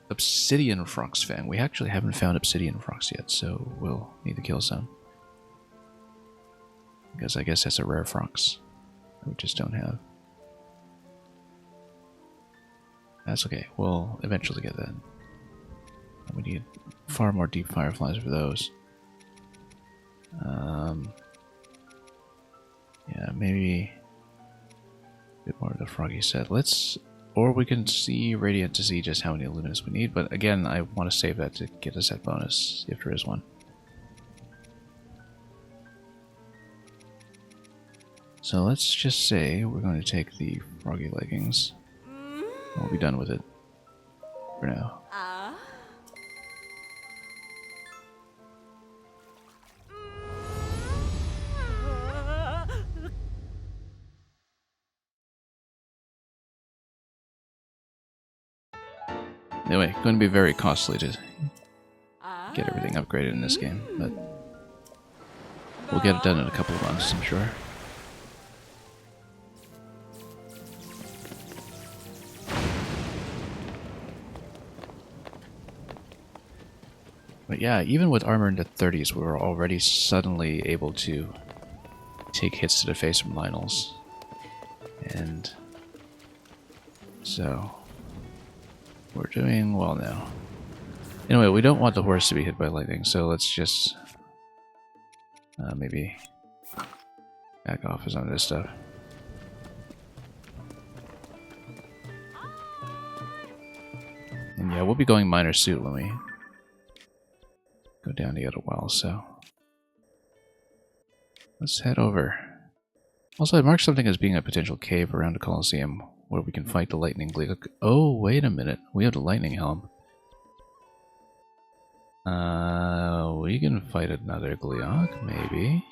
Obsidian Frox Fang. We actually haven't found Obsidian Frox yet, so we'll need to kill some. Because I guess that's a rare Frox that we just don't have. That's okay. We'll eventually get that. We need far more deep fireflies for those. Yeah, maybe a bit more of the froggy set. Or we can see Radiant to see just how many Luminous we need, but again, I want to save that to get a set bonus, if there is one. So let's just say we're going to take the froggy leggings. We'll be done with it for now. Anyway, going to be very costly to get everything upgraded in this game, but we'll get it done in a couple of months, I'm sure. But yeah, even with armor in the 30s, we were already suddenly able to take hits to the face from Lionels. And so we're doing well now. Anyway, we don't want the horse to be hit by lightning, so let's just maybe back off of some of this stuff. And yeah, we'll be going minor suit when we go down the other well, so let's head over. Also, I marked something as being a potential cave around the Colosseum where we can fight the lightning Gleeok. Oh, wait a minute. We have the lightning helm. We can fight another Gleeok, maybe.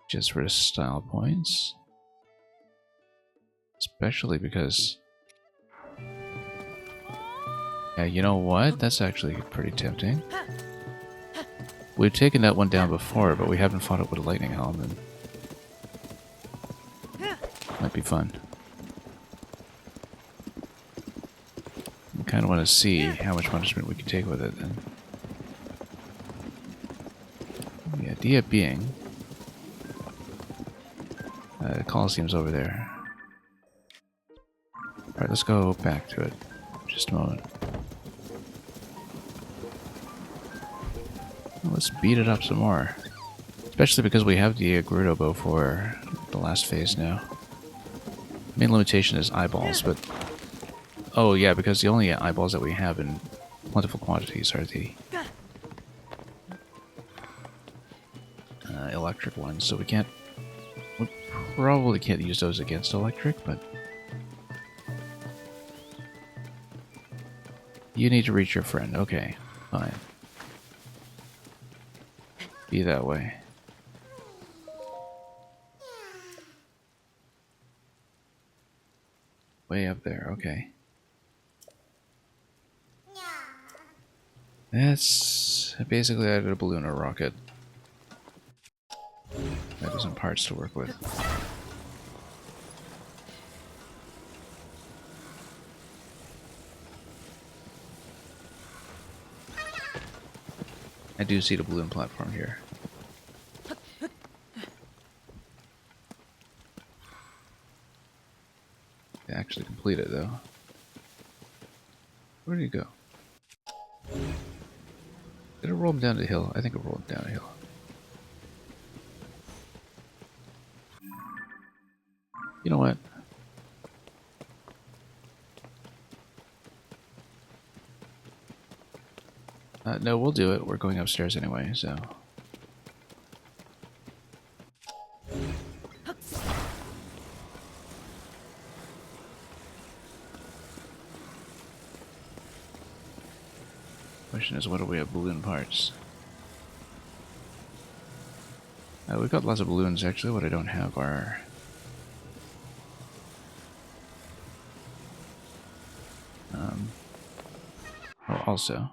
Just for the style points. Especially because... yeah, you know what? That's actually pretty tempting. We've taken that one down before, but we haven't fought it with a lightning helm, and might be fun. I kind of want to see how much punishment we can take with it, and the idea being, the Colosseum's over there. Alright, let's go back to it. Just a moment. Well, let's beat it up some more. Especially because we have the Gerudo bow for the last phase now. Main limitation is eyeballs, but... oh yeah, because the only eyeballs that we have in plentiful quantities are the electric ones, so we can't... we probably can't use those against electric, but... you need to reach your friend. Okay, fine. Be that way. Way up there, okay. That's basically either a balloon or a rocket. That is some parts to work with. I do see the balloon platform here. I actually complete it though. Where did he go? Did it roll him down the hill? I think it rolled him down a hill. You know what? No, we'll do it. We're going upstairs anyway, so... question is, what do we have balloon parts? We've got lots of balloons, actually. What I don't have are... oh, also...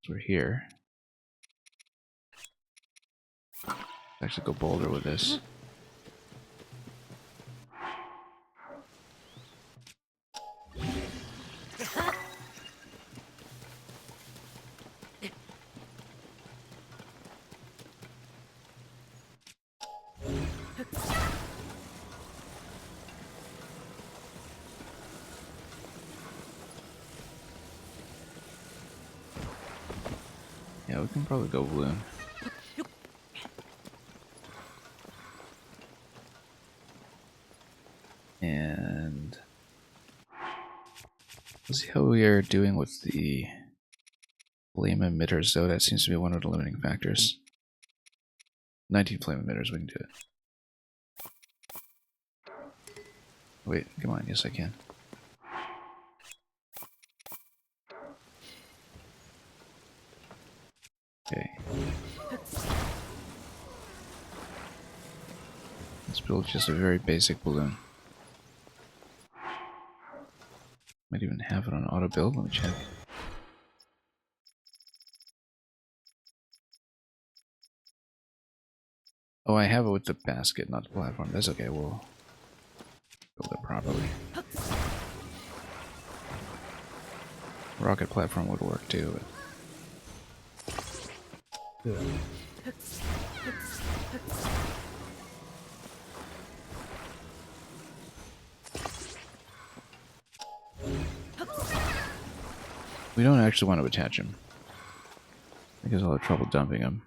we're here. Let's actually go bolder with this. Yeah, we can probably go balloon. And let's see how we are doing with the flame emitters, though. That seems to be one of the limiting factors. 19 flame emitters, we can do it. Wait, come on, yes I can. Okay. Let's build just a very basic balloon. Might even have it on auto build, let me check. Oh, I have it with the basket, not the platform. That's okay, we'll build it properly. Rocket platform would work too, but... we don't actually want to attach him, because I'll have trouble dumping him.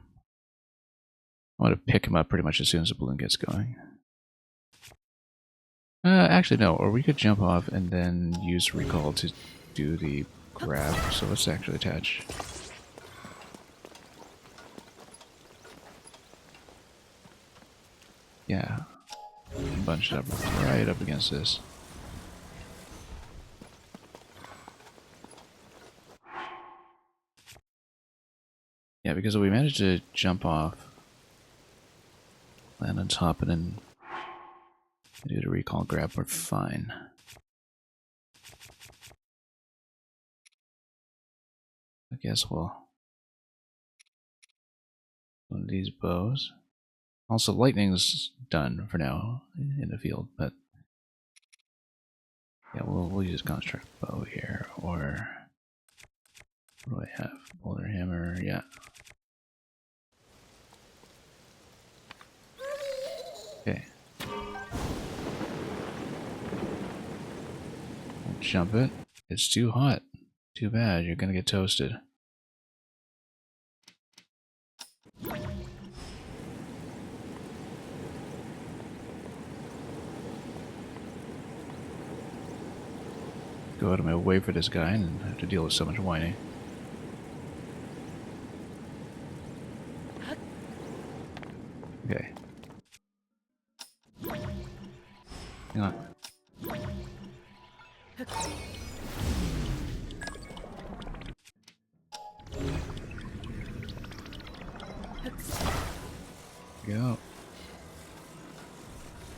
I want to pick him up pretty much as soon as the balloon gets going. Actually, no. Or we could jump off and then use recall to do the grab. So let's actually attach. Yeah. Bunch it up right up against this. Yeah, because if we manage to jump off, land on top, and then do the recall grab, we're fine. I guess we'll one of these bows. Also, lightning's done for now in the field, but yeah, we'll use construct bow here, or what do I have? Boulder hammer, yeah. Okay. We'll jump it. It's too hot. Too bad, you're gonna get toasted. Go out of my way for this guy and have to deal with so much whining. Okay. Hang on. Go.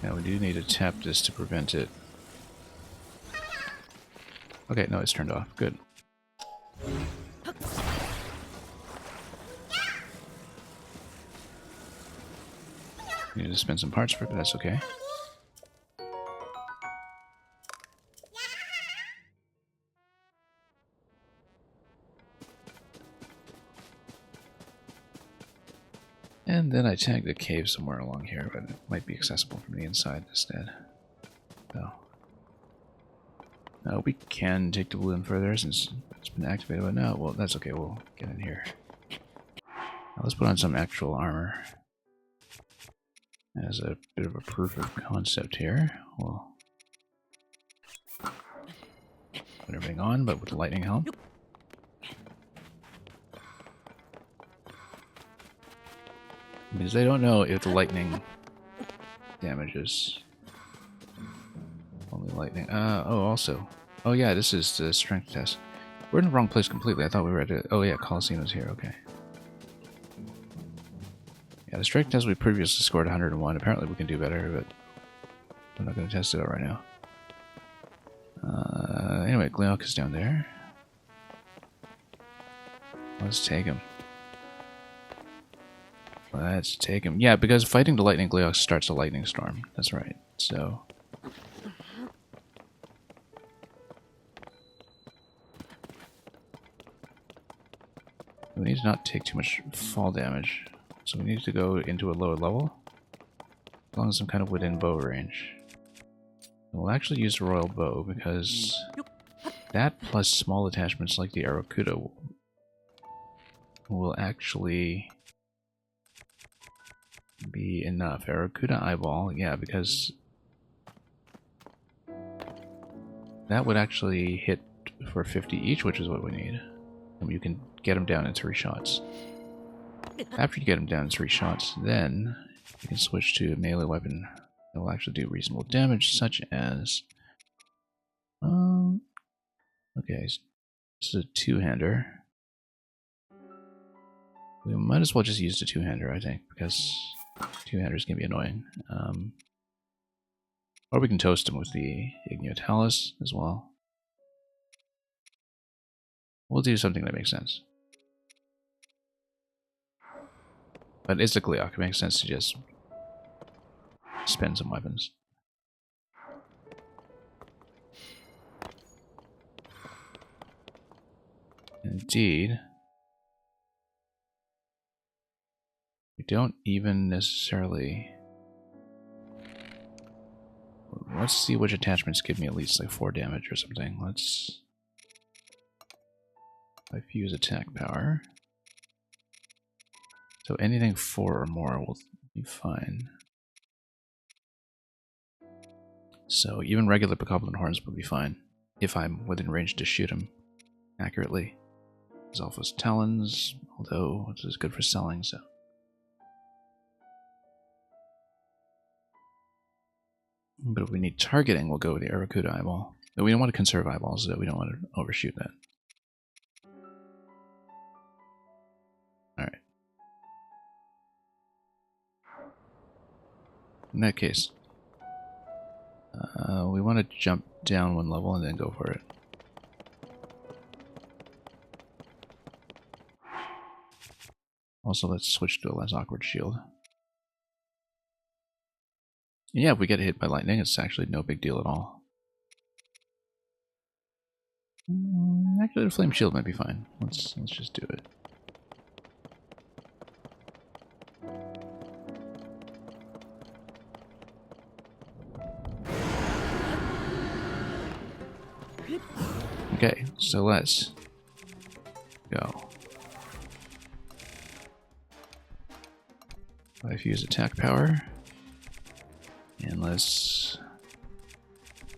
Now we do need to tap this to prevent it. Okay, no, it's turned off. Good. Need to spend some parts for it, but that's okay. And then I tagged a cave somewhere along here, but it might be accessible from the inside instead. So. We can take the balloon further since it's been activated, but no, well, that's okay, we'll get in here. Now let's put on some actual armor. As a bit of a proof of concept here, we'll put everything on, but with the lightning helm. Because I don't know if the lightning damages. Only lightning. Oh, also. Oh yeah, this is the strength test. We're in the wrong place completely. I thought we were at oh yeah, Coliseum is here, okay. Yeah, the strength test we previously scored 101. Apparently we can do better, but I'm not going to test it out right now. Anyway, Gleok is down there. Let's take him. Let's take him. Yeah, because fighting the lightning Gleok starts a lightning storm. That's right. So we need to not take too much fall damage. So we need to go into a lower level. As long as I'm kind of within bow range. We'll actually use the royal bow because that plus small attachments like the Arakuda will actually be enough. Arakuda eyeball, yeah, because that would actually hit for 50 each, which is what we need. And you can get them down in 3 shots. After you get them down in 3 shots, then you can switch to a melee weapon that will actually do reasonable damage, such as okay, this is a 2-hander. We might as well just use the 2-hander, I think, because 2-handers can be annoying. Or we can toast them with the Igniotalis as well. We'll do something that makes sense. But it's a Gleok, it makes sense to just spend some weapons. Indeed. We don't even necessarily... Let's see which attachments give me at least like 4 damage or something. Let's... I fuse attack power. So anything 4 or more will be fine. So even regular bokoblin horns will be fine if I'm within range to shoot him accurately. Zalfa's talons, although this is good for selling, so. But if we need targeting, we'll go with the Arakuda eyeball. But we don't want to conserve eyeballs, though. We don't want to overshoot that. Alright. In that case, we want to jump down one level and then go for it. Also, let's switch to a less awkward shield. Yeah, if we get hit by lightning, it's actually no big deal at all. Actually, the flame shield might be fine. Let's just do it. Okay, so let's go. I've used attack power. And let's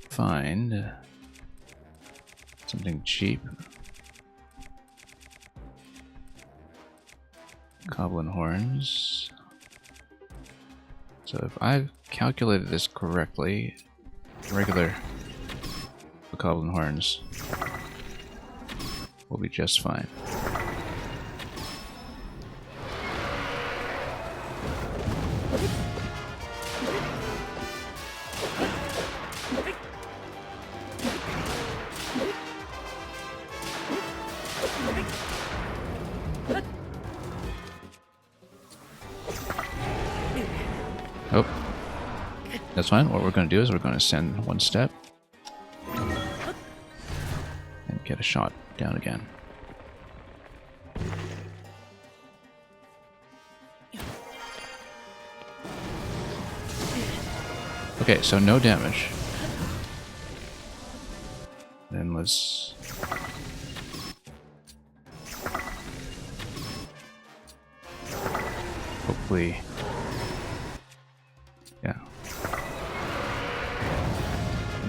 find something cheap. Goblin horns. So if I've calculated this correctly, regular goblin horns will be just fine. Oh, that's fine. What we're going to do is we're going to send one step and get a shot down again. Okay, so no damage. Then let's... hopefully... yeah.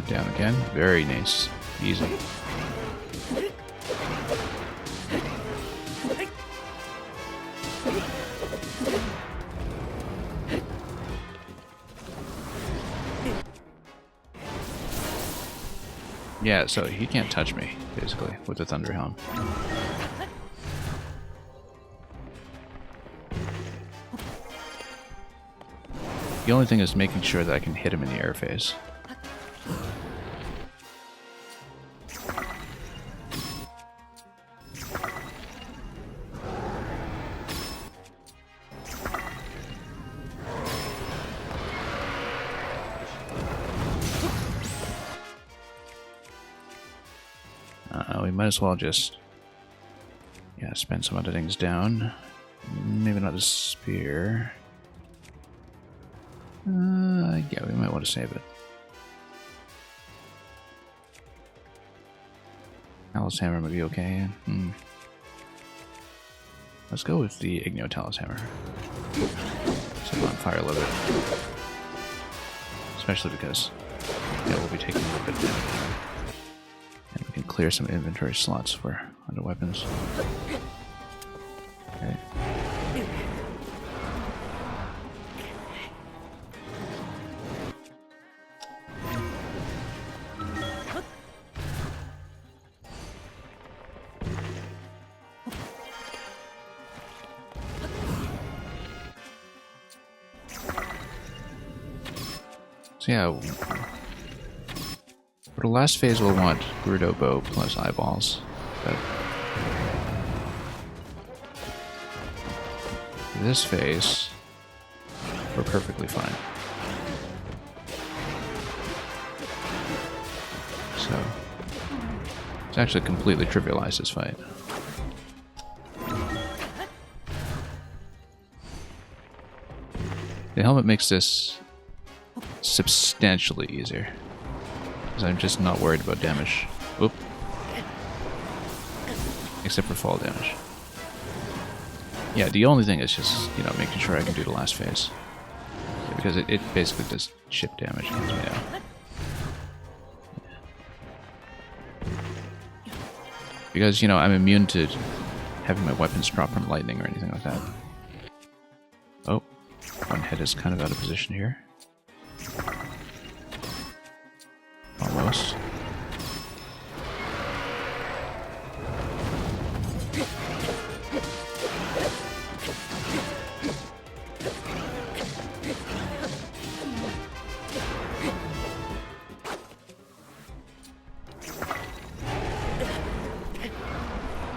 Down again. Very nice. Easy. Yeah, so he can't touch me, basically, with the Thunder Helm. The only thing is making sure that I can hit him in the air phase. We might as well just, yeah, spend some other things down. Maybe not the spear. Yeah, we might want to save it. Talus Hammer might be okay. Let's go with the Igneo Talus Hammer. Set it on fire a little bit. Especially because, yeah, we'll be taking a little bit of damage. And we can clear some inventory slots for other weapons. Okay. So yeah, for the last phase we'll want Gerudo Bow plus eyeballs, but for this phase, we're perfectly fine. So, it's actually completely trivialized this fight. The helmet makes this substantially easier, because I'm just not worried about damage. Oop. Except for fall damage. Yeah, the only thing is just, you know, making sure I can do the last phase. Yeah, because it basically does chip damage against me now. Because, you know, I'm immune to having my weapons drop from lightning or anything like that. Oh, one head is kind of out of position here. Almost.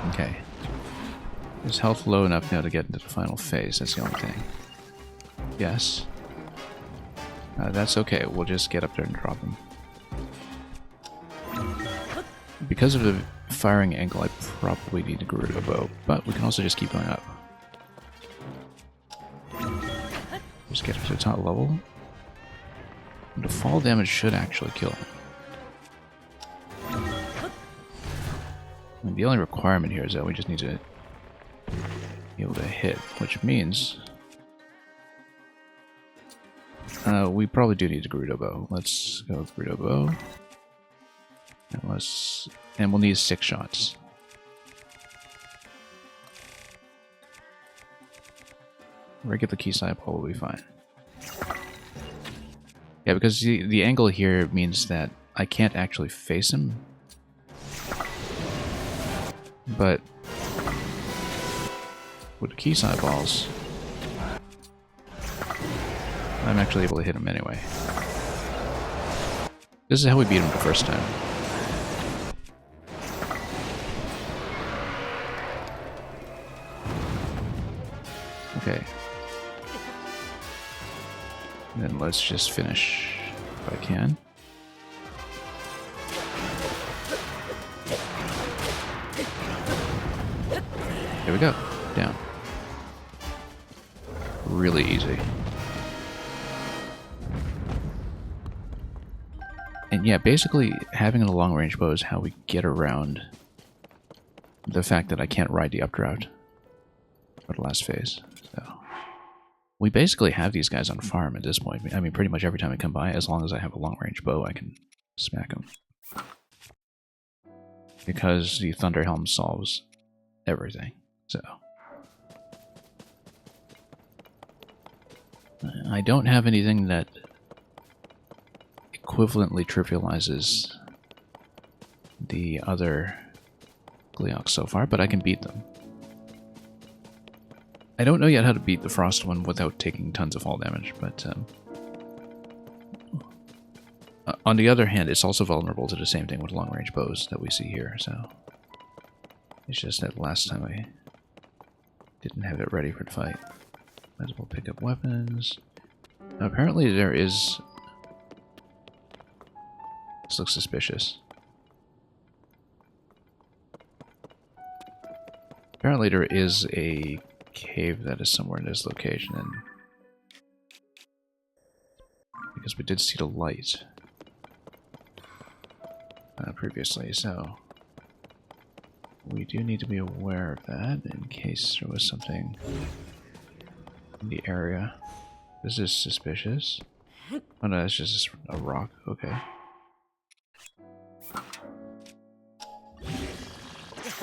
Okay. Is health low enough now to get into the final phase? That's the only thing. Yes. That's okay. We'll just get up there and drop him. Because of the firing angle, I probably need a Gerudo bow, but we can also just keep going up. Just get up to the top level. And the fall damage should actually kill him. I mean, the only requirement here is that we just need to be able to hit, which means we probably do need a Gerudo bow. Let's go with Gerudo bow. And we'll need 6 shots. Regular key side pull will be fine. Yeah, because the angle here means that I can't actually face him. But with the key side balls, I'm actually able to hit him anyway. This is how we beat him the first time. Okay. And then let's just finish if I can. There we go. Down. Really easy. And yeah, basically having a long-range bow is how we get around the fact that I can't ride the updraft for the last phase. So we basically have these guys on farm at this point. I mean, pretty much every time I come by, as long as I have a long-range bow, I can smack them. Because the Thunder Helm solves everything. So I don't have anything that equivalently trivializes the other Gleeoks so far, but I can beat them. I don't know yet how to beat the Frost one without taking tons of fall damage, but on the other hand, it's also vulnerable to the same thing with long-range bows that we see here, so it's just that last time I didn't have it ready for the fight. Might as well pick up weapons. Now, apparently there is... This looks suspicious. Apparently there is a cave that is somewhere in this location, and because we did see the light previously, so we do need to be aware of that in case there was something in the area. This is suspicious. Oh no, that's just a rock. Okay.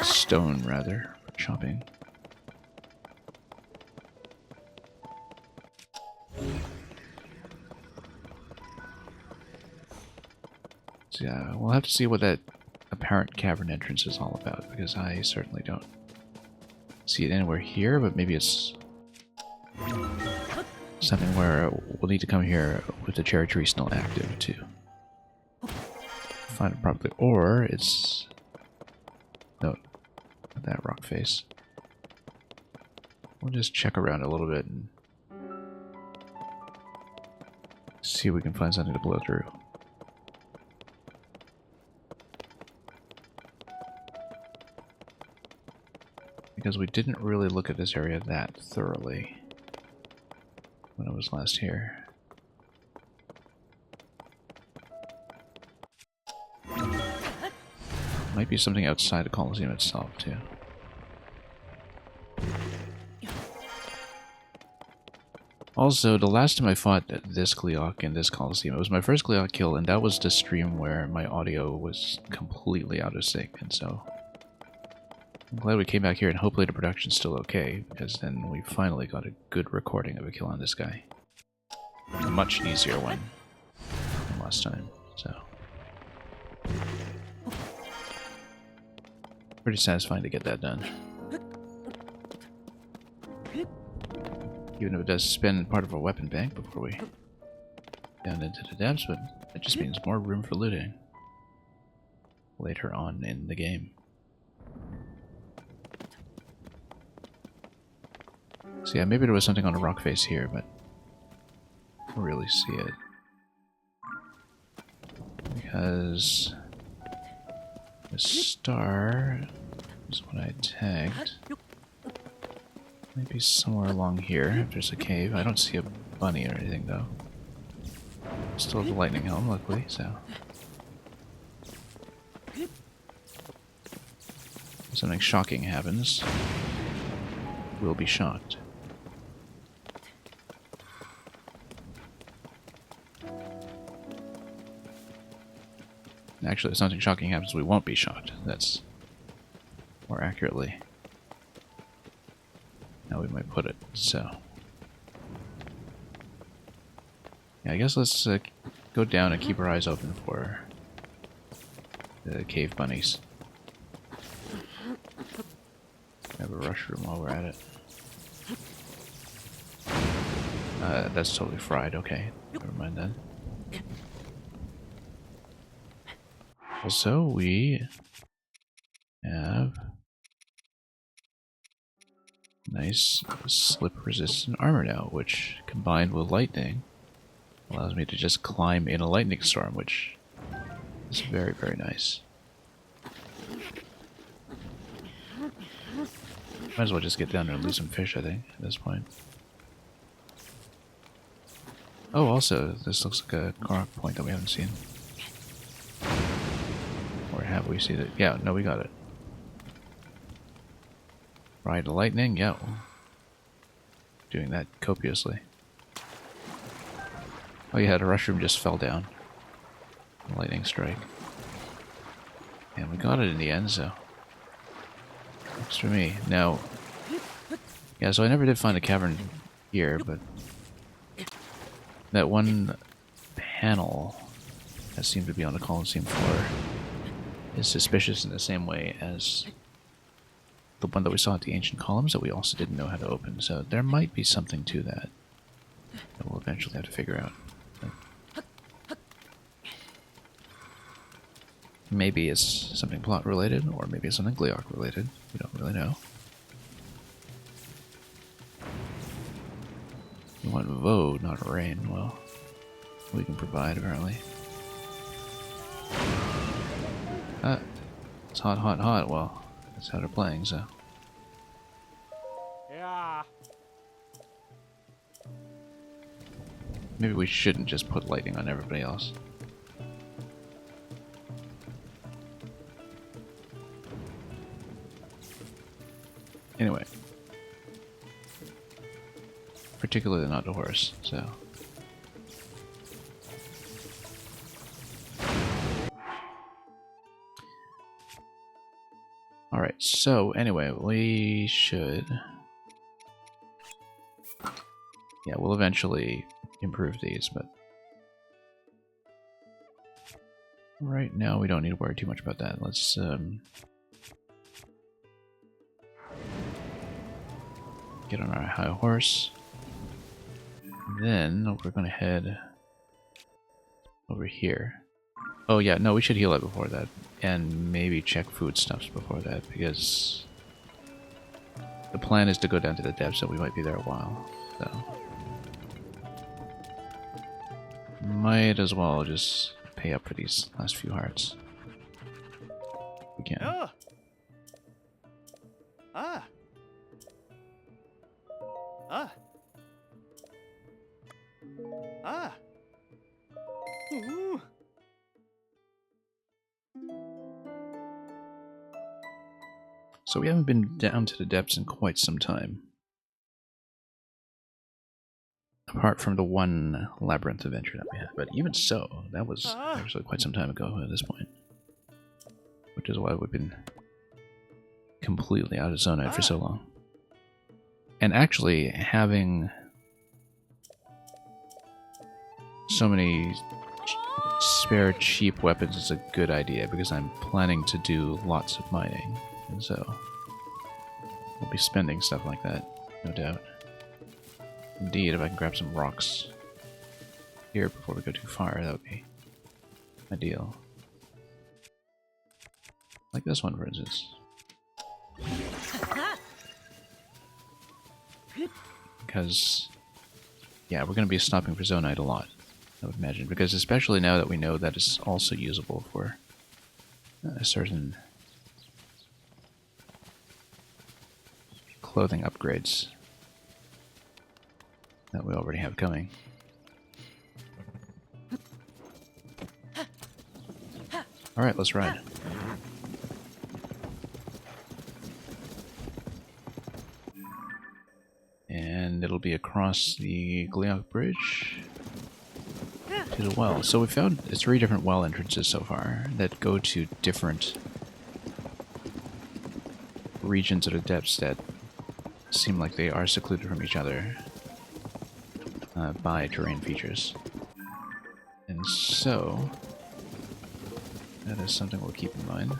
Stone, rather, for chopping. So yeah, we'll have to see what that apparent cavern entrance is all about, because I certainly don't see it anywhere here, but maybe it's something where we'll need to come here with the cherry tree still active to find it properly. Or it's... no, not that rock face. We'll just check around a little bit and see if we can find something to blow through. Because we didn't really look at this area that thoroughly when I was last here. Might be something outside the Colosseum itself, too. Also, the last time I fought this Gleeok in this Colosseum, it was my first Gleeok kill, and that was the stream where my audio was completely out of sync, and so I'm glad we came back here, and hopefully the production's still okay, because then we finally got a good recording of a kill on this guy. A much easier one than last time, so... Pretty satisfying to get that done. Even if it does spend part of our weapon bank before we down into the depths, but it just means more room for looting later on in the game. So yeah, maybe there was something on a rock face here, but I don't really see it. Because the star is what I tagged. Maybe somewhere along here, if there's a cave. I don't see a bunny or anything, though. Still have the lightning helm, luckily, so... If something shocking happens, we'll be shocked. Actually, if something shocking happens, we won't be shocked. That's more accurately how we might put it. So, yeah, I guess let's go down and keep our eyes open for the cave bunnies. Have a rush room while we're at it. That's totally fried. Okay, never mind then. Also, we have nice slip-resistant armor now, which, combined with lightning, allows me to just climb in a lightning storm, which is very, very nice. Might as well just get down there and lose some fish, I think, at this point. Oh, also, this looks like a Korok point that we haven't seen. Or have we seen it? Yeah, no, we got it. Ride the lightning? Yeah. Doing that copiously. Oh yeah, the rush room just fell down. Lightning strike. And we got it in the end, so... Works for me. Now... Yeah, so I never did find a cavern here, but... That one panel that seemed to be on the Colosseum floor is suspicious in the same way as the one that we saw at the ancient columns that we also didn't know how to open. So there might be something to that that we'll eventually have to figure out. But maybe it's something plot related, or maybe it's something Gleok related. We don't really know. We want Vo, not rain. Well, we can provide apparently. It's hot, hot, hot. Well, that's how they're playing, so. Yeah. Maybe we shouldn't just put lightning on everybody else. Anyway. Particularly not the horse, so. Alright, so anyway, we should... Yeah, we'll eventually improve these, but... Right now we don't need to worry too much about that. Let's, get on our high horse. Then we're gonna head over here. Oh yeah, no, we should heal it before that. And maybe check foodstuffs before that, because the plan is to go down to the depths, so we might be there a while. So might as well just pay up for these last few hearts. If we can. Oh. Ah. Ah. Ah. Ooh. So we haven't been down to the depths in quite some time. Apart from the one labyrinth adventure that we had. But even so, that was actually quite some time ago at this point. Which is why we've been completely out of Zonite for so long. And actually, having so many spare cheap weapons is a good idea, because I'm planning to do lots of mining, and so we'll be spending stuff like that, no doubt. Indeed, if I can grab some rocks here before we go too far, that would be ideal. Like this one, for instance. Because, yeah, we're going to be stopping for Zonite a lot, I would imagine. Because especially now that we know that it's also usable for certain clothing upgrades that we already have coming. Alright, let's ride. And it'll be across the Gliok Bridge to the well. So we found 3 different well entrances so far that go to different regions of the depths that seem like they are secluded from each other by terrain features. And so that is something we'll keep in mind.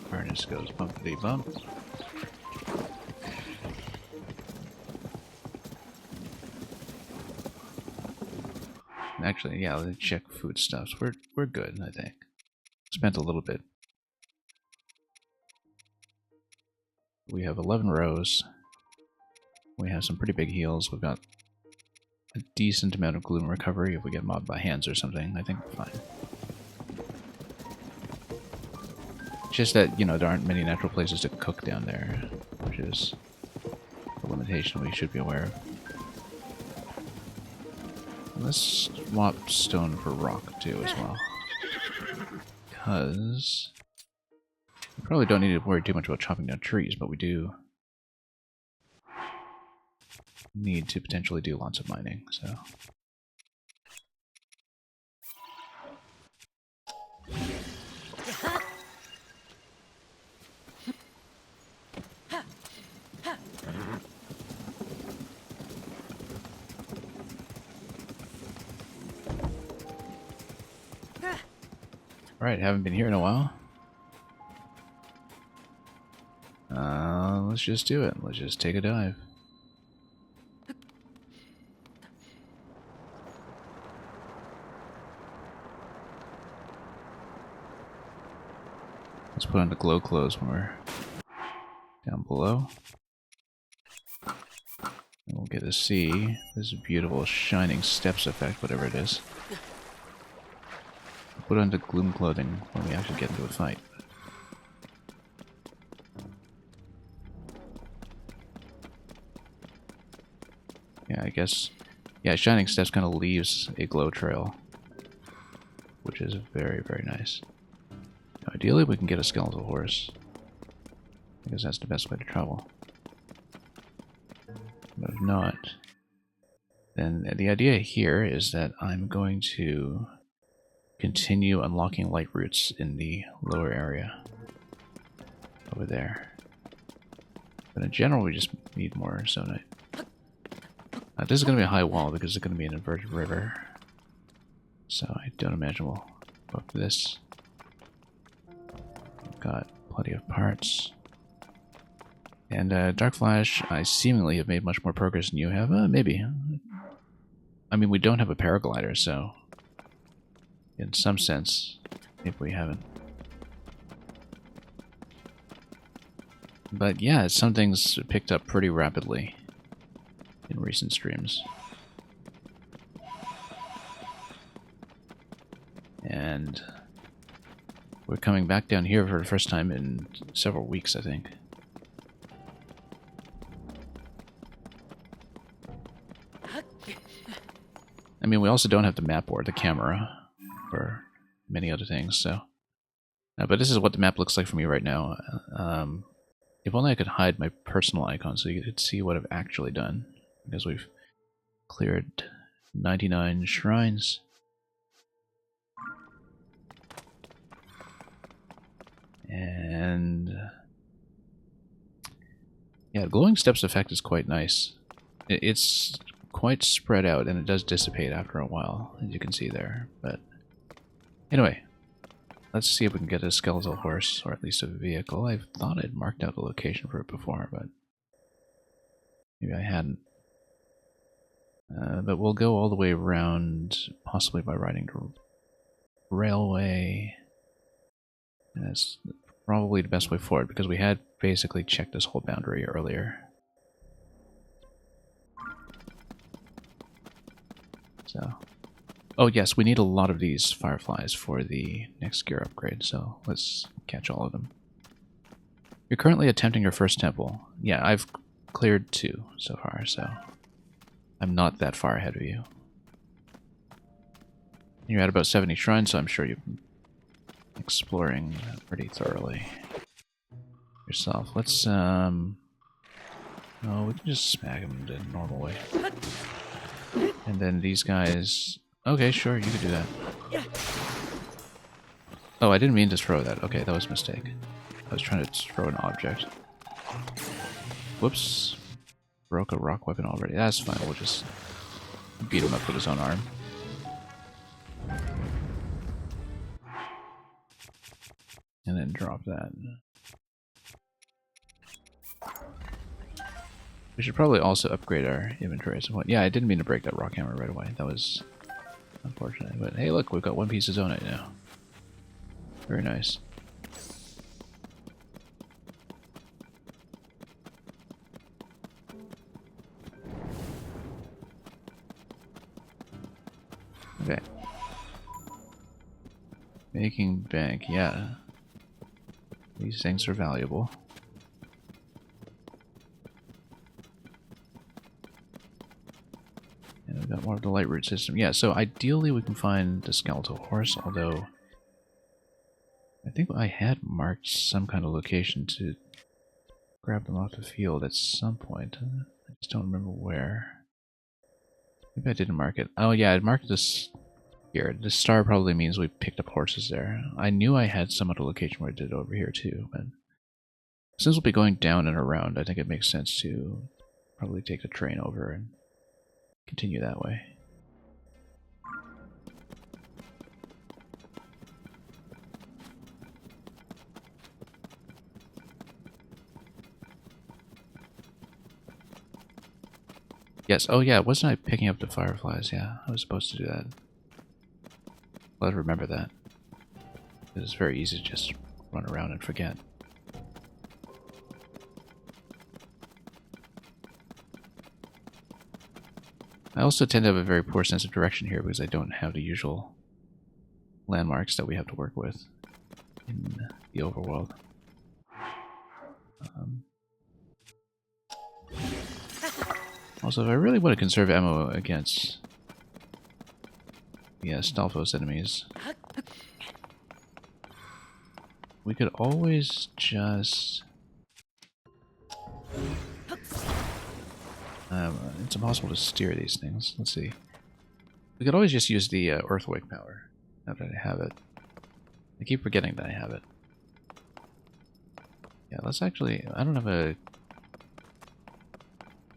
Harness goes bumpity bump. Actually, yeah, let's check foodstuffs. We're good, I think. Spent a little bit. We have 11 rows. We have some pretty big heals. We've got a decent amount of gloom recovery if we get mobbed by hands or something. I think we're fine. Just that, you know, there aren't many natural places to cook down there, which is a limitation we should be aware of. Let's swap stone for rock, too, as well. Because we probably don't need to worry too much about chopping down trees, but we do need to potentially do lots of mining, so... Alright, haven't been here in a while. Let's just do it. Let's just take a dive. Let's put on the glow clothes when we're down below. And we'll get to see this beautiful shining steps effect, whatever it is. Put on the gloom clothing when we actually get into a fight. Yeah, I guess... Yeah, shining steps kind of leaves a glow trail, which is very, very nice. Now, ideally, we can get a skeletal horse, because that's the best way to travel. But if not, then the idea here is that I'm going to continue unlocking light roots in the lower area over there. But in general, we just need more zonite. This is going to be a high wall because it's going to be an inverted river. So I don't imagine we'll go up to this. We've got plenty of parts. And Dark Flash, I seemingly have made much more progress than you have. Maybe. I mean, we don't have a paraglider, so in some sense, maybe we haven't. But yeah, some things picked up pretty rapidly in recent streams. And we're coming back down here for the first time in several weeks, I think. I mean, we also don't have the map or the camera for many other things, so... but this is what the map looks like for me right now. If only I could hide my personal icon so you could see what I've actually done. Because we've cleared 99 shrines. And yeah, glowing steps effect is quite nice. It's quite spread out and it does dissipate after a while, as you can see there. But anyway, let's see if we can get a skeletal horse, or at least a vehicle. I thought I'd marked out a location for it before, but maybe I hadn't. But we'll go all the way around, possibly by riding the railway. And that's probably the best way forward, because we had basically checked this whole boundary earlier. So, oh yes, we need a lot of these fireflies for the next gear upgrade, so let's catch all of them. You're currently attempting your first temple. Yeah, I've cleared 2 so far, so I'm not that far ahead of you. You're at about 70 shrines, so I'm sure you've been exploring pretty thoroughly yourself. Let's, oh, we can just smack them the normal way. And then these guys... Okay, sure, you can do that. Oh, I didn't mean to throw that. Okay, that was a mistake. I was trying to throw an object. Whoops. Broke a rock weapon already. That's fine, we'll just beat him up with his own arm. And then drop that. We should probably also upgrade our inventory at some point. Yeah, I didn't mean to break that rock hammer right away. That was unfortunate. But hey, look, we've got 1 piece of zonite now. Very nice. Okay. Making bank, yeah. These things are valuable. And we've got more of the light root system. Yeah, so ideally we can find the skeletal horse, although I think I had marked some kind of location to grab them off the field at some point. I just don't remember where. Maybe I didn't mark it. Oh yeah, I marked this here. This star probably means we picked up horses there. I knew I had some other location where I did it over here too, but since we'll be going down and around, I think it makes sense to probably take the train over and continue that way. Yes, oh yeah, wasn't I picking up the fireflies? Yeah, I was supposed to do that. Well, I'd remember that. It's very easy to just run around and forget. I also tend to have a very poor sense of direction here because I don't have the usual landmarks that we have to work with in the overworld. Also, if I really want to conserve ammo against the Stalfos enemies, we could always just... it's impossible to steer these things. Let's see. We could always just use the Earthquake power, now that I have it. I keep forgetting that I have it. Yeah, let's actually... I don't have a...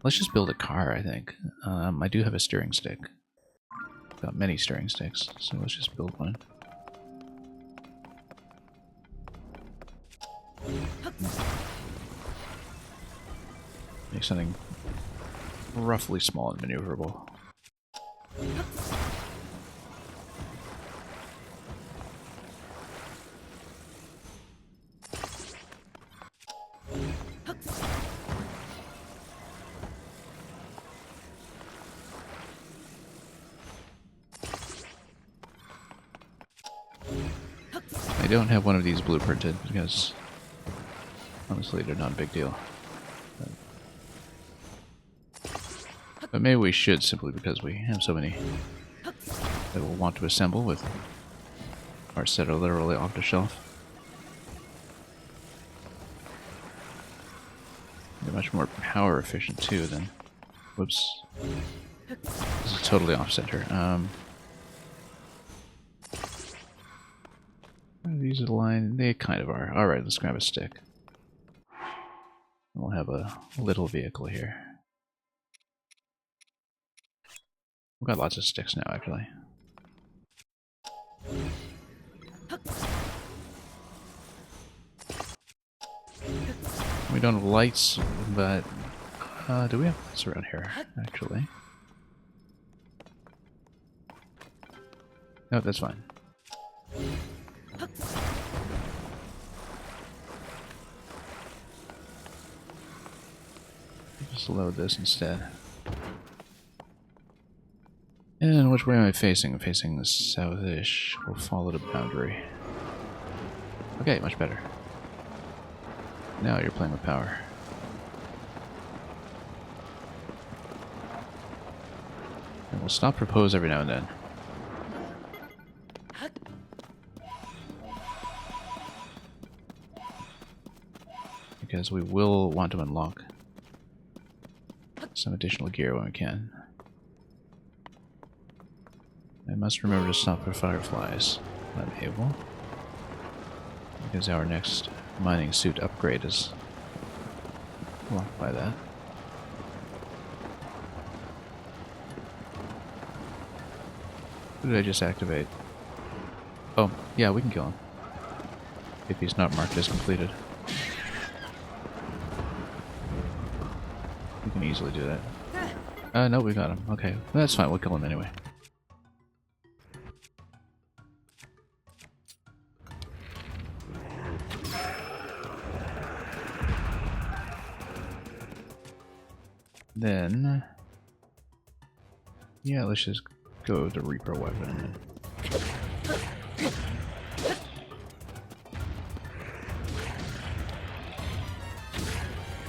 Let's just build a car, I think. I do have a steering stick. Got many steering sticks, so let's just build one. Make something roughly small and maneuverable. I don't have one of these blueprinted because honestly they're not a big deal. But maybe we should, simply because we have so many that we'll want to assemble with parts that are literally off the shelf. They're much more power efficient too than... Whoops. This is totally off center. These are the line. They kind of are. Alright, let's grab a stick. We'll have a little vehicle here. We've got lots of sticks now, actually. We don't have lights, but do we have lights around here, actually? No, that's fine. Just load this instead. And which way am I facing? I'm facing the south-ish. We'll follow the boundary. Okay, much better. Now you're playing with power. And we'll stop propose every now and then. Because we will want to unlock some additional gear when we can. I must remember to stop for fireflies when I'm able. Because our next mining suit upgrade is blocked by that. Who did I just activate? Oh, yeah, we can kill him. If he's not marked as completed. We can easily do that. No, we got him. Okay, that's fine. We'll kill him anyway. Then, yeah, let's just go to Reaper weapon.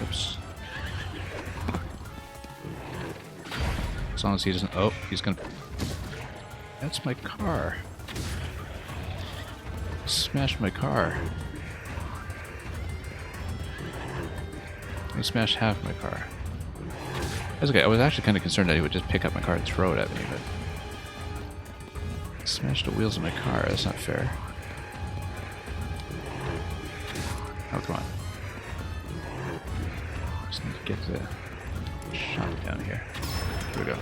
Oops. As long as he doesn't. Oh, he's gonna. That's my car. Smashed my car. He smashed half my car. That's okay. I was actually kind of concerned that he would just pick up my car and throw it at me, but smashed the wheels of my car. That's not fair. Oh, come on. Just need to get the shot down here. Here we go.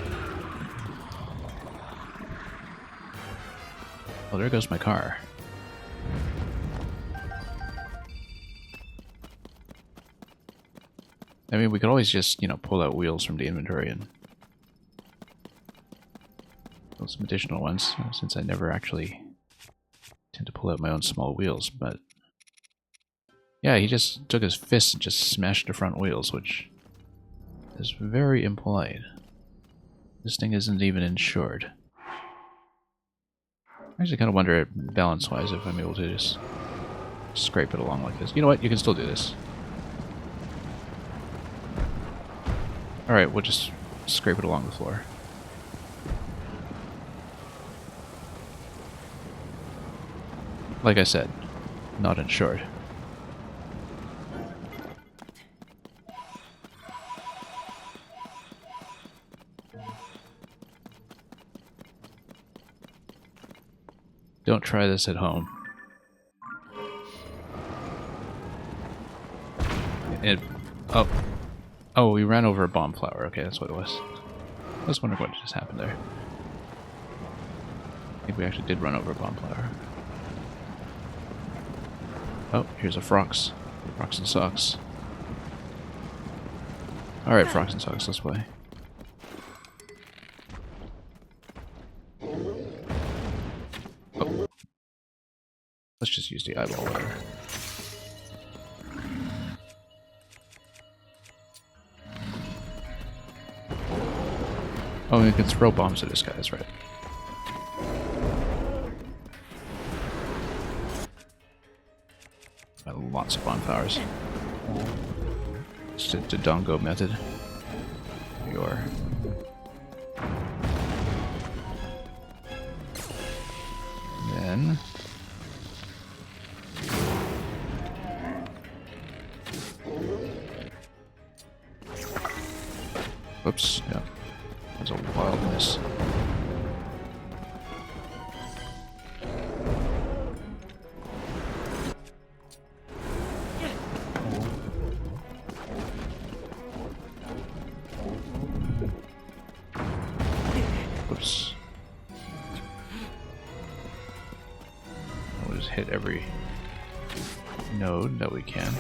Oh, there goes my car. I mean, we could always just, you know, pull out wheels from the inventory and build some additional ones, since I never actually tend to pull out my own small wheels, but yeah, he just took his fist and just smashed the front wheels, which is very impolite. This thing isn't even insured. I actually kind of wonder, balance-wise, if I'm able to just scrape it along like this. You know what? You can still do this. Alright, we'll just scrape it along the floor. Like I said, not insured. Don't try this at home. Oh, we ran over a bomb flower. Okay, that's what it was. I was wondering what just happened there. I think we actually did run over a bomb flower. Oh, here's a Frox. Frox and Socks. Alright, Frox and Socks, let's play. Oh. Let's just use the eyeball water. Oh, we can throw bombs at this guy, that's right. Got lots of bonfires. It's the Dodongo method. Your. Then. Whoops, yeah. There's a wild miss. Whoops. We'll just hit every node that we can.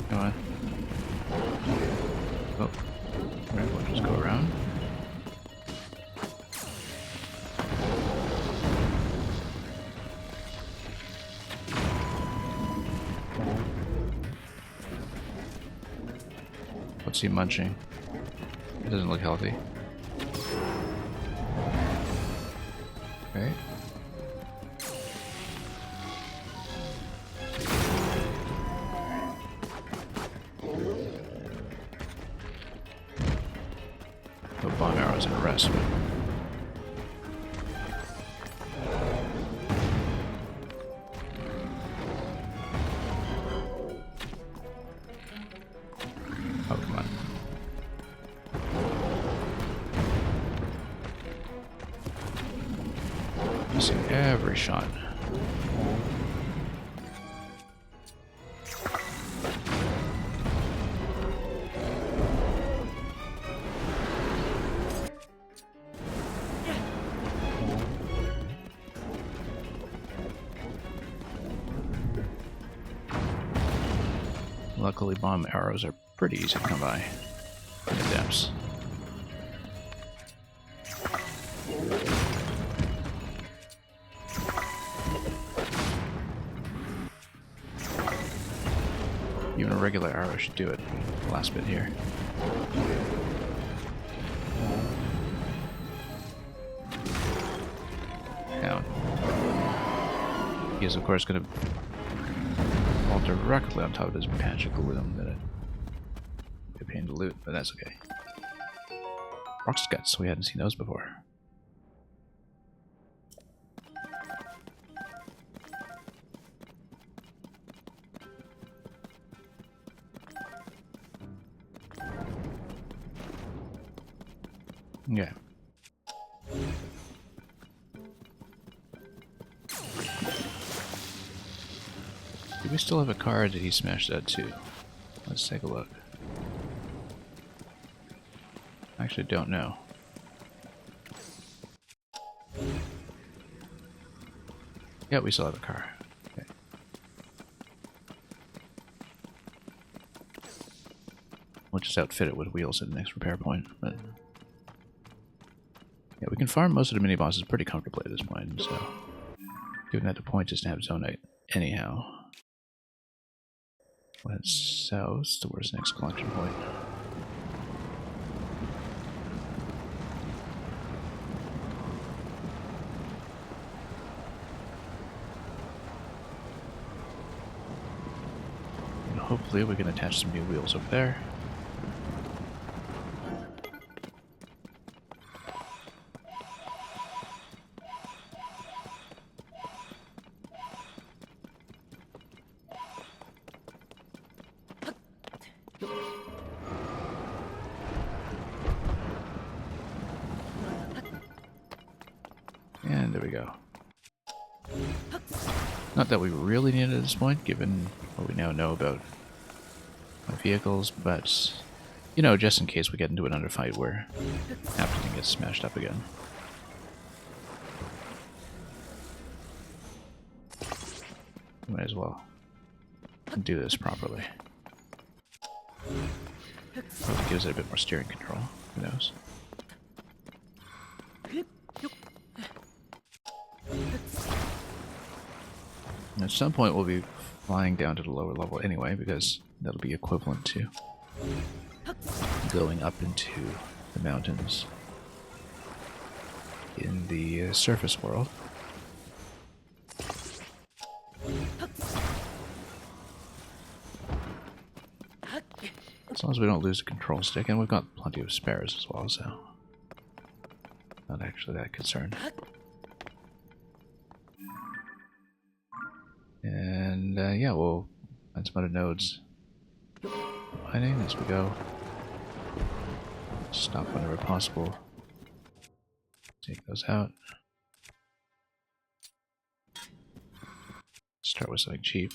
Come on. Oh. Alright, we'll just go around. What's he munching? It doesn't look healthy. Okay. No bomb arrows and a rest, but oh, come on. Missing every shot. Luckily, bomb arrows are pretty easy to come by in the depths. Even a regular arrow should do it. The last bit here. Down. He is, of course, going to fall directly on top of this patch of gloom that it be a pain to loot, but that's okay. Rock scuts, we hadn't seen those before. Yeah. Do we still have a car, or did he smash that too? Let's take a look. I actually don't know. Yeah, we still have a car. Okay. We'll just outfit it with wheels at the next repair point, but yeah, we can farm most of the mini-bosses pretty comfortably at this point, so given that the point is to have Zonite anyhow. We'll head south towards the next collection point. And hopefully we can attach some new wheels over there. And there we go. Not that we really need it at this point, given what we now know about my vehicles, but, you know, just in case we get into another fight where everything gets smashed up again. Might as well do this properly. Probably gives it a bit more steering control, who knows. And at some point we'll be flying down to the lower level anyway, because that'll be equivalent to going up into the mountains in the surface world. As long as we don't lose the control stick, and we've got plenty of spares as well, so not actually that concerned. And And yeah, we'll find some other nodes. Mining as we go. Stop whenever possible. Take those out. Start with something cheap.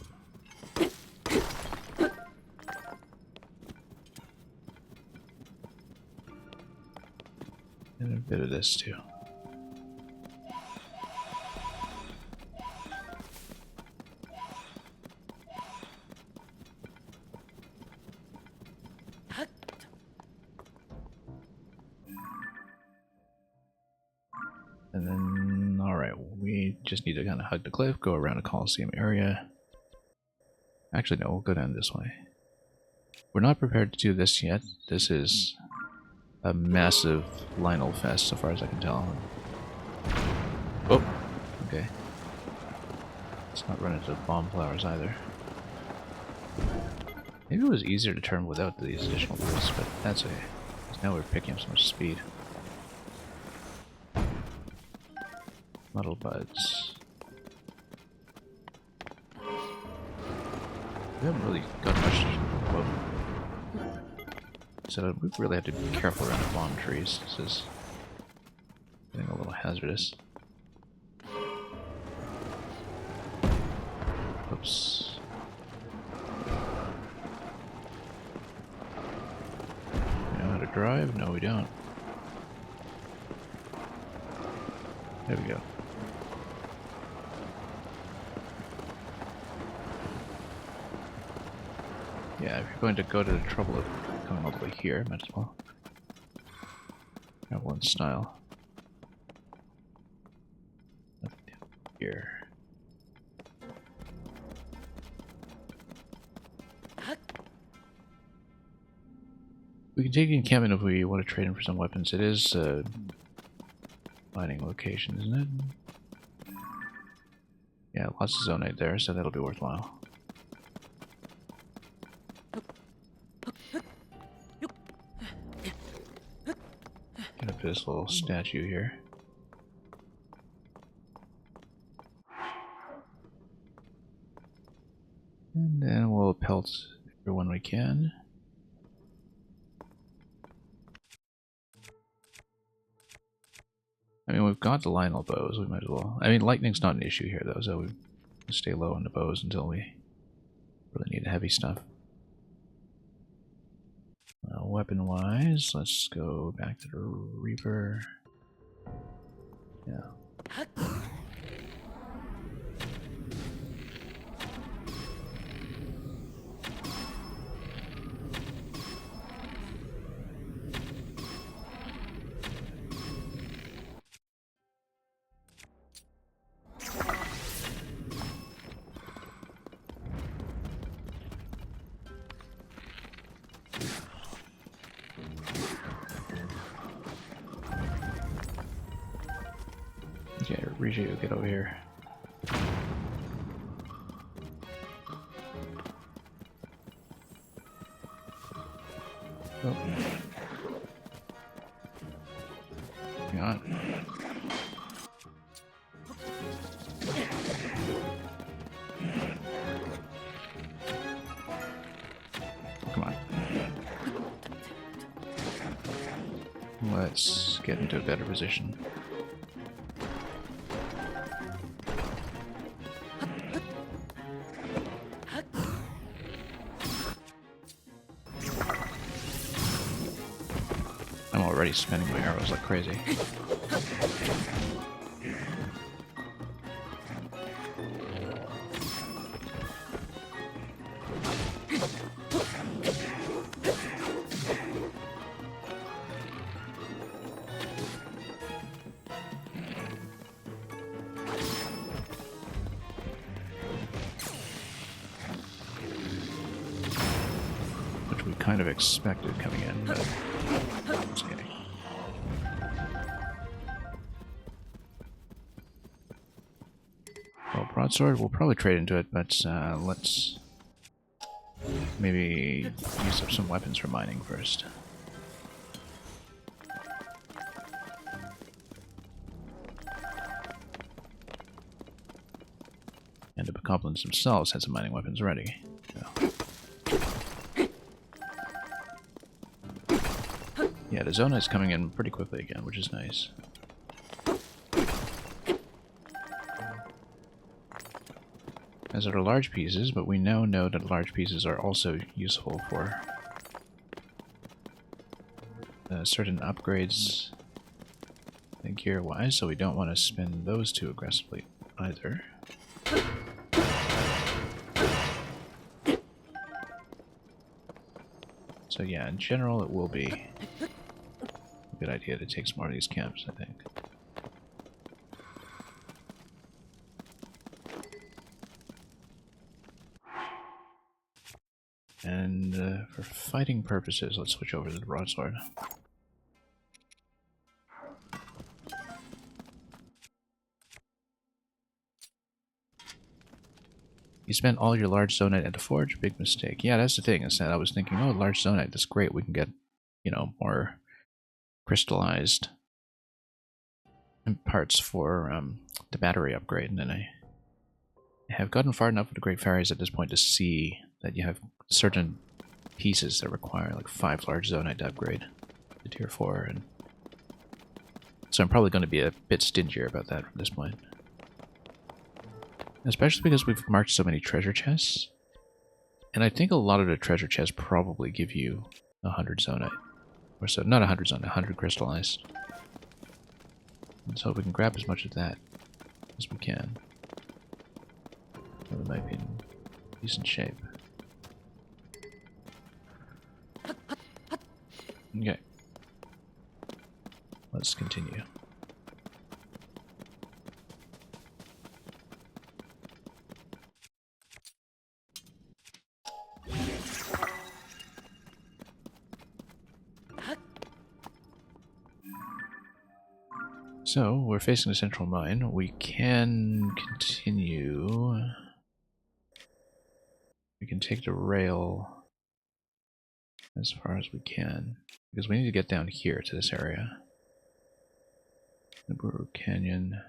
And a bit of this too. And then, alright, we just need to kind of hug the cliff, go around a Coliseum area. Actually, no, we'll go down this way. We're not prepared to do this yet. This is a massive Lionel fest, so far as I can tell. Oh, okay. Let's not run into bomb flowers either. Maybe it was easier to turn without these additional boosts, but that's okay. Now we're picking up so much speed. Muddle buds. We haven't really got much. Whoa. So we really have to be careful around the bomb trees. This is getting a little hazardous. Oops. We know how to drive? No, we don't. There we go. Yeah, if you're going to go to the trouble of coming all the way here, might as well have one style. Here. We can take encampment if we want to trade in for some weapons. It is a mining location, isn't it? Yeah, lots of zonite there, so that'll be worthwhile. Get up to this little statue here. And then we'll pelt everyone we can. I mean, we've got the Lionel bows, we might as well. I mean, lightning's not an issue here, though, so we stay low on the bows until we really need the heavy stuff. Weapon-wise, let's go back to the Reaper. Yeah. Okay, Reggie, get over here. Oh. Hang on. Come on. Let's get into a better position. I'm already spinning my arrows like crazy. Which we kind of expected coming in, but just kidding. Well, broadsword, we'll probably trade into it, but let's maybe use up some weapons for mining first. And the bokoblins themselves had some mining weapons ready. So. Yeah, the Zona is coming in pretty quickly again, which is nice. As are large pieces, but we now know that large pieces are also useful for certain upgrades gear-wise, so we don't want to spend those too aggressively either. So yeah, in general it will be a good idea to take some more of these camps, I think. And for fighting purposes, let's switch over to the broadsword. You spent all your large zonite at the forge? Big mistake. Yeah, that's the thing, is that I was thinking, oh, large zonite, that's great, we can get, you know, more crystallized parts for the battery upgrade, and then I have gotten far enough with the Great Fairies at this point to see that you have certain pieces that require like 5 large zonite to upgrade to tier 4, and so I'm probably going to be a bit stingier about that from this point. Especially because we've marked so many treasure chests, and I think a lot of the treasure chests probably give you 100 zonite. Or so, not 100 zonite, 100 crystallized. And so we can grab as much of that as we can. We might be in decent shape. Okay. Let's continue. So, we're facing the central mine. We can continue. We can take the rail as far as we can, because we need to get down here to this area. The Buru Canyon.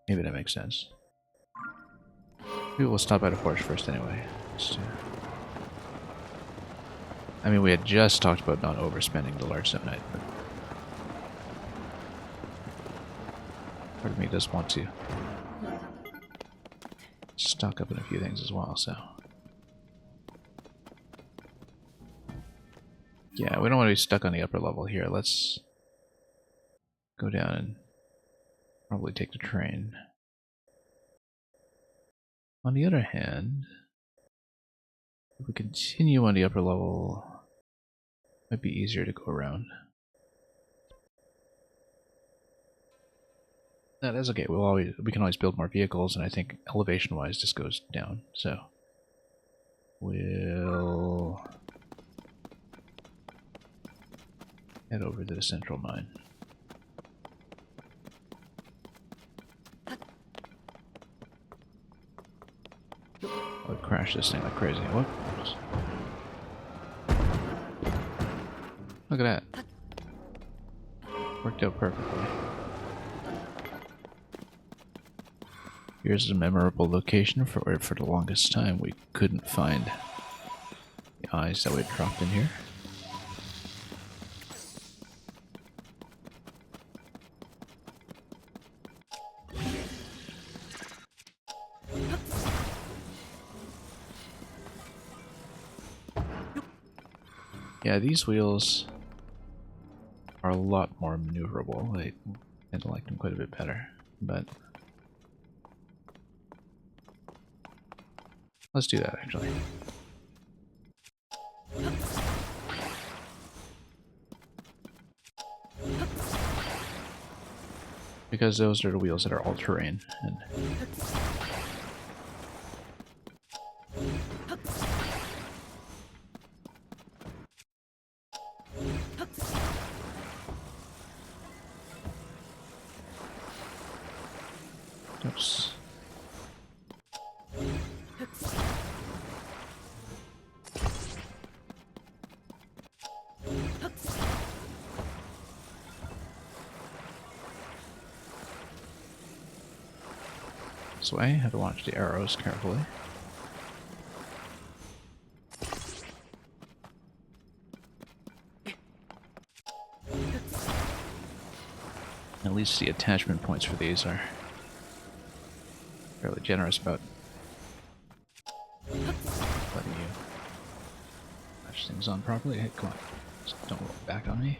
Maybe that makes sense. Maybe we'll stop by the forge first anyway. I mean, we had just talked about not overspending the large zonite, but part of me does want to stock up on a few things as well, so. Yeah, we don't want to be stuck on the upper level here. Let's go down and probably take the train. On the other hand, if we continue on the upper level, it might be easier to go around. No, that's okay. We can always build more vehicles, and I think elevation-wise this goes down. So we'll head over to the central mine. I would crash this thing like crazy. Whoops. Look at that. Worked out perfectly. Here's a memorable location for the longest time we couldn't find the eyes that we had dropped in here. Yeah, these wheels are a lot more maneuverable. I tend to like them quite a bit better, but let's do that actually. Because those are the wheels that are all-terrain, and oops. This way, have to watch the arrows carefully. At least the attachment points for these are fairly generous about letting you match things on properly. Hey, come on. Just don't roll back on me.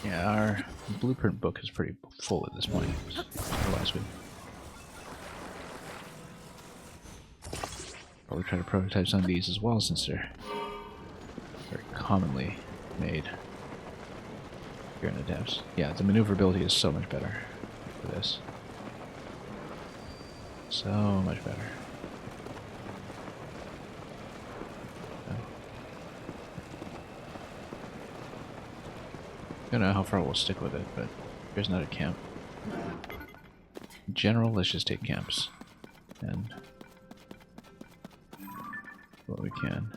Yeah, our blueprint book is pretty full at this point. Otherwise, we'd probably try to prototype some of these as well, since they're very commonly made here in the depths. Yeah, the maneuverability is so much better for this. So much better. I don't know how far we'll stick with it, but here's another camp. In general, let's just take camps and what we can.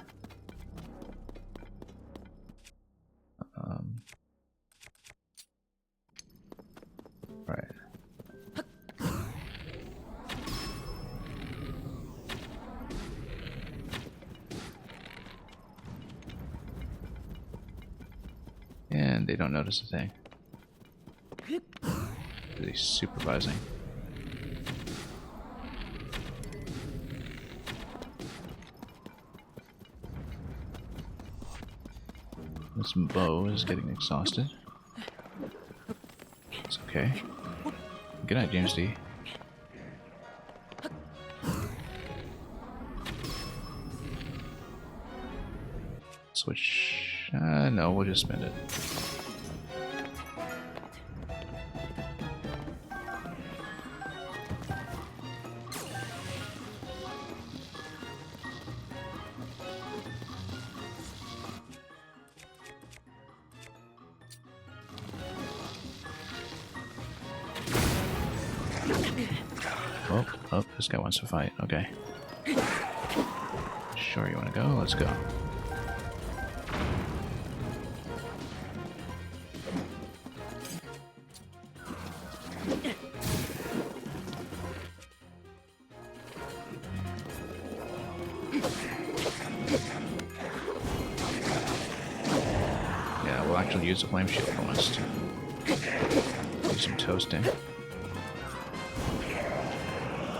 Right. And they don't notice a thing. Really supervising. This bow is getting exhausted. It's okay. Good night, James D. Switch. No, we'll just spend it. Oh, this guy wants to fight. Okay. Sure, you want to go? Let's go. Yeah, we'll actually use the flame shield for once to do some toasting.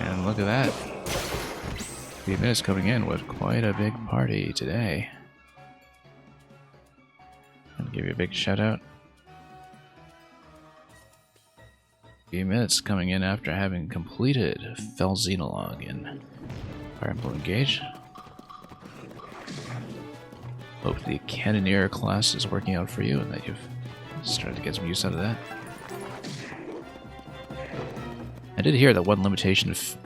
And look at that. The minutes coming in with quite a big party today. And give you a big shout out. Few minutes coming in after having completed Fell Xenologue in Fire Emblem Engage. Hope the Cannoneer class is working out for you and that you've started to get some use out of that. I did hear that one limitation of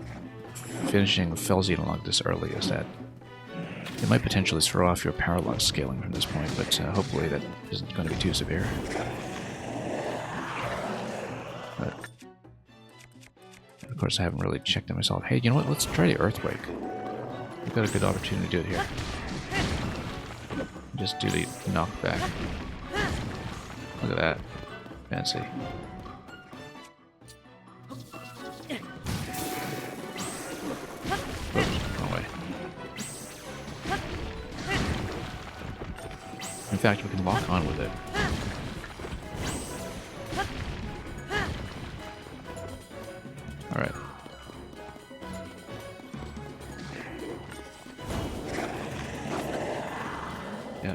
finishing Fell Xenologue this early is that it might potentially throw off your paralog scaling from this point, but hopefully that isn't going to be too severe. But of course I haven't really checked it myself. Hey, you know what? Let's try the Earthquake. We've got a good opportunity to do it here. Just do the knockback. Look at that. Fancy. Oops, wrong way. In fact, we can lock on with it. Alright. Yeah.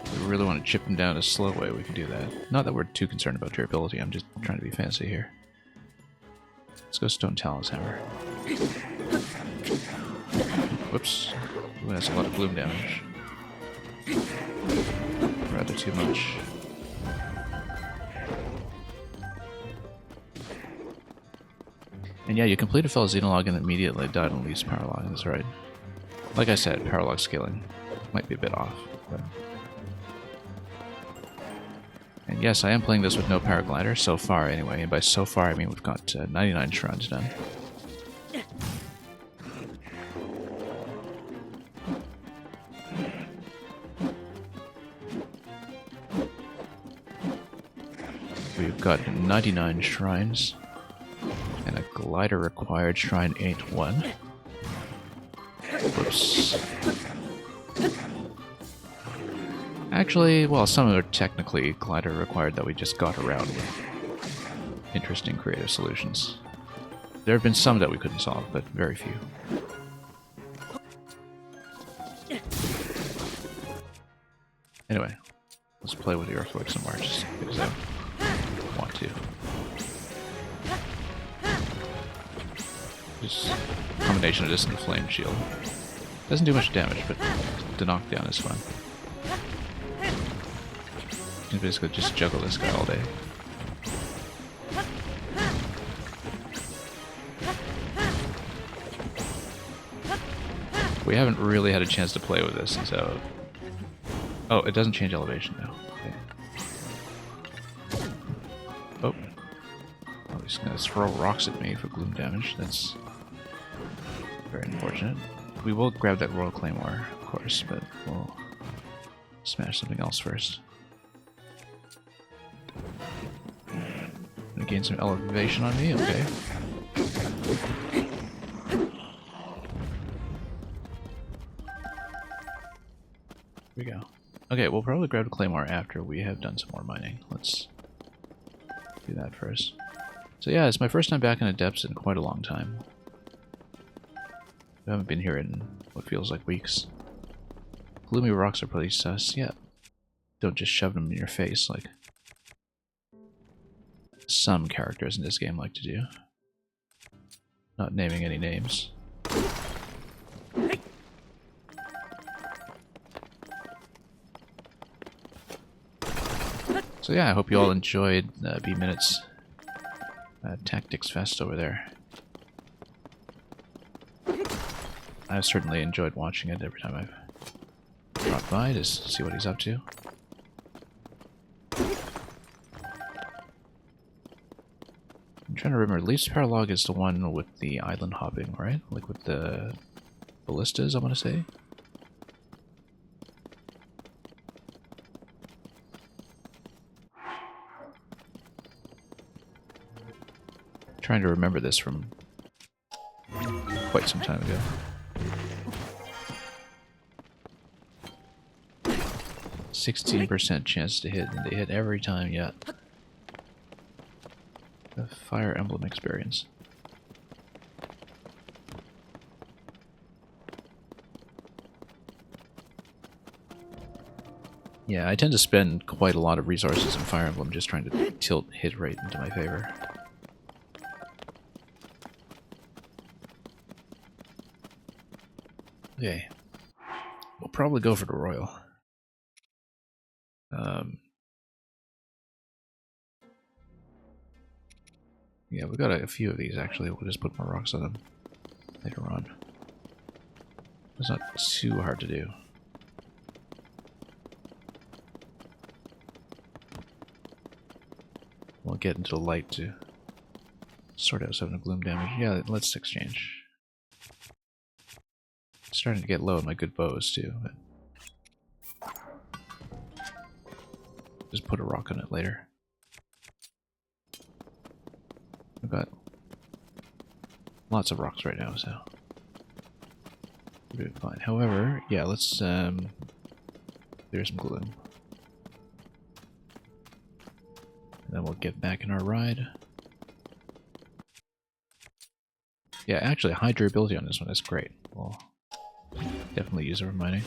If we really want to chip him down a slow way, we can do that. Not that we're too concerned about durability, I'm just trying to be fancy here. Let's go Stone Talon's Hammer. Whoops. Ooh, that's a lot of bloom damage. Rather too much. And yeah, you completed Fell Xenologue and immediately died on Least Paralog, that's right. Like I said, parallel scaling might be a bit off. But... And yes, I am playing this with no paraglider, so far anyway. And by so far, I mean we've got 99 shrines done. We've got 99 shrines, and a glider required shrine ain't one. Whoops. Actually, well, some are technically glider required that we just got around with interesting creative solutions. There have been some that we couldn't solve, but very few. Anyway, let's play with the earthquakes and marches, because I want to. Just a combination of this and the flame shield. Doesn't do much damage, but the knockdown is fun. You can basically just juggle this guy all day. We haven't really had a chance to play with this, and so... Oh, it doesn't change elevation now. Okay. Oh. Oh, he's gonna throw rocks at me for gloom damage. That's very unfortunate. We will grab that Royal Claymore, of course, but we'll smash something else first. Gonna gain some elevation on me, okay. Here we go. Okay, we'll probably grab a Claymore after we have done some more mining. Let's do that first. So yeah, it's my first time back in the depths in quite a long time. I haven't been here in what feels like weeks. Gloomy rocks are pretty sus, yeah. Don't just shove them in your face like some characters in this game like to do. Not naming any names. So yeah, I hope you all enjoyed B-Minute's Tactics Fest over there. I've certainly enjoyed watching it every time I've dropped by to see what he's up to. I'm trying to remember, Leaf's Paralog is the one with the island hopping, right? Like with the ballistas, I want to say? Trying to remember this from quite some time ago. 16% chance to hit, and they hit every time yet. The Fire Emblem experience. Yeah, I tend to spend quite a lot of resources in Fire Emblem just trying to tilt hit rate into my favor. Okay. We'll probably go for the Royal. Yeah, we got a few of these actually. We'll just put more rocks on them later on. It's not too hard to do. We'll get into the light to sort out some of the gloom damage. Yeah, let's exchange. It's starting to get low on my good bows too, but just put a rock on it later. I've got lots of rocks right now, so we're doing fine. However, yeah, let's there's some gloom. And then we'll get back in our ride. Yeah, actually, high durability on this one is great. We'll definitely use it for mining.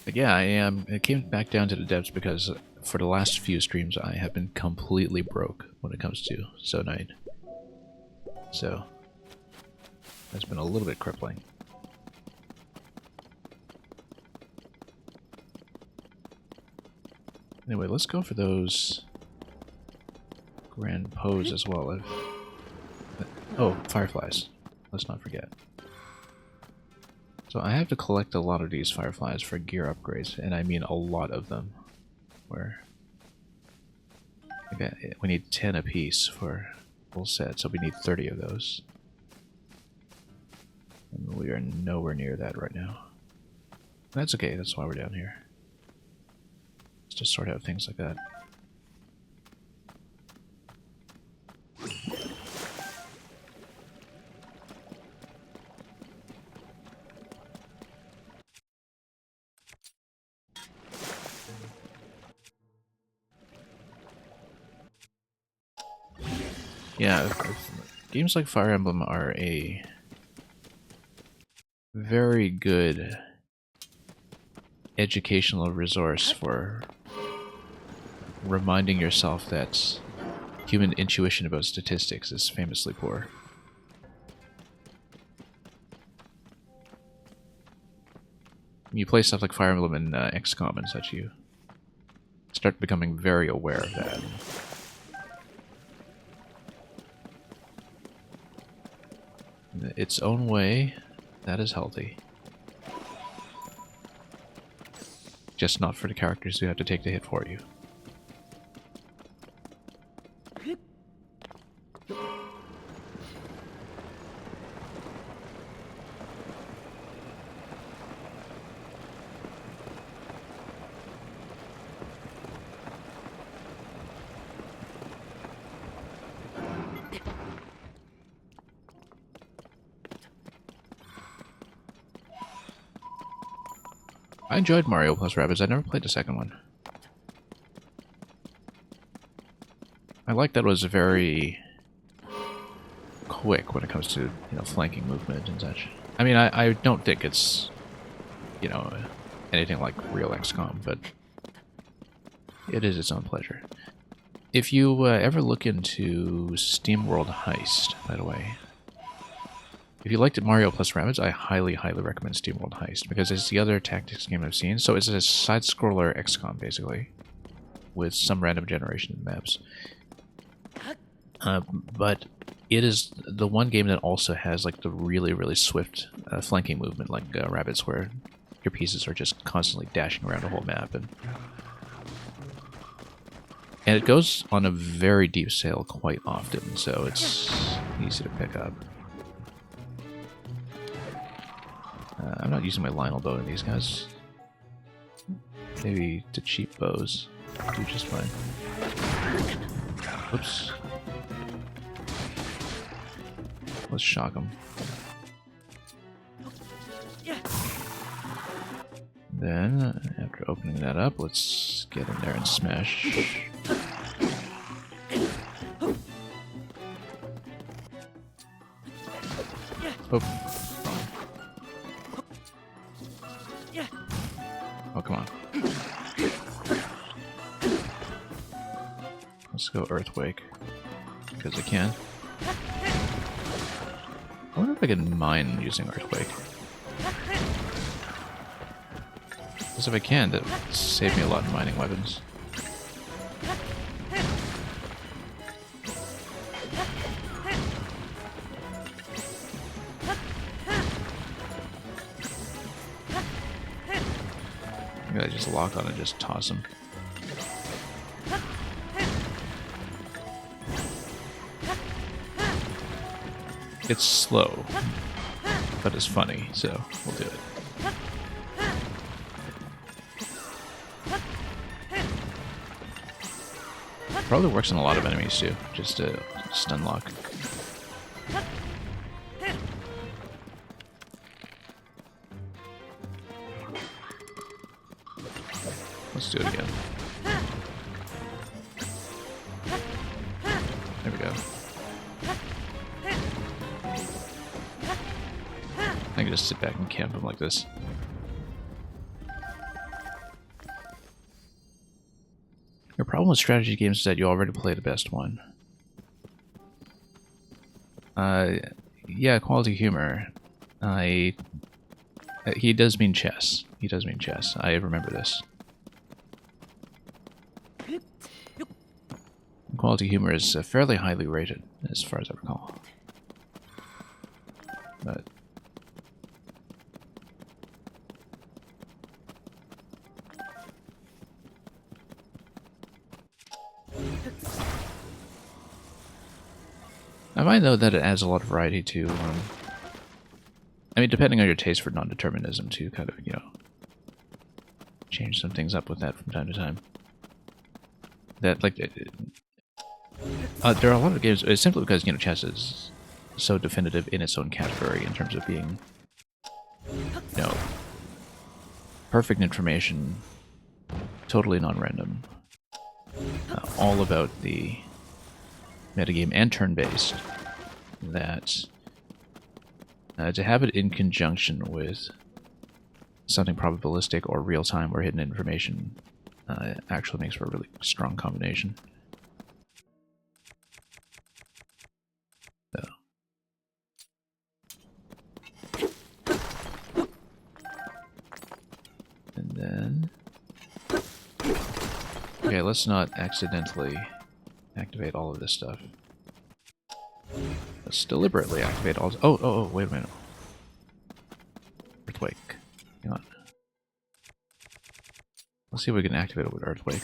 But yeah, I came back down to the depths because for the last few streams I have been completely broke when it comes to Zonite. So that's been a little bit crippling. Anyway, let's go for those grand pose as well. Oh, fireflies. Let's not forget. So I have to collect a lot of these fireflies for gear upgrades, and I mean a lot of them. Where we need 10 apiece for full set, so we need 30 of those. And we are nowhere near that right now. That's okay, that's why we're down here. Let's just sort out things like that. Yeah, games like Fire Emblem are a very good educational resource for reminding yourself that human intuition about statistics is famously poor. You play stuff like Fire Emblem and XCOM and such, you start becoming very aware of that. In its own way, that is healthy. Just not for the characters who have to take the hit for you. I enjoyed Mario plus Rabbids. I never played the second one. I like that it was very quick when it comes to, you know, flanking movement and such. I mean, I don't think it's, you know, anything like real XCOM, but it is its own pleasure. If you ever look into SteamWorld Heist, by the way, if you liked Mario plus Rabbids, I highly, highly recommend SteamWorld Heist, because it's the other tactics game I've seen. So it's a side-scroller XCOM, basically, with some random generation of maps. But it is the one game that also has like the really, really swift flanking movement, like Rabbids, where your pieces are just constantly dashing around the whole map. And it goes on a very deep sail quite often, so it's easy to pick up. I'm not using my Lionel bow in these guys. Maybe the cheap bows do just fine. Oops. Let's shock them. Then, after opening that up, let's get in there and smash. Oh. Oh, come on. Let's go Earthquake. Because I can. I wonder if I can mine using Earthquake. Because if I can, that would save me a lot in mining weapons. Maybe I just lock on and just toss him. It's slow, but it's funny, so we'll do it. Probably works on a lot of enemies too, just to stun lock. Let's do it again. There we go. I can just sit back and camp him like this. Your problem with strategy games is that you already play the best one. Yeah, quality humor. He does mean chess. He does mean chess. I remember this. quality humor is fairly highly rated, as far as I recall. But I find, though, that it adds a lot of variety to, I mean, depending on your taste for non-determinism, to kind of, you know, change some things up with that from time to time. That, like, there are a lot of games, it's simply because, you know, chess is so definitive in its own category in terms of being, you know, perfect information, totally non-random, all about the metagame and turn-based, that to have it in conjunction with something probabilistic or real-time or hidden information actually makes for a really strong combination. So. And then... Okay, let's not accidentally activate all of this stuff. Let's deliberately activate all... Oh, wait a minute. Earthquake. Hang on. Let's see if we can activate it with Earthquake.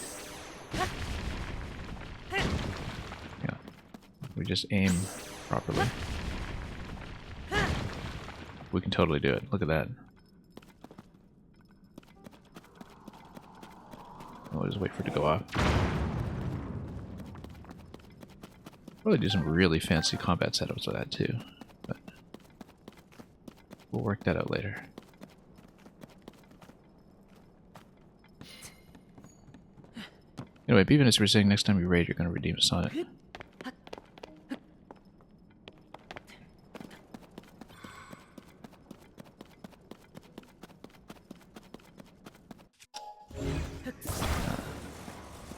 Yeah. We just aim properly. We can totally do it. Look at that. We'll just wait for it to go off. Probably do some really fancy combat setups with that too, but we'll work that out later. Anyway, Beavinus, we're saying next time you raid, you're going to redeem a sonnet.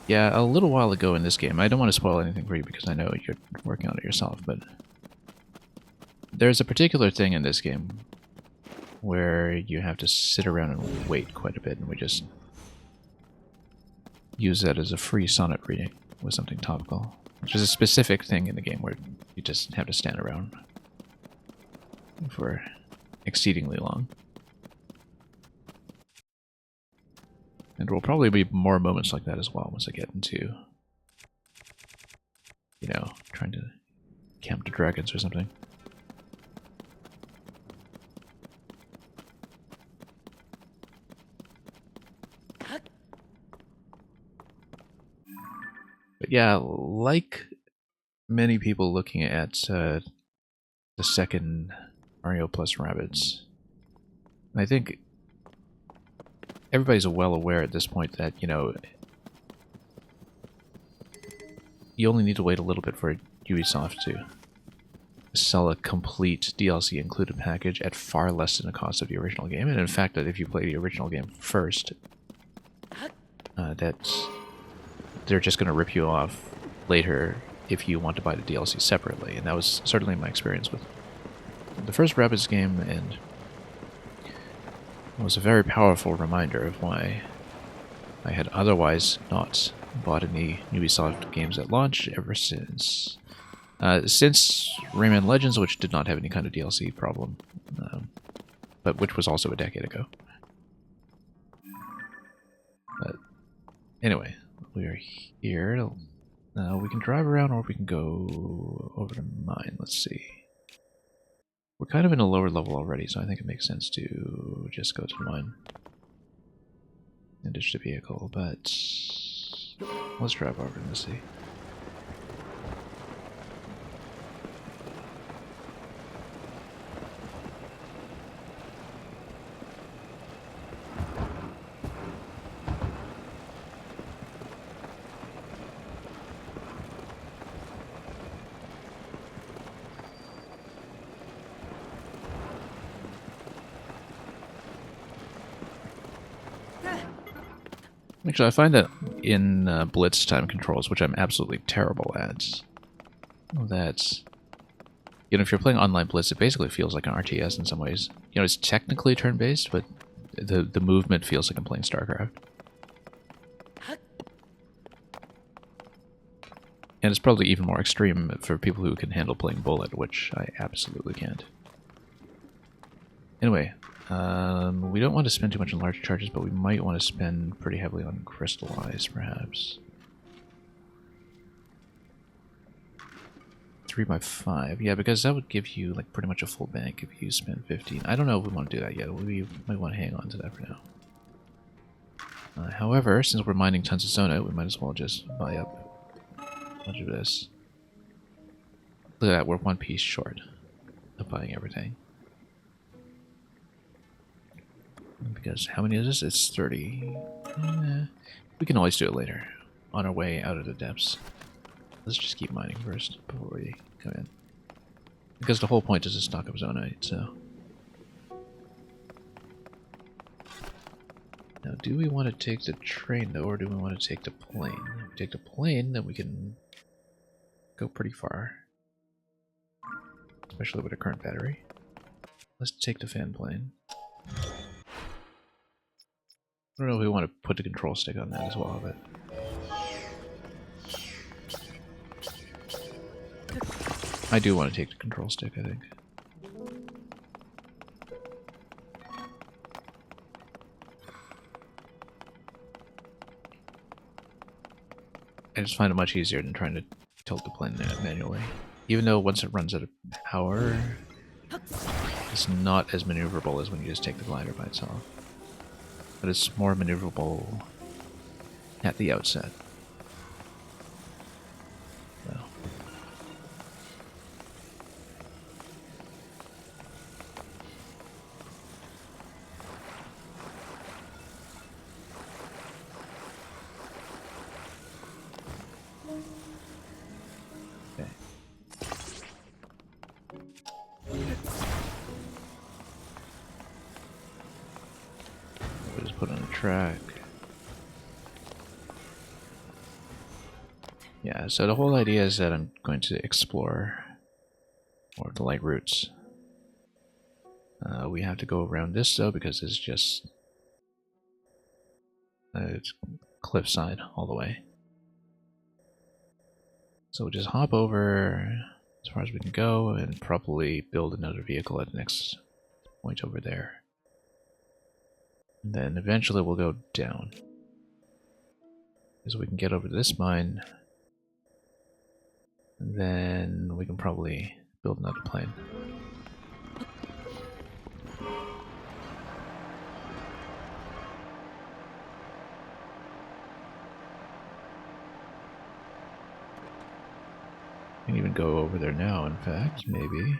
Yeah, a little while ago in this game, I don't want to spoil anything for you because I know you're working on it yourself, but there's a particular thing in this game where you have to sit around and wait quite a bit, and we just use that as a free sonnet reading with something topical, which is a specific thing in the game where you just have to stand around for exceedingly long. And there will probably be more moments like that as well once I get into, you know, trying to camp the dragons or something. But yeah, like many people looking at the second Mario plus Rabbids, I think everybody's well aware at this point that, you know, you only need to wait a little bit for Ubisoft to sell a complete DLC included package at far less than the cost of the original game. And in fact, that if you play the original game first, that they're just going to rip you off later if you want to buy the DLC separately. And that was certainly my experience with the first Rabbids game, and it was a very powerful reminder of why I had otherwise not bought any Ubisoft games at launch ever since. Since Rayman Legends, which did not have any kind of DLC problem, but which was also a decade ago. But anyway, we are here. We can drive around, or we can go over to mine. Let's see. We're kind of in a lower level already, so I think it makes sense to just go to mine and ditch the vehicle, but let's drive over and see. Actually, I find that in Blitz time controls, which I'm absolutely terrible at, that, you know, if you're playing online Blitz, it basically feels like an RTS in some ways. You know, it's technically turn-based, but the movement feels like I'm playing StarCraft. And it's probably even more extreme for people who can handle playing bullet, which I absolutely can't. Anyway, we don't want to spend too much on large charges, but we might want to spend pretty heavily on crystallize, perhaps. 3x5, yeah, because that would give you like pretty much a full bank if you spend 15. I don't know if we want to do that yet. We might want to hang on to that for now. However, since we're mining tons of zonite, we might as well just buy up a bunch of this. Look at that, we're one piece short of buying everything. Because how many is this? It's 30. We can always do it later, on our way out of the depths. Let's just keep mining first before we come in. Because the whole point is to stock up zonite, so. Now, do we want to take the train, though, or do we want to take the plane? If we take the plane, then we can go pretty far. Especially with a current battery. Let's take the fan plane. I don't know if we want to put the control stick on that as well, but... I do want to take the control stick, I think. I just find it much easier than trying to tilt the plane manually. Even though once it runs out of power, it's not as maneuverable as when you just take the glider by itself. But it's more maneuverable at the outset. So. Okay. We'll just put on a track. Yeah, so the whole idea is that I'm going to explore more of the light routes. We have to go around this though because it's just it's cliffside all the way. So we'll just hop over as far as we can go and probably build another vehicle at the next point over there. And then eventually we'll go down. So we can get over to this mine. And then we can probably build another plane. Can even go over there now, in fact, maybe.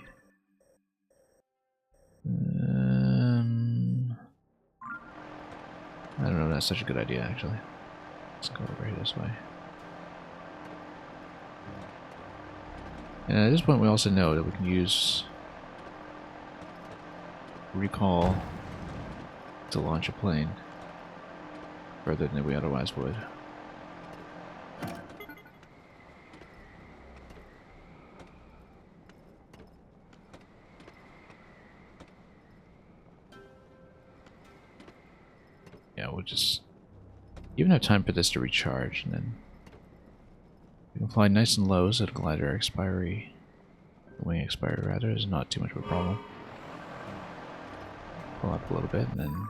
I don't know, that's such a good idea, actually. Let's go over here this way. And at this point we also know that we can use recall to launch a plane further than we otherwise would. Yeah, we'll just even have time for this to recharge, and then we can fly nice and low so the glider expiry, the wing expiry rather, is not too much of a problem. Pull up a little bit, and then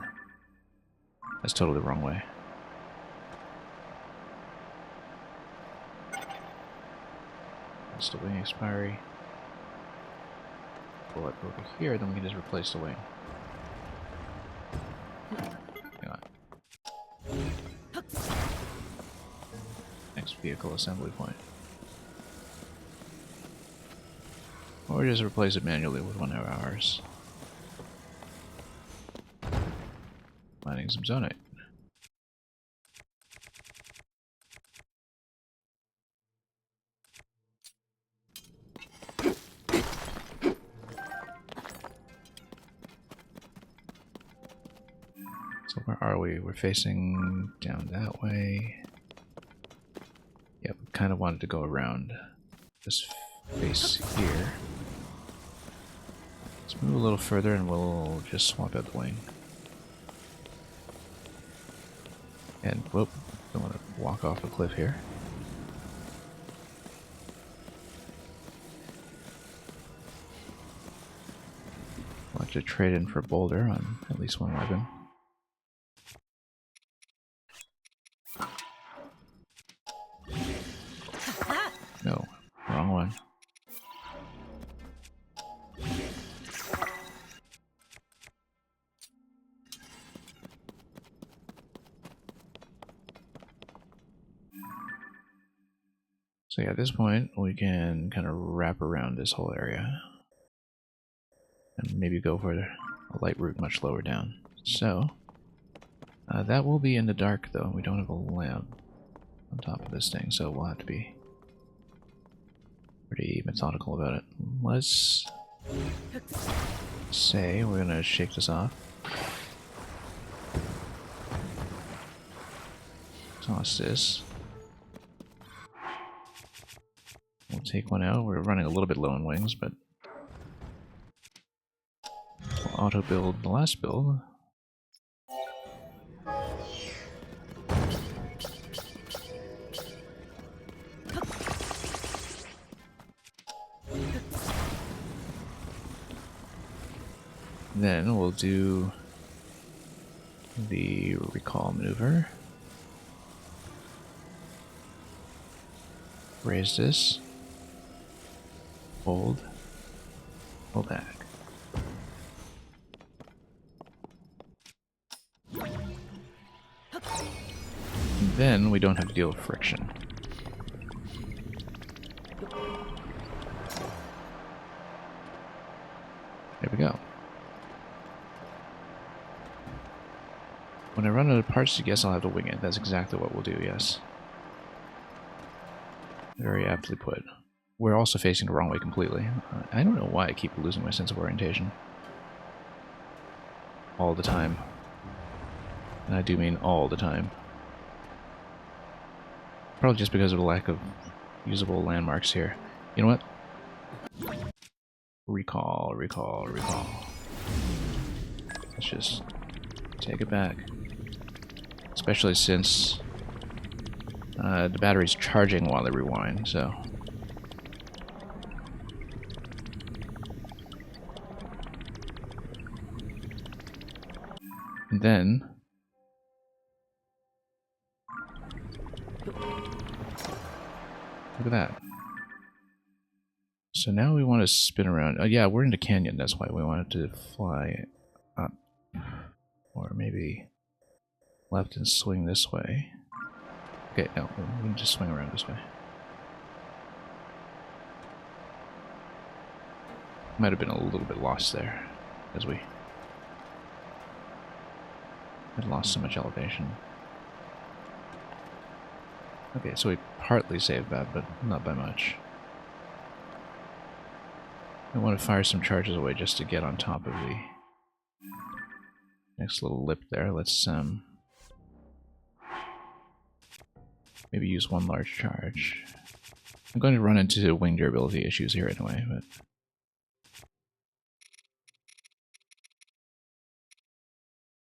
that's totally the wrong way. That's the wing expiry. Pull up over here, then we can just replace the wing. Hang on. Next vehicle assembly point. Or just replace it manually with one of ours. Mining some zonite. So where are we? We're facing down that way. Yep, kind of wanted to go around this face here. Let's move a little further and we'll just swap out the wing. And whoop, don't want to walk off a cliff here. to trade in for a boulder on at least one weapon. No, wrong one. So yeah, at this point, we can kind of wrap around this whole area. And maybe go for a light route much lower down. So, that will be in the dark though. We don't have a lamp on top of this thing, so we'll have to be pretty methodical about it. Let's say we're gonna shake this off. Toss this. We'll take one out. We're running a little bit low on wings, but we'll auto build the last build. Then we'll do the recall maneuver. Raise this. Hold. Pull back. And then we don't have to deal with friction. There we go. When I run out of parts, I guess I'll have to wing it. That's exactly what we'll do, yes. Very aptly put. We're also facing the wrong way completely. I don't know why I keep losing my sense of orientation. All the time. And I do mean all the time. Probably just because of the lack of usable landmarks here. You know what? Recall, recall, recall. Let's just take it back. Especially since the battery's charging while they rewind, so. And then look at that. So now we want to spin around. Yeah, we're in the canyon, that's why we wanted to fly up. Or maybe left and swing this way. Okay, no, we can just swing around this way. Might have been a little bit lost there, as we had lost so much elevation. Okay, so we partly saved that, but not by much. I want to fire some charges away just to get on top of the next little lip there. Let's maybe use one large charge. I'm going to run into wing durability issues here anyway, but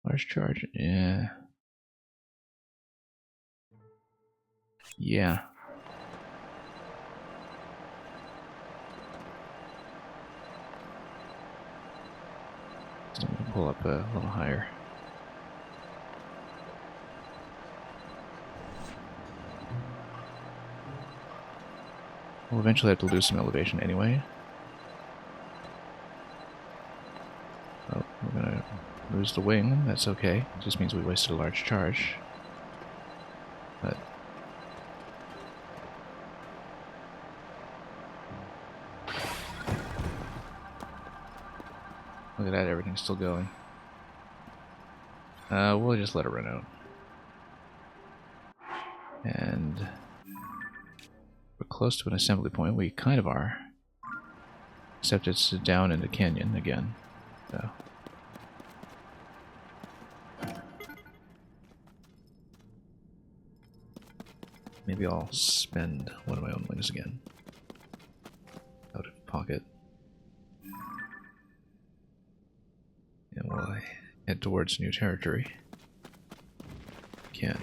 large charge, yeah. Yeah. So I'm gonna pull up a little higher. We'll eventually have to lose some elevation anyway. Oh, we're gonna lose the wing, that's okay. It just means we wasted a large charge. But look at that, everything's still going. We'll just let it run out. And we're close to an assembly point. We kind of are. Except it's down in the canyon again. So. Maybe I'll spend one of my own wings again. Out of pocket. And we'll head towards new territory. Can't.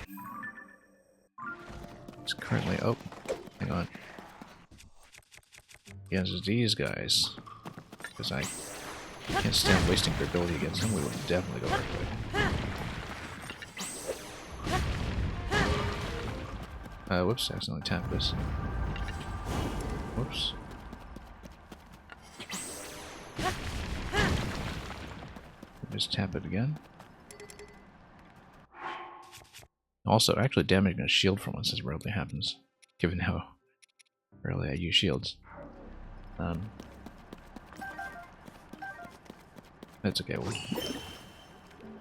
It's currently... oh, hang on. Against these guys. Because I Can't stand wasting durability against them. We will definitely go right away. Whoops, accidentally tapped this. Whoops. Just tap it again. Also, actually damaging a shield for once, this rarely happens, given how rarely I use shields. That's okay, we'll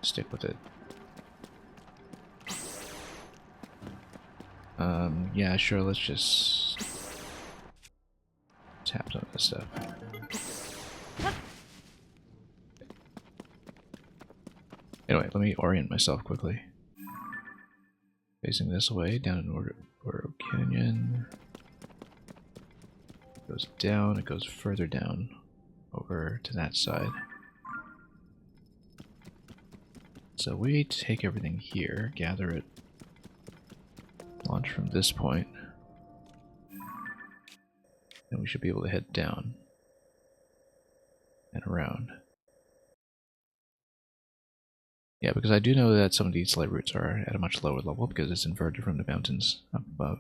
stick with it. Yeah, sure, let's just tap some of this stuff. Anyway, let me orient myself quickly. Facing this way, down in Oro Canyon. It goes down, it goes further down, over to that side. So we take everything here, gather it, launch from this point, and we should be able to head down and around. Yeah, because I do know that some of these light routes are at a much lower level because it's inverted from the mountains up above.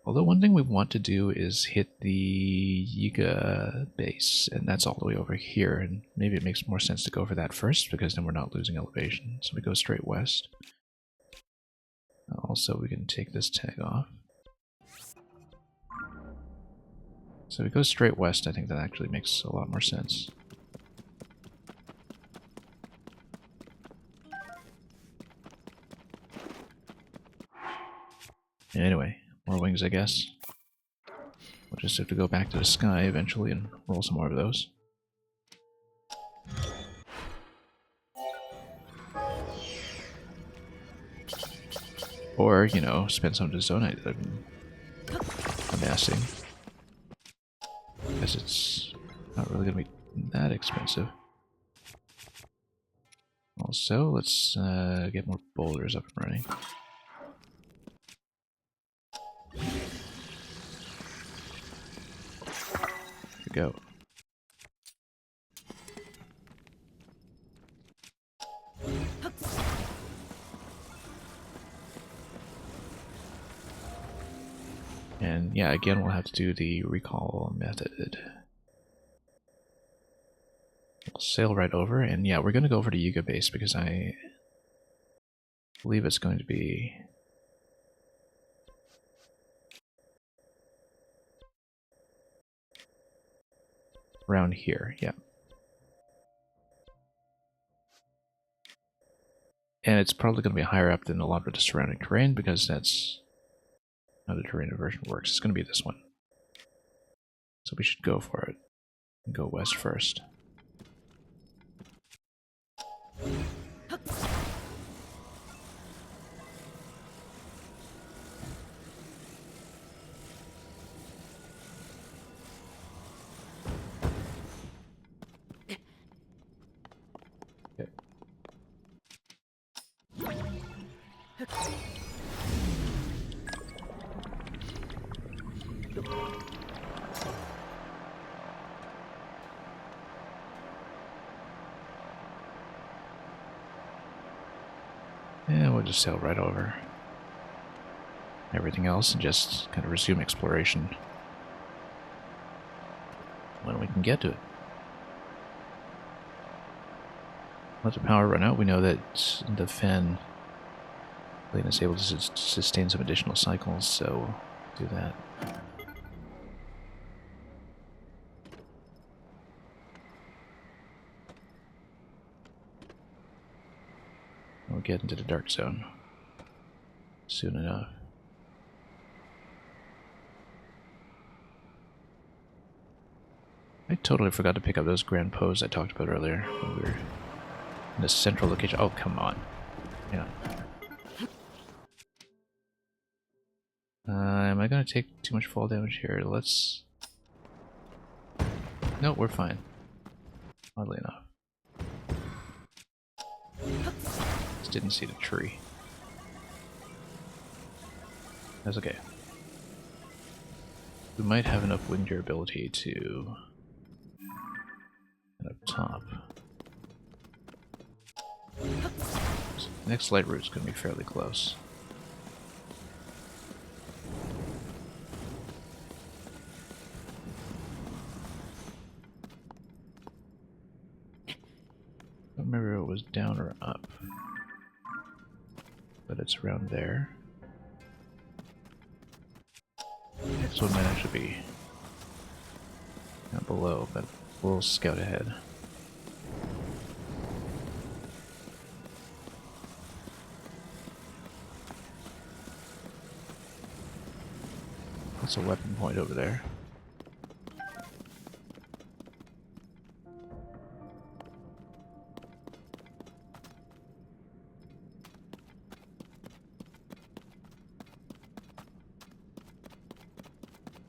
Although one thing we want to do is hit the Yiga base, and that's all the way over here, and maybe it makes more sense to go for that first, because then we're not losing elevation. So we go straight west. Also, we can take this tag off. So we go straight west, I think that actually makes a lot more sense. Anyway, more wings, I guess. We'll just have to go back to the sky eventually and roll some more of those. Or, you know, spend some of the zonite that I've been amassing. Because it's not really going to be that expensive. Also, let's get more boulders up and running. Here we go. And yeah, again, we'll have to do the recall method. We'll sail right over, and yeah, we're going to go over to Yiga base because I believe it's going to be around here, yeah. And it's probably going to be higher up than a lot of the surrounding terrain because that's how the terrain inversion works. It's going to be this one. So we should go for it and go west first. Okay. Yeah, we'll just sail right over everything else and just kind of resume exploration when we can get to it. Let the power run out. We know that the fan plane is able to sustain some additional cycles, so we'll do that. We'll get into the dark zone soon enough. I totally forgot to pick up those grand pose I talked about earlier when we were in the central location. Oh, come on. Yeah. Am I going to take too much fall damage here? Let's... No, we're fine. Oddly enough. Just didn't see the tree. That's okay. We might have enough wind durability to top. So the next light route's going to be fairly close. I don't remember if it was down or up, but it's around there. This one might actually be down below, but we'll scout ahead. That's a weapon point over there.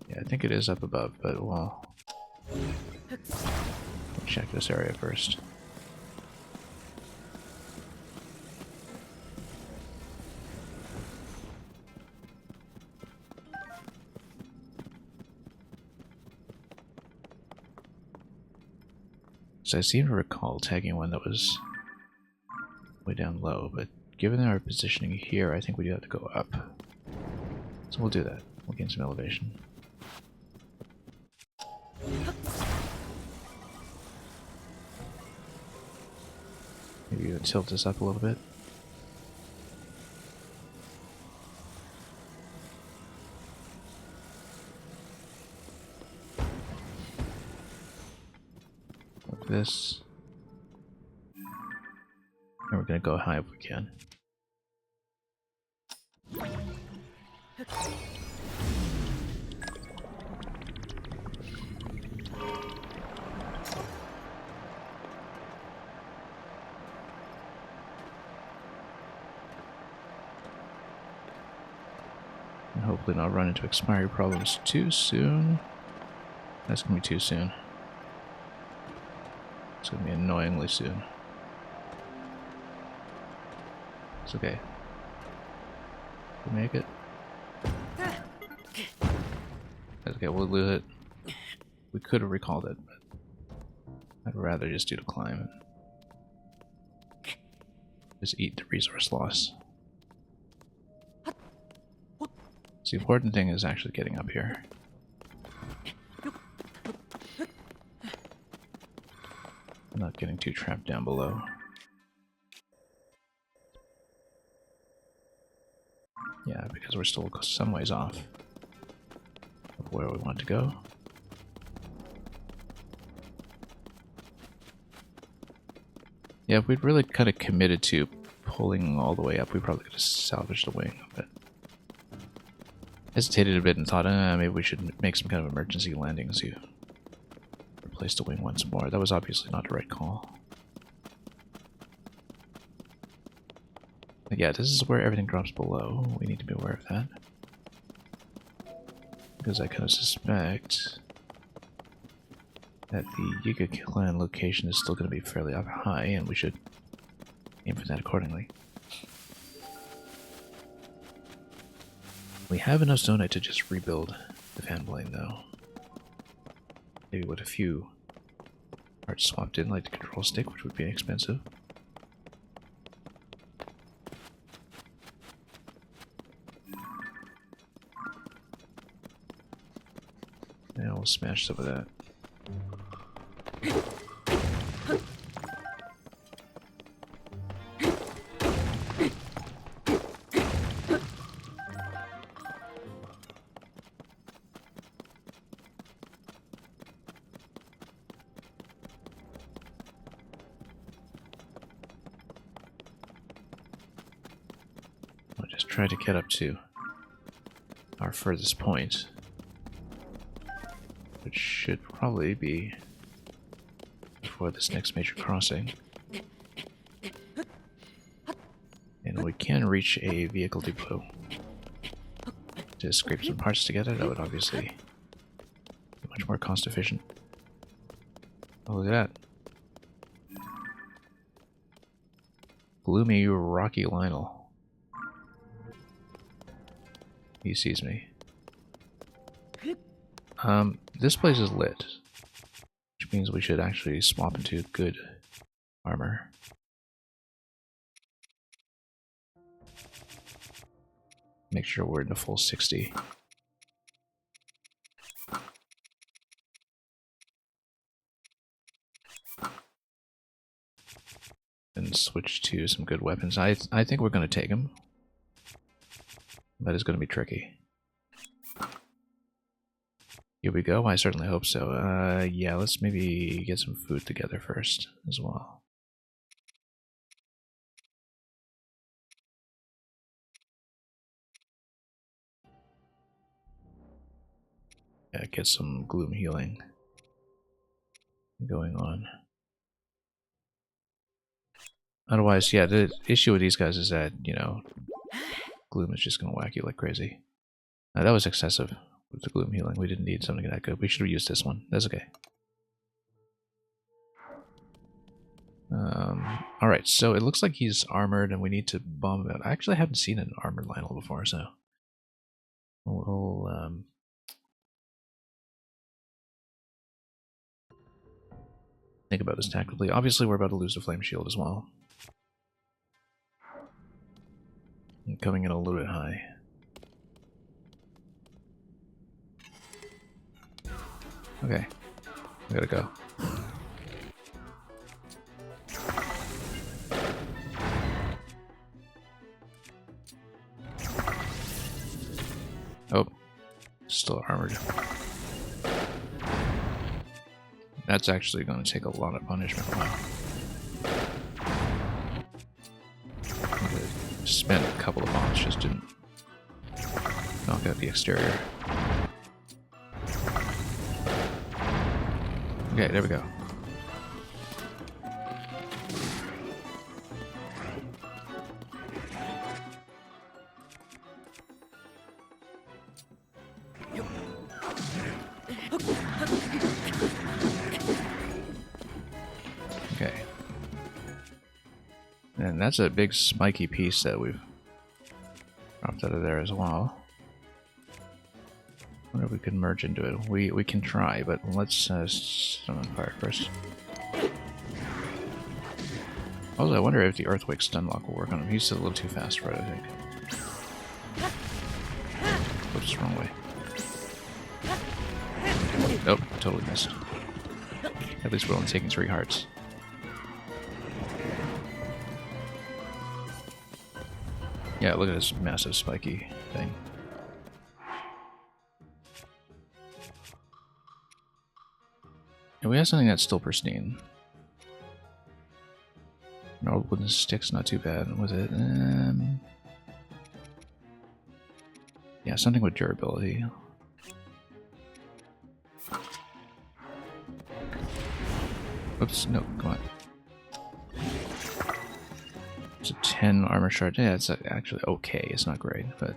Yeah, I think it is up above, but well, we'll check this area first. So I seem to recall tagging one that was way down low, but given our positioning here, I think we do have to go up. So we'll do that. We'll gain some elevation. Maybe even tilt this up a little bit. This, and we're going to go high if we can. And hopefully not run into expiry problems too soon. That's going to be too soon. It's going to be annoyingly soon. It's okay. We make it. That's okay, we'll lose it. We could have recalled it, but I'd rather just do the climb and just eat the resource loss. So the important thing is actually getting up here. Not getting too trapped down below. Yeah, because we're still some ways off of where we want to go. Yeah, if we'd really kind of committed to pulling all the way up, we probably could have salvaged the wing, but hesitated a bit and thought, maybe we should make some kind of emergency landing so you replace the wing once more. That was obviously not the right call. But yeah, this is where everything drops below. We need to be aware of that. Because I kind of suspect that the Yiga clan location is still going to be fairly up high, and we should aim for that accordingly. We have enough zonite to just rebuild the fan blade, though. Maybe with a few parts swapped in, like the control stick, which would be expensive. And we'll smash some of that. I'll just try to get up to our furthest point, which should probably be before this next major crossing. And we can reach a vehicle depot to scrape some parts together. That would obviously be much more cost efficient. Oh, look at that. Gloomy Rocky Lionel. He sees me. This place is lit, which which means we should actually swap into good armor. Make sure we're in the full 60. And switch to some good weapons. I think we're going to take them. That is going to be tricky. Here we go. I certainly hope so. Yeah, let's maybe get some food together first as well. Yeah, get some gloom healing going on. Otherwise, yeah, the issue with these guys is that, you know, gloom is just going to whack you like crazy. That was excessive with the gloom healing. We didn't need something that good. We should have used this one. That's okay. Alright, so it looks like he's armored and we need to bomb him out. I actually haven't seen an armored Lionel before, so we'll think about this tactically. Obviously, we're about to lose the flame shield as well. And coming in a little bit high. Okay, we gotta go. Oh, still armored. That's actually going to take a lot of punishment. Wow. Spent a couple of bombs, just didn't knock out the exterior. Okay, there we go. Okay. And that's a big spiky piece that we've dropped out of there as well. Wonder if we can merge into it. We can try, but let's set him on fire first. Also, I wonder if the Earthquake Stunlock will work on him. He's a little too fast for it, I think. Oops, wrong way. Nope, totally missed. At least we're only taking 3 hearts. Yeah, look at this massive spiky thing. And we have something that's still pristine. No wooden sticks, not too bad with it. Yeah, something with durability. Oops, no, come on. It's a 10 armor shard. Yeah, it's actually okay. It's not great, but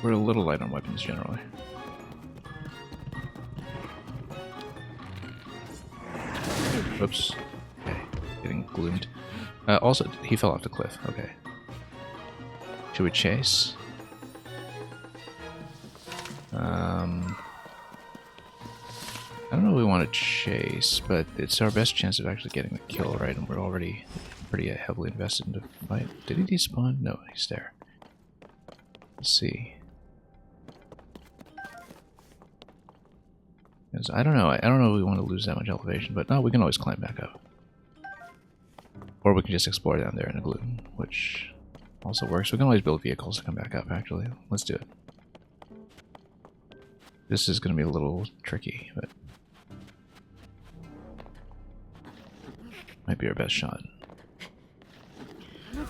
we're a little light on weapons generally. Oops. Okay, getting gloomed. Also, he fell off the cliff. Okay. Should we chase? I don't know if we want to chase, but it's our best chance of actually getting the kill, right? And we're already pretty heavily invested in the fight. Did he despawn? No, he's there. Let's see. Because I don't know. I don't know if we want to lose that much elevation, but no, we can always climb back up. Or we can just explore down there in the gloom, which also works. We can always build vehicles to come back up, actually. Let's do it. This is going to be a little tricky, but might be our best shot. This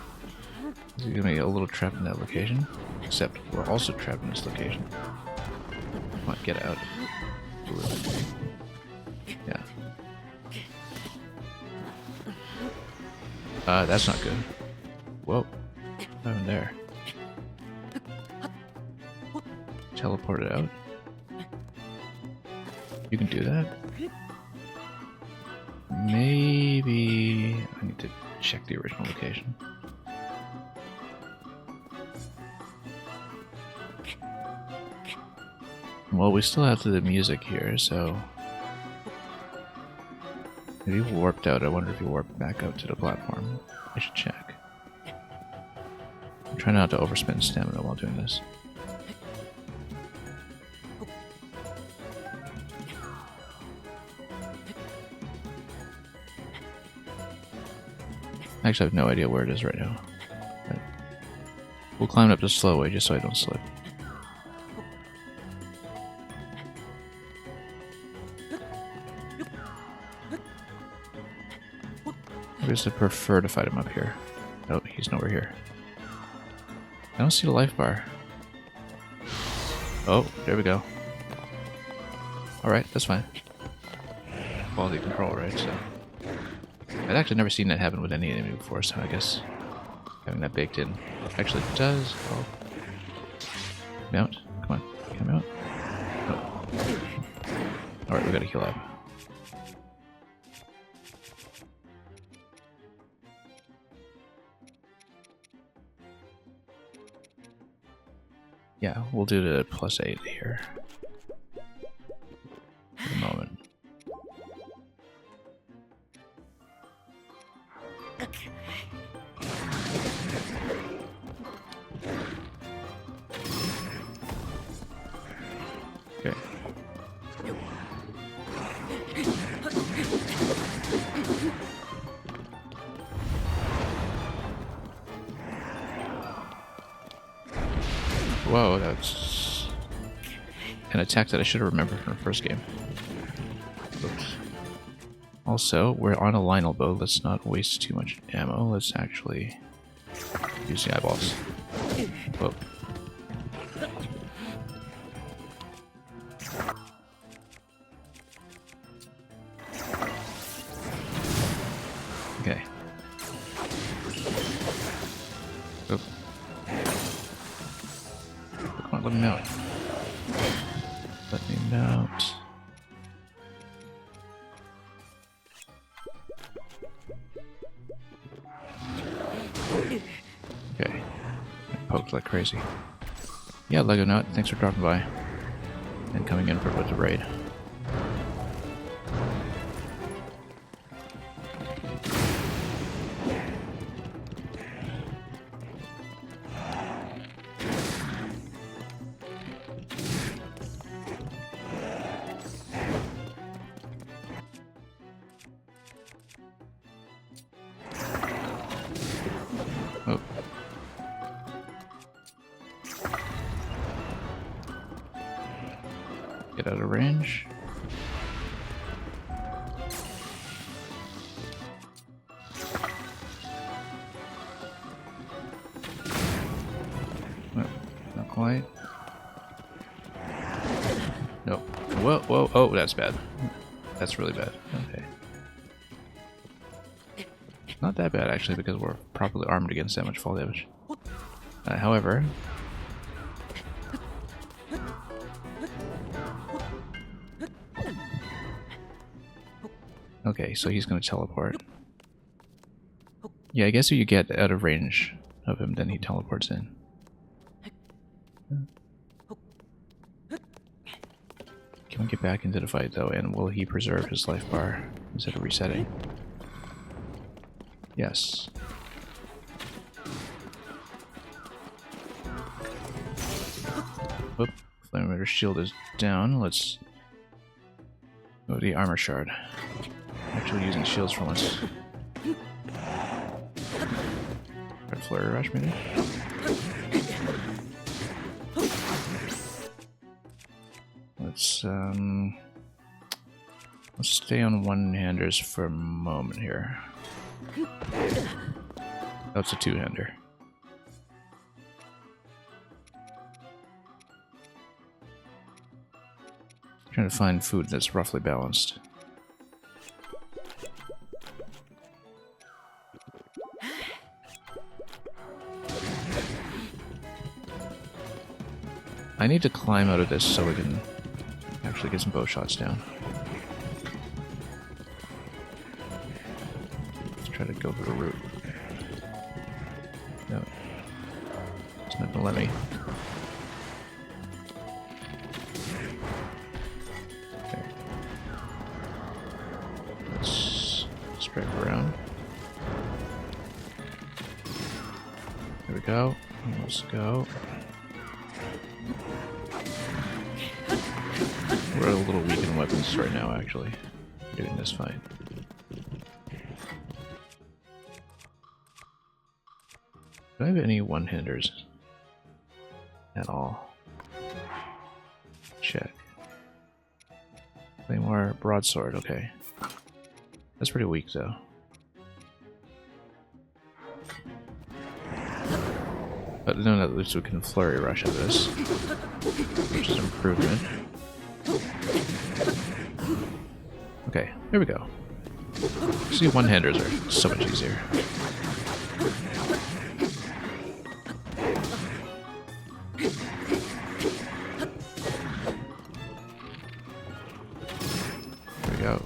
is going to be a little trapped in that location, except we're also trapped in this location. Come on, get out. Yeah. That's not good. Whoa. What happened there? Teleported out? You can do that? Maybe I need to check the original location. Well, we still have the music here, so... If he warped out, I wonder if he warped back out to the platform. I should check. I'm trying not to overspend stamina while doing this. I actually have no idea where it is right now. But we'll climb up the slow way just so I don't slip. I guess I prefer to fight him up here. Oh, he's nowhere here. I don't see the life bar. Oh, there we go. Alright, that's fine. Quality control, right? So I've actually never seen that happen with any enemy before, so I guess having that baked in actually does help. Mount. Come on. Come out. Oh. Alright, we gotta heal up. Yeah, we'll do the +8 here. For the moment. Okay. Whoa, that's an attack that I should have remembered from the first game. Oops. Also, we're on a Lionel bow. Let's not waste too much ammo. Let's actually use the eyeballs. Whoa. Okay. Oop. Come on, let me mount. Let me mount. Okay. Poked like crazy. Yeah, Lego Nut, thanks for dropping by. And coming in for the raid. Oh. Get out of range. No, not quite. Nope. Whoa, whoa, oh, that's bad. That's really bad. Okay. Not that bad, actually, because we're properly armored against that much fall damage. However... Okay, so he's going to teleport. Yeah, I guess if you get out of range of him, then he teleports in. Can we get back into the fight, though, and will he preserve his life bar instead of resetting? Yes. Whoop. Flame Raider's shield is down. Let's go to the armor shard. Actually using shields for once. Red Flurry Rush, maybe? Let's stay on one-handers for a moment here. That's a two-hander. Trying to find food that's roughly balanced. I need to climb out of this so we can actually get some bow shots down. Let's try to go for the route. No. It's not gonna let me. Drive around. There we go. Let's go. We're a little weak in weapons right now, actually. Doing this fight. Do I have any one-handers at all? Check. Claymore, broadsword, okay. That's pretty weak, though. But no, at least we can flurry rush at this, which is an improvement. Okay, here we go. See, one-handers are so much easier. There we go.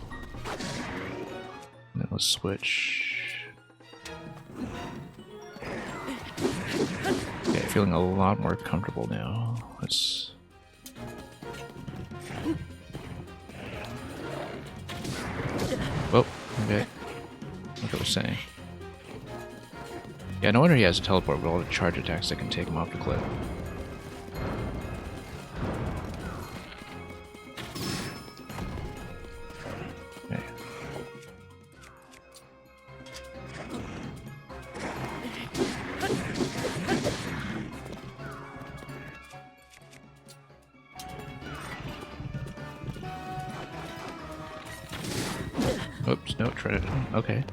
And then let's switch. Okay, feeling a lot more comfortable now. Let's. Oh, okay. Like I was saying. Yeah, no wonder he has a teleport with all the charge attacks that can take him off the cliff. Okay. Oops, no, try it. Okay.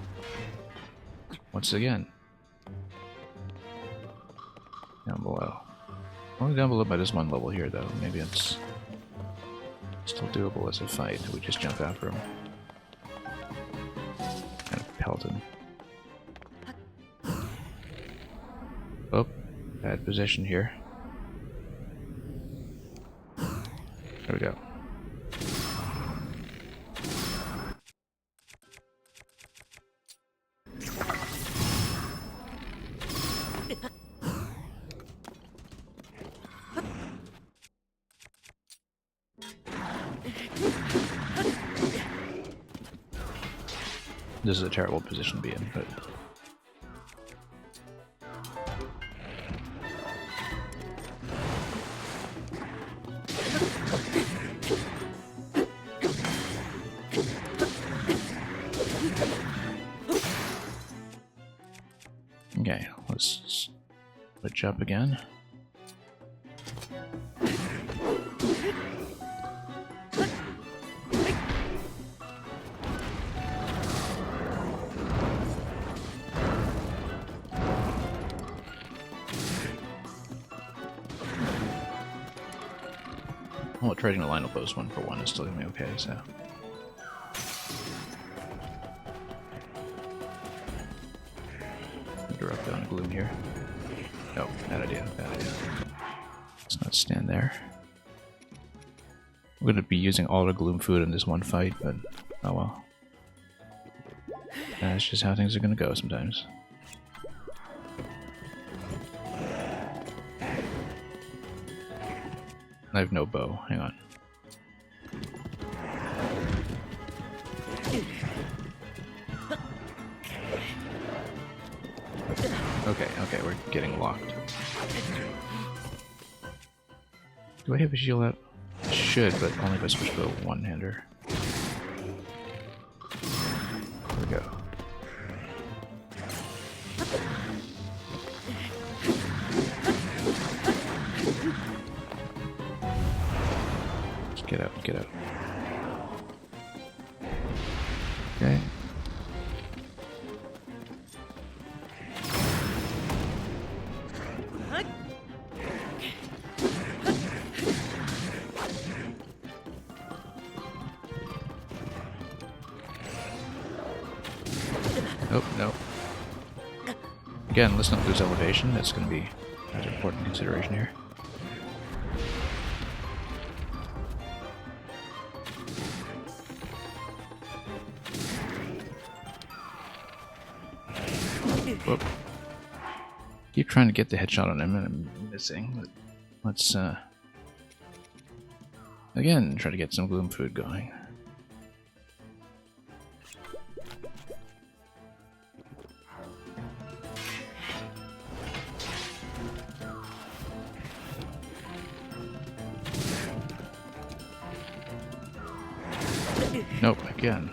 Once again. Down below. Only down below by this one level here, though. Maybe it's still doable as a fight. We just jump after him. Kind of pelt him. Oh, bad position here. There we go. This is a terrible position to be in, but... Okay, let's switch up again. Well, trading the line of post 1-for-1 is still gonna be okay, so. Drop down a gloom here. No, bad idea, bad idea. Let's not stand there. I'm gonna be using all the gloom food in this one fight, but oh well. That's just how things are gonna go sometimes. I have no bow. Hang on. Okay, we're getting locked. Do I have a shield out? I should, but only if I switch to a one-hander. There we go. Get out, get out. Okay. Oh, no. Again, let's not lose elevation. That's going to be an important consideration here. Whoop. Keep trying to get the headshot on him and I'm missing. But let's again try to get some gloom food going. again.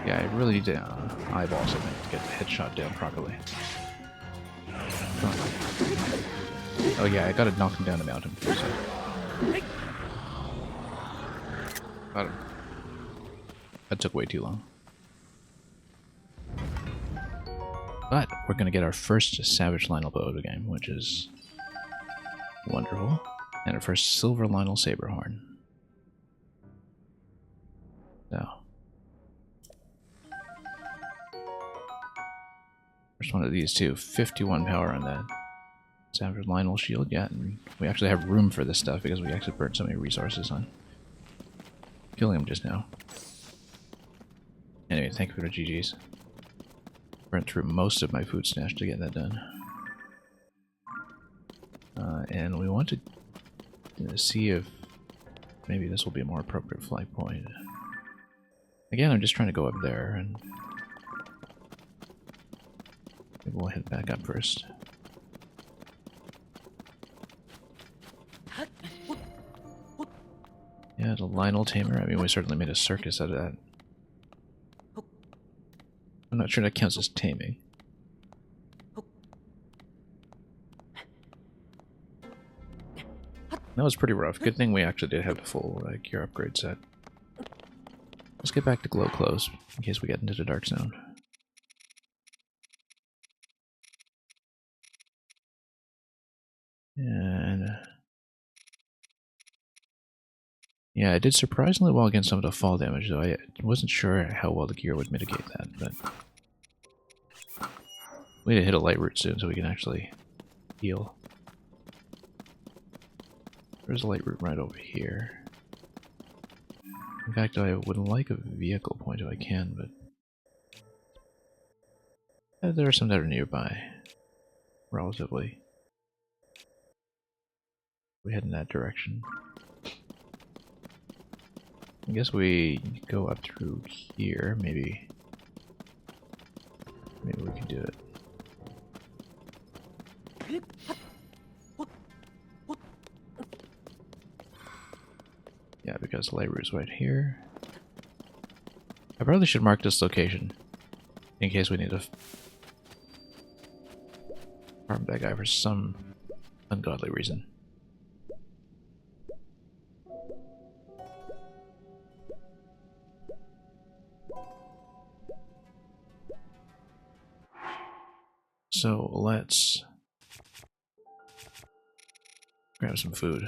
Yeah, I really need to eyeball something to get the headshot down properly. Come on. Oh yeah, I gotta knock him down the mountain first. Got him. That took way too long. But we're gonna get our first Savage Lionel bow of the game, which is wonderful. And our first Silver Lionel Saberhorn. So. First one of these two. 51 power on that Savage Lionel shield. Yeah, and we actually have room for this stuff because we actually burnt so many resources on killing him just now. Anyway, thank you for the GG's. Burnt through most of my food stash to get that done. And we want to see if maybe this will be a more appropriate flight point. Again, I'm just trying to go up there, and maybe we'll head back up first. Yeah, the Lionel Tamer. I mean, we certainly made a circus out of that. I'm not sure that counts as taming. That was pretty rough. Good thing we actually did have the full gear upgrade set. Let's get back to glow clothes in case we get into the dark zone. And yeah, I did surprisingly well against some of the fall damage, though I wasn't sure how well the gear would mitigate that, but we need to hit a light root soon so we can actually heal. There's a light root right over here. In fact, I would like a vehicle point if I can, but there are some that are nearby, relatively. We head in that direction. I guess we go up through here, maybe we can do it. Yeah, because light root's right here. I probably should mark this location in case we need to farm that guy for some ungodly reason. So let's grab some food.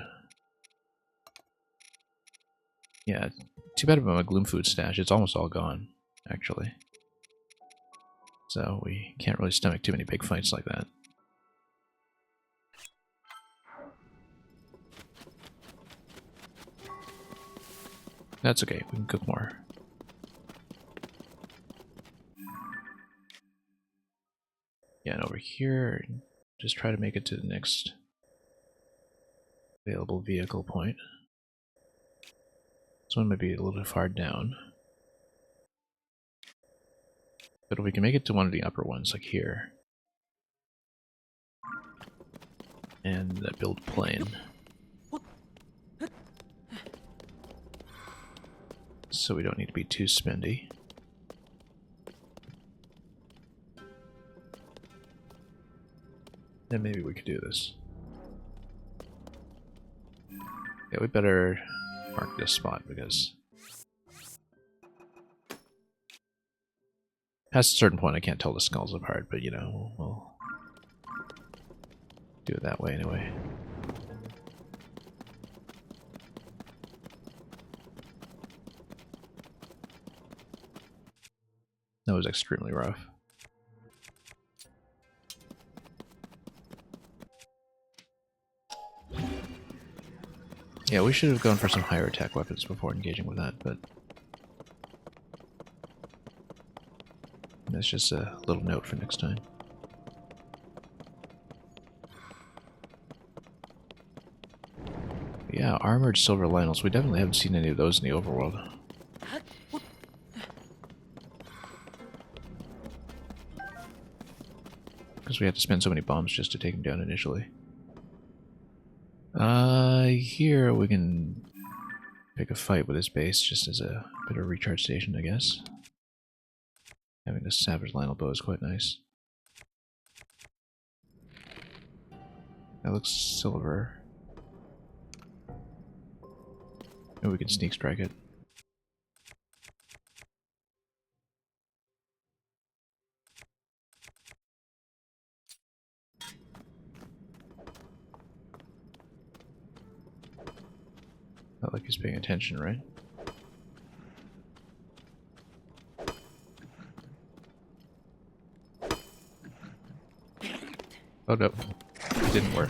Yeah, too bad about my gloom food stash. It's almost all gone, actually. So we can't really stomach too many big fights like that. That's okay, we can cook more. Yeah, and over here, just try to make it to the next available vehicle point. This one might be a little bit far down. But if we can make it to one of the upper ones, like here, and build plane. So we don't need to be too spendy. Then maybe we could do this. Yeah, we better mark this spot because past a certain point I can't tell the skulls apart, but you know, we'll do it that way anyway. That was extremely rough. Yeah, we should have gone for some higher attack weapons before engaging with that, but that's just a little note for next time. Yeah, armored silver Lionels. We definitely haven't seen any of those in the overworld. Because we had to spend so many bombs just to take them down initially. Here we can pick a fight with his base just as a bit of a recharge station, I guess. Having a Savage Lionel bow is quite nice. That looks silver. Maybe we can sneak strike it. Not like he's paying attention, right? Oh no, it didn't work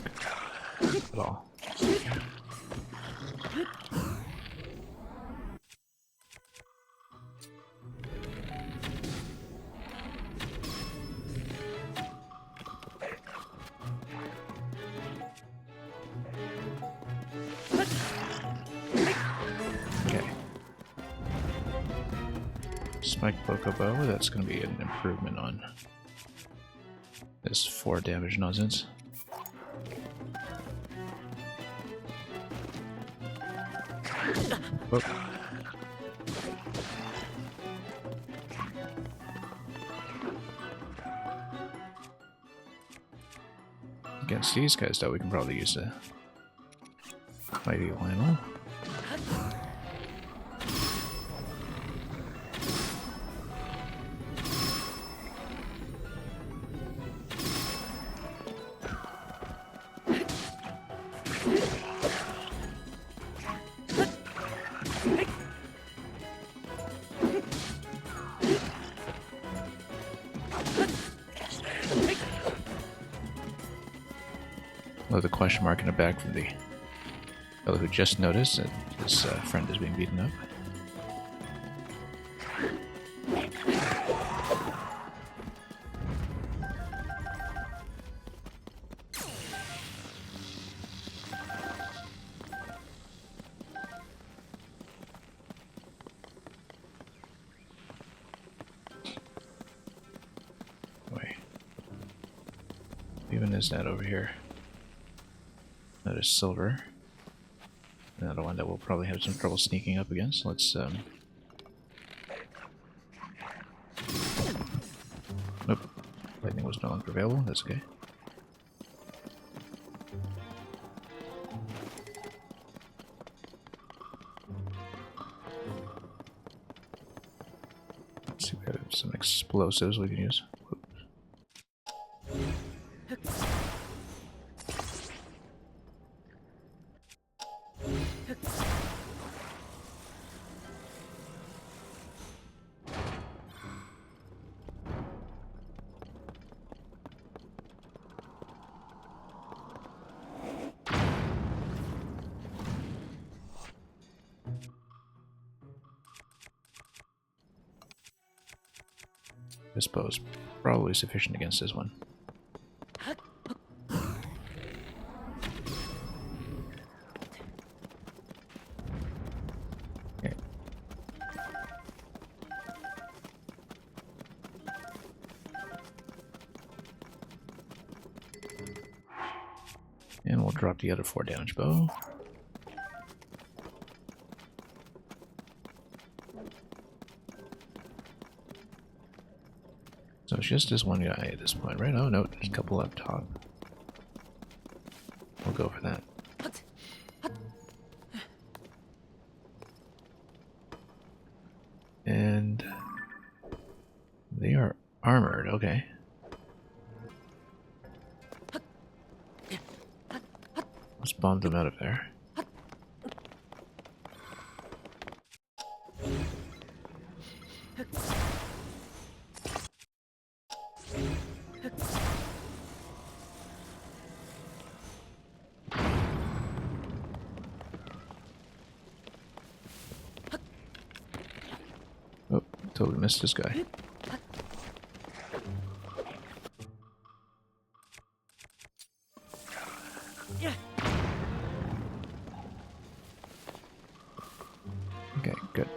at all. Okay. Spike Bokobo, that's going to be an improvement on this 4 damage nonsense. Oh. Against these guys, though, we can probably use a Mighty Lionel. Love the question mark in the back from the fellow who just noticed that his friend is being beaten up. Wait. Even is that over here? That is silver. Another one that we'll probably have some trouble sneaking up against. Let's, Nope. Lightning was no longer available. That's okay. Let's see, we have some explosives we can use. This bow is probably sufficient against this one. Okay. And we'll drop the other 4 damage bow. So it's just this one guy at this point, right? Oh no, there's a couple up top. We'll go for that. And they are armored, okay. Let's bomb them out of there. Oh, totally missed this guy. Okay, good.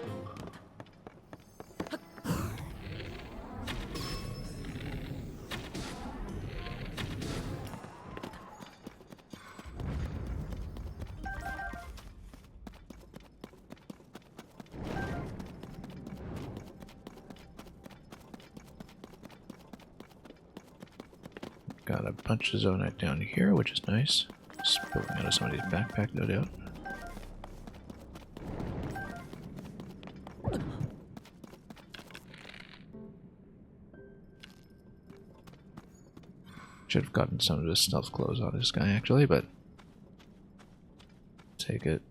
got a bunch of zonite down here, which is nice. Spilling out of somebody's backpack, no doubt. Should have gotten some of the stealth clothes on this guy, actually, but take it.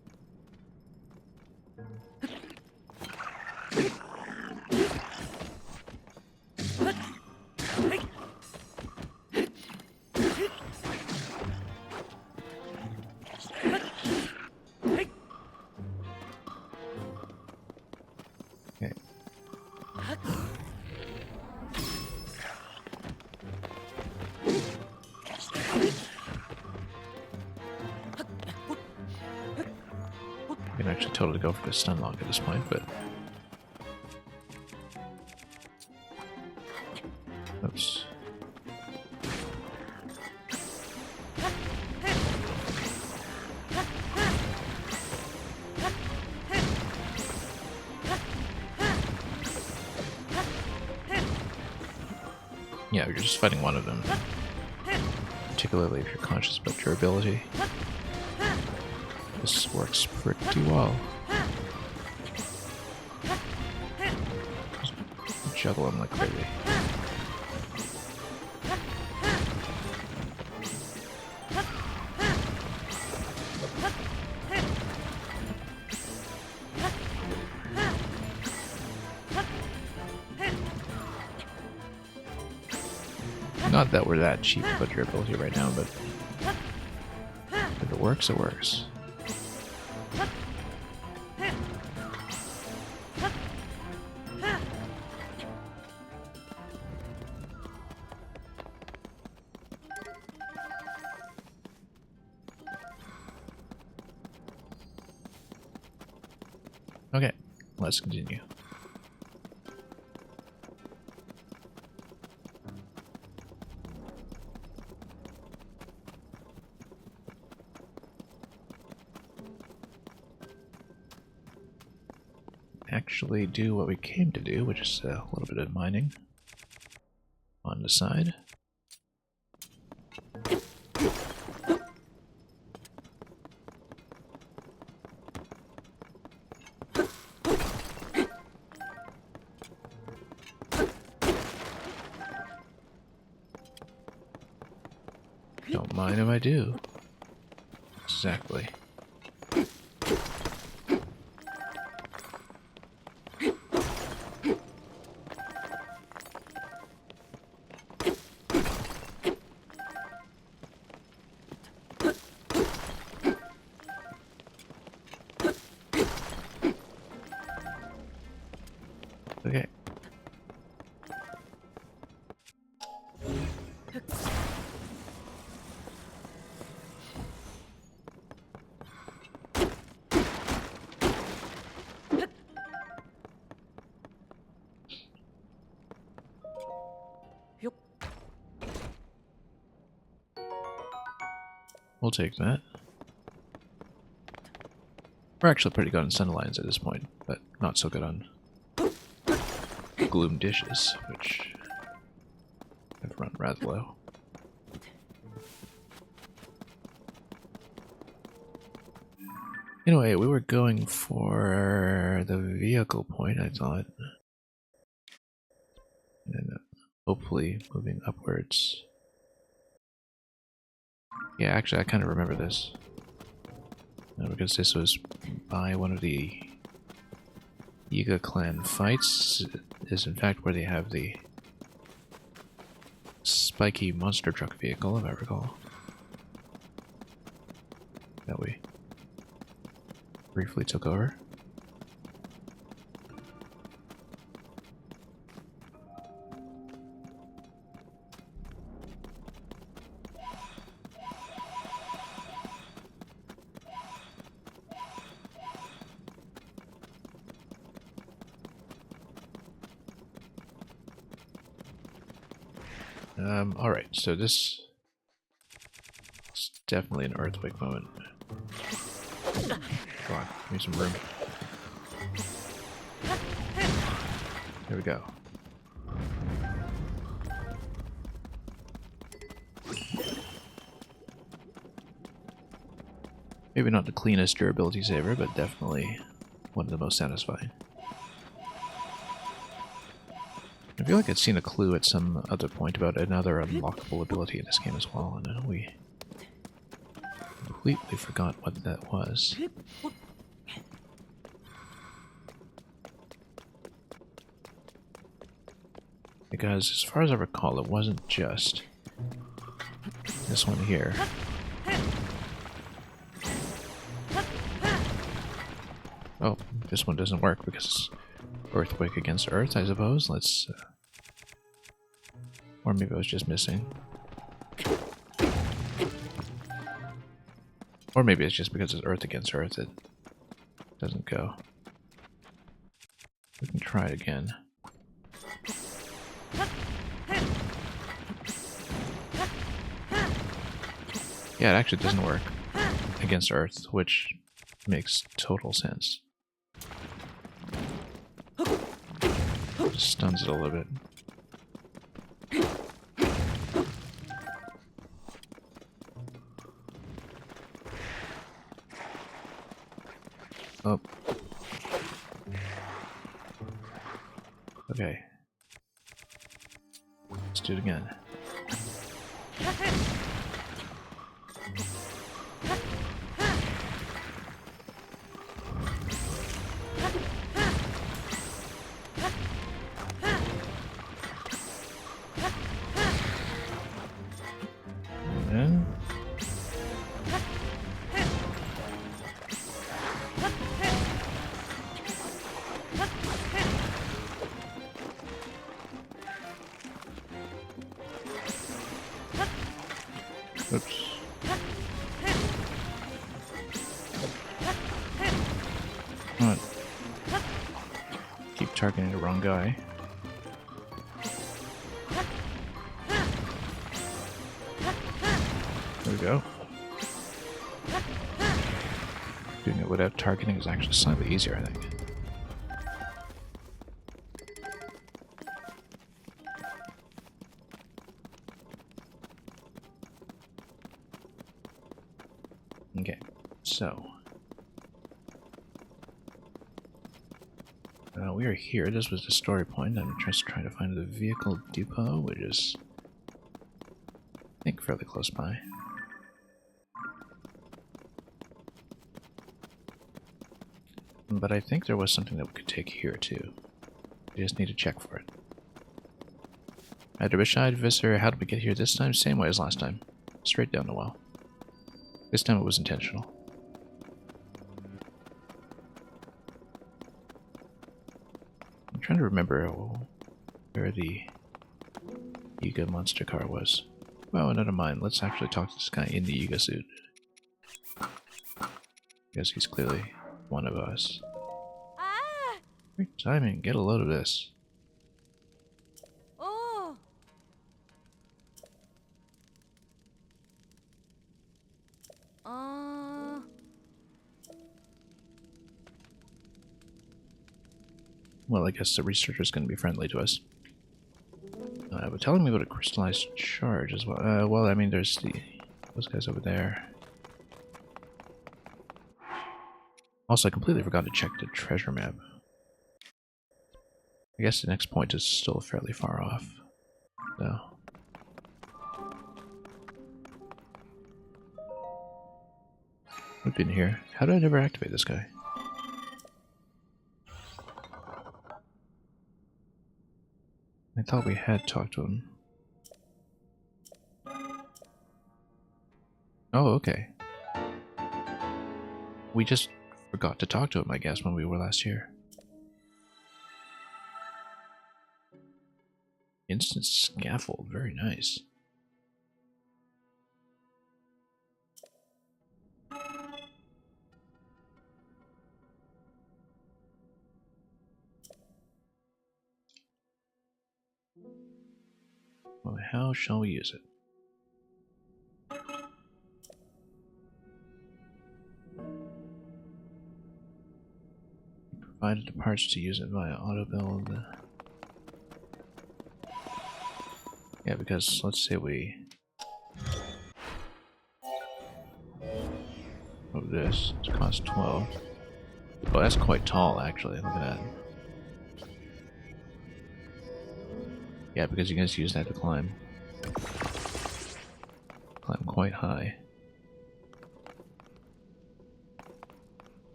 Okay. I can actually totally go for the stun lock at this point, but oops. Yeah, you're just fighting one of them. Particularly if you're conscious about durability. This works pretty well. Just juggle them like crazy. Not that we're that cheap about durability right now, but if it works, it works. Okay, let's continue. Actually do what we came to do, which is a little bit of mining on the side. Don't mind if I do. Exactly. Okay. We'll take that. We're actually pretty good on Sun Lines at this point, but not so good on Gloom Dishes, which have run rather low. Anyway, we were going for the vehicle point, I thought. And then hopefully moving upwards. Yeah, actually, I kind of remember this. Because this was by one of the Yiga clan fights. Is in fact where they have the spiky monster truck vehicle, if I recall. That we briefly took over. Alright, so this is definitely an earthquake moment. Come on, give me some room. There we go. Maybe not the cleanest durability saver, but definitely one of the most satisfying. I feel like I'd seen a clue at some other point about another unlockable ability in this game as well, and we completely forgot what that was. Because as far as I recall, it wasn't just this one here. Oh, this one doesn't work because earthquake against earth, I suppose. Let's... or maybe I was just missing. Or maybe it's just because it's earth against earth, it doesn't go. We can try it again. Yeah, it actually doesn't work against earth, which makes total sense. Just stuns it a little bit. Oh. Okay. Let's do it again. And then... oops. What? Keep targeting the wrong guy. There we go. Doing it without targeting is actually slightly easier, I think. Okay, so we are here. This was the story point. I'm just trying to find the vehicle depot, which is, I think, fairly close by. But I think there was something that we could take here too. We just need to check for it. At the Rishide Visser, how did we get here this time? Same way as last time. Straight down the well. This time it was intentional. I'm trying to remember where the Yiga monster car was. Well, never mind. Let's actually talk to this guy in the Yiga suit. Because he's clearly one of us. Ah! Great timing. Get a load of this. Oh! Well, I guess the researcher's going to be friendly to us. But telling me about a crystallized charge as well. Well, I mean, there's those guys over there. Also, I completely forgot to check the treasure map. I guess the next point is still fairly far off. So. We've been here. How did I ever activate this guy? I thought we had talked to him. Oh, okay. We just forgot to talk to him, I guess, when we were last here. Instant scaffold, very nice. Well, how shall we use it? Provided the parts to use it via auto build. Yeah, because let's say we... What what it is. It costs 12. Oh, that's quite tall, actually. Look at that. Yeah, because you guys use that to climb. Climb quite high.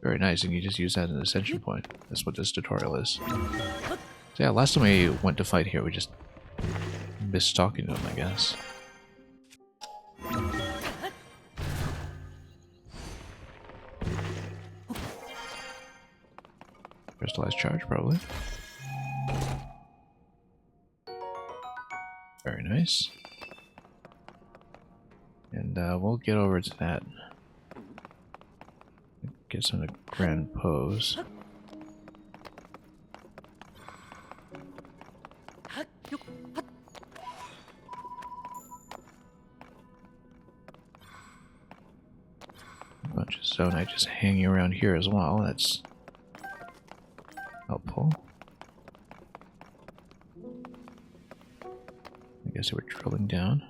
Very nice, and you just use that as an ascension point. That's what this tutorial is. So yeah, last time we went to fight here, we just missed talking to him, I guess. Crystallized charge, probably. Very nice. And we'll get over to that. Get some of the grand pose. A bunch of Zonite just hanging around here as well. That's helpful. I guess they were drilling down.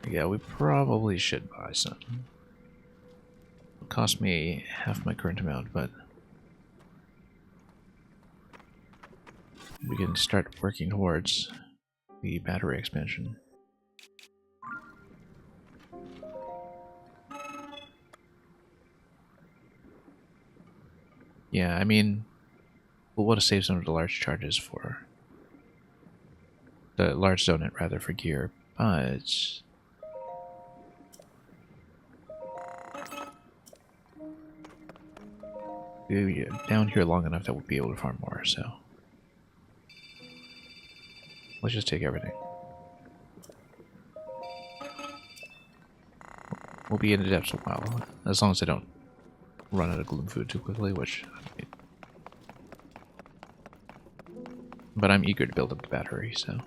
Yeah, we probably should buy some. It'll cost me half my current amount, but we can start working towards the battery expansion. Yeah, I mean, we'll want to save some of the large charges for the large donut rather for gear, but we're down here long enough that we'll be able to farm more, so let's just take everything. We'll be in the depths a while, as long as I don't run out of gloom food too quickly, which I mean, but I'm eager to build up the battery, so.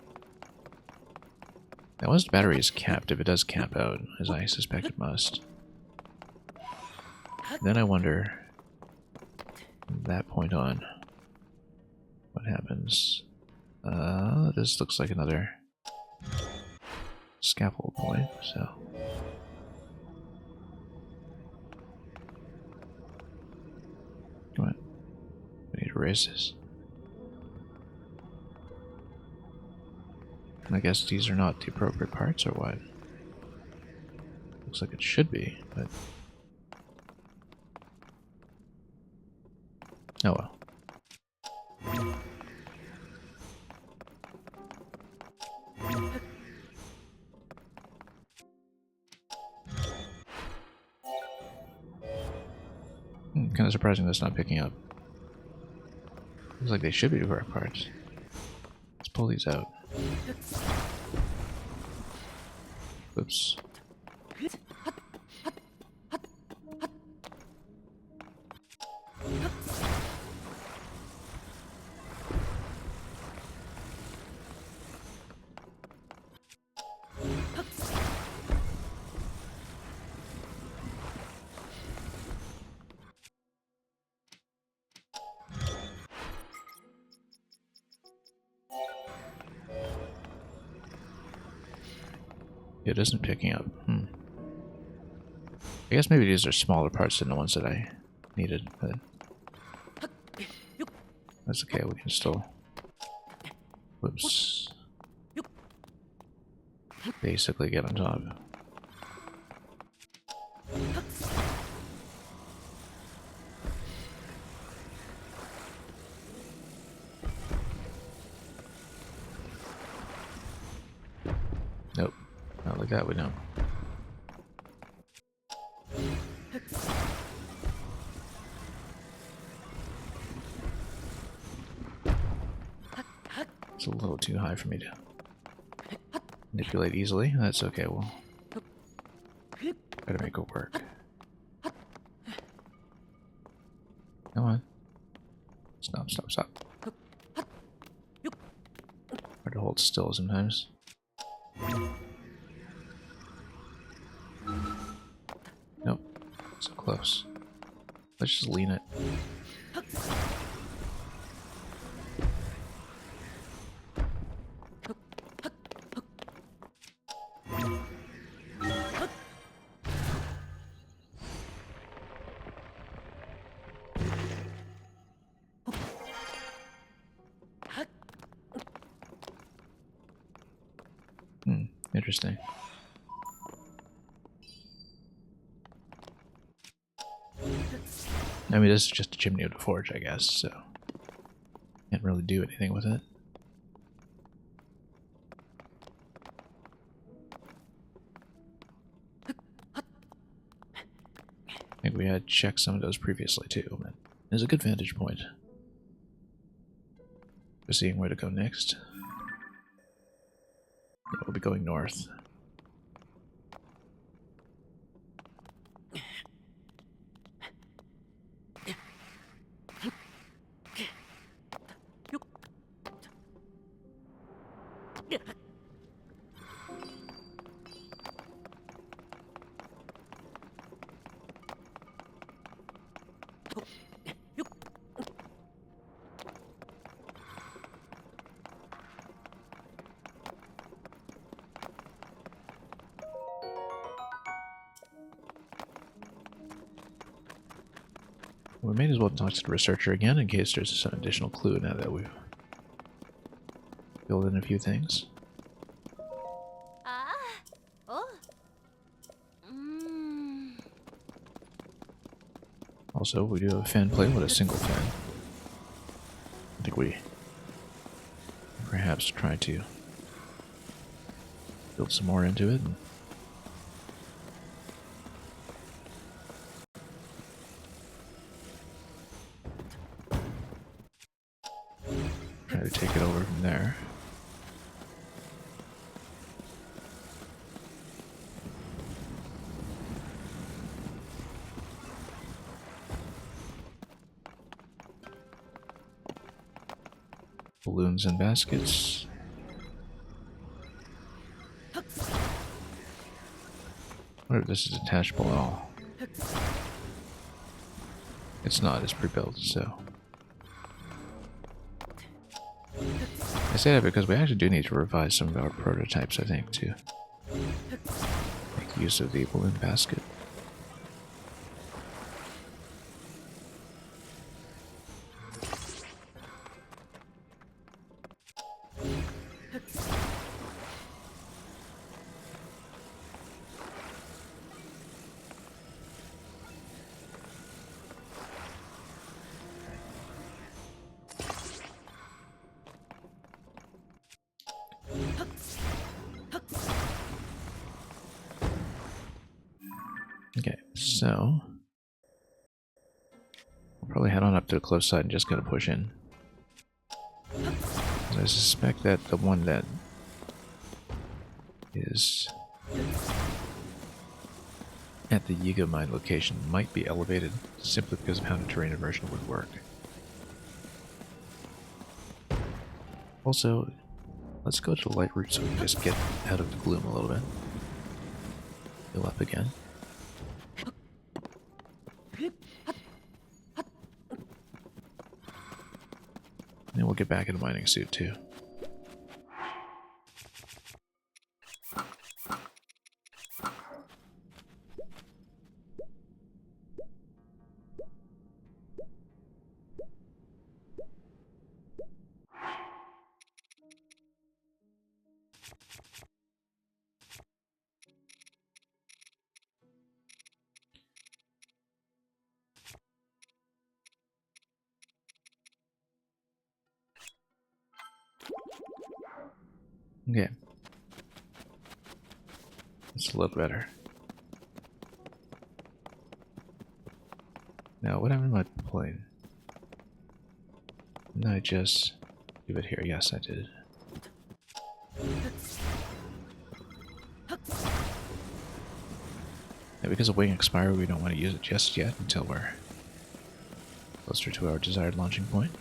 Now, once the battery is capped, if it does cap out, as I suspect it must, then I wonder, from that point on, what happens. This looks like another scaffold point, so. Come on. We need to raise this. I guess these are not the appropriate parts, or what? Looks like it should be, but... oh well. Kind of surprising that's not picking up. Looks like they should be the correct parts. Let's pull these out. Oops. It isn't picking up. I guess maybe these are smaller parts than the ones that I needed, but that's okay, we can still... whoops. Basically get on top. Nope. Not like that, we don't. It's a little too high for me to manipulate easily. That's okay, we'll try to make it work. Hard to hold still sometimes. Nope. So close. Let's just lean it. Interesting. I mean, this is just a chimney with a forge, I guess, so can't really do anything with it. I think we had checked some of those previously too, but there's a good vantage point for seeing where to go next. Yeah, we'll be going north. We may as well talk to the researcher again in case there's some additional clue now that we've filled in a few things. Ah. Oh. Also, we do have a fan plate with a single fan. I think we perhaps try to build some more into it. And try to take it over from there. Balloons and baskets. What if this is attachable at all? It's not, it's pre-built, so. I say that because we actually do need to revise some of our prototypes, I think, to make use of the balloon basket. Okay, so we'll probably head on up to the close side and just gotta push in. I suspect that the one that is at the Yiga mine location might be elevated simply because of how the terrain inversion would work. Also, let's go to the light route so we can just get out of the gloom a little bit. Fill up again. And we'll get back in the mining suit too. Okay. It's a little better. Now, what happened to my plane? Didn't I just leave it here? Yes, I did. Yeah, because of wing expiry, we don't want to use it just yet until we're closer to our desired launching point.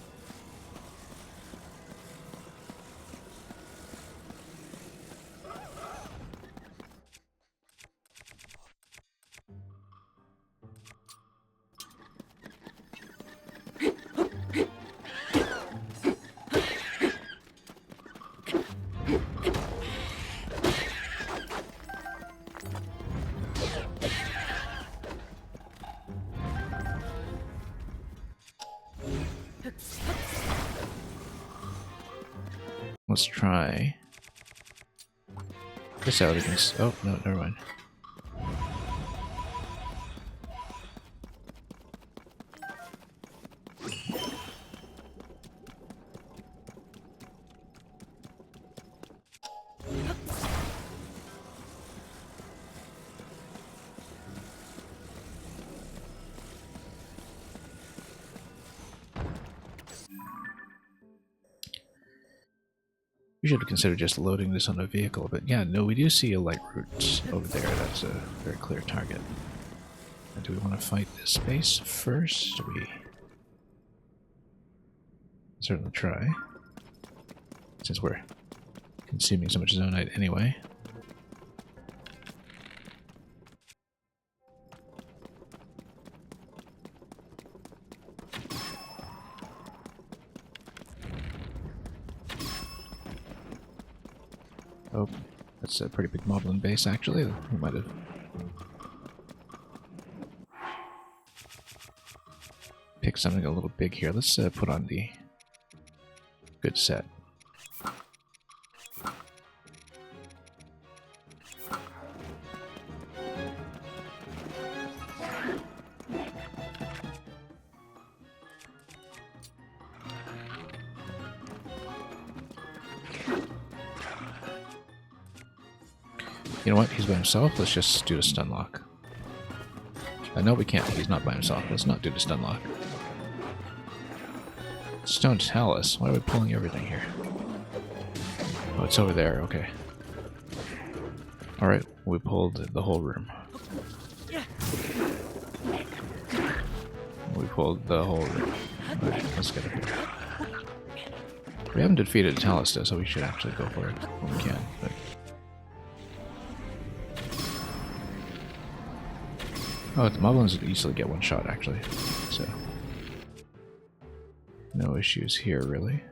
Let's try this out against. Oh, no, never mind. We should have considered just loading this on a vehicle, but yeah, no, we do see a light route over there. That's a very clear target. And do we want to fight this base first? We certainly try, since we're consuming so much zonite anyway. Oh, that's a pretty big moblin base, actually. We might have picked something a little big here. Let's put on the good set. You know what? He's by himself. Let's just do a stun lock. No, we can't. He's not by himself. Let's not do the stun lock. Stone Talus. Why are we pulling everything here? Oh, it's over there. Okay. Alright, we pulled the whole room. We pulled the whole room. Alright, let's get it here. We haven't defeated Talus though, so we should actually go for it when we can. But oh, the moblins would easily get one shot, actually. So, no issues here, really.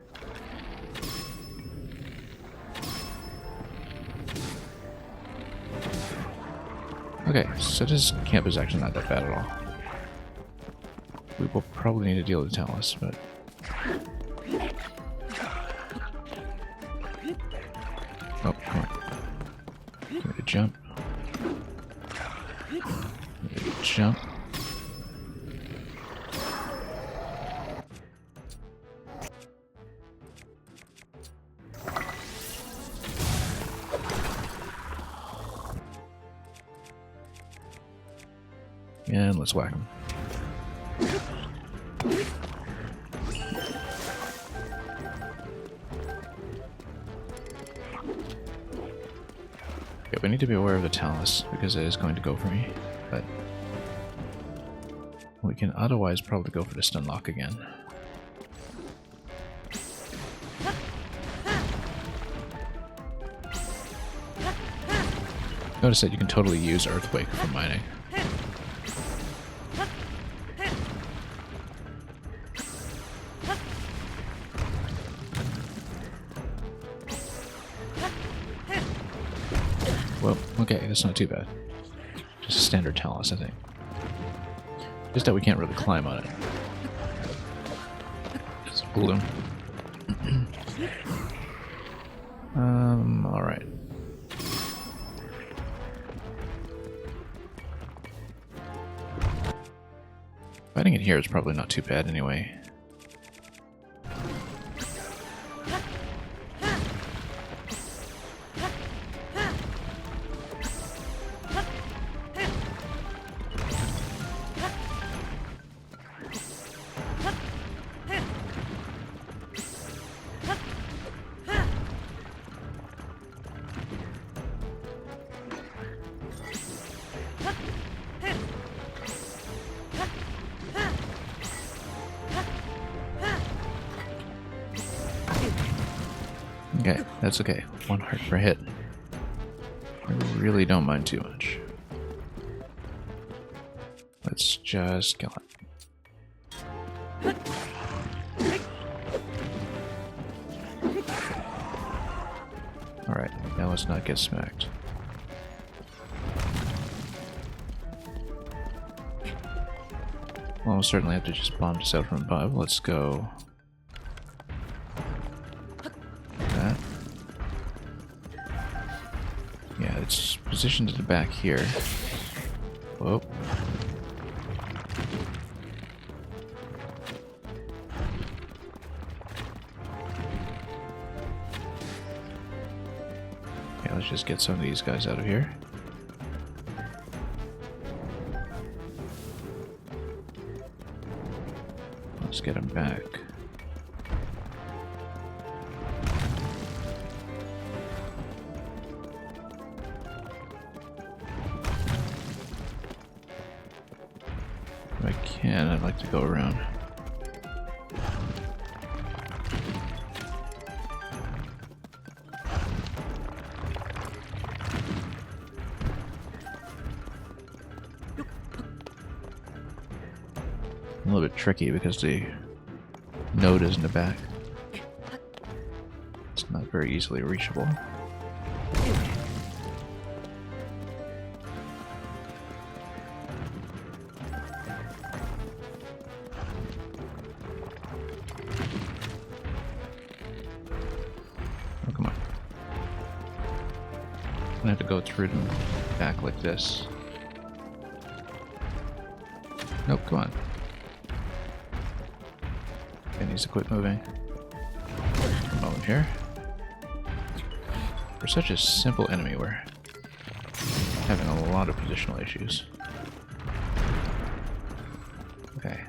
Okay, so this camp is actually not that bad at all. We will probably need to deal with Talus, but... oh, come on. Give me a jump. Jump. And let's whack him. Okay, we need to be aware of the Talus because it is going to go for me, but we can otherwise probably go for the stun lock again. Notice that you can totally use Earthquake for mining. Well, okay, that's not too bad. Just a standard Talus, I think. Just that we can't really climb on it. It's a balloon. Alright. Fighting it here is probably not too bad anyway. Okay, that's okay. 1 heart per hit. I really don't mind too much. Let's just kill it. Alright, now let's not get smacked. Well, we'll certainly have to just bomb this out from above. Let's go. That. it's positioned at the back here. Whoa. Okay, let's just get some of these guys out of here. Let's get them back. If I can, I'd like to go around. A little bit tricky because the node is in the back. It's not very easily reachable. Oh, come on. I'm gonna have to go through them back like this. Nope, come on. It needs to quit moving. A moment here. For such a simple enemy, we're having a lot of positional issues. Okay.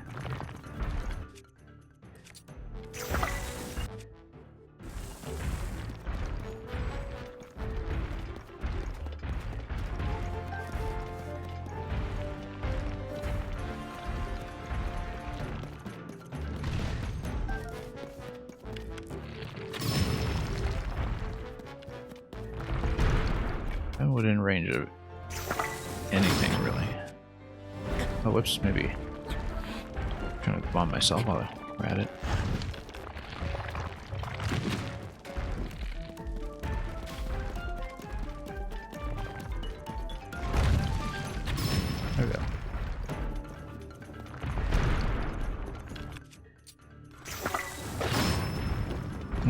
I'm within range of anything, really. Oh, whoops, maybe. I'm trying to bomb myself while we're at it. There we go.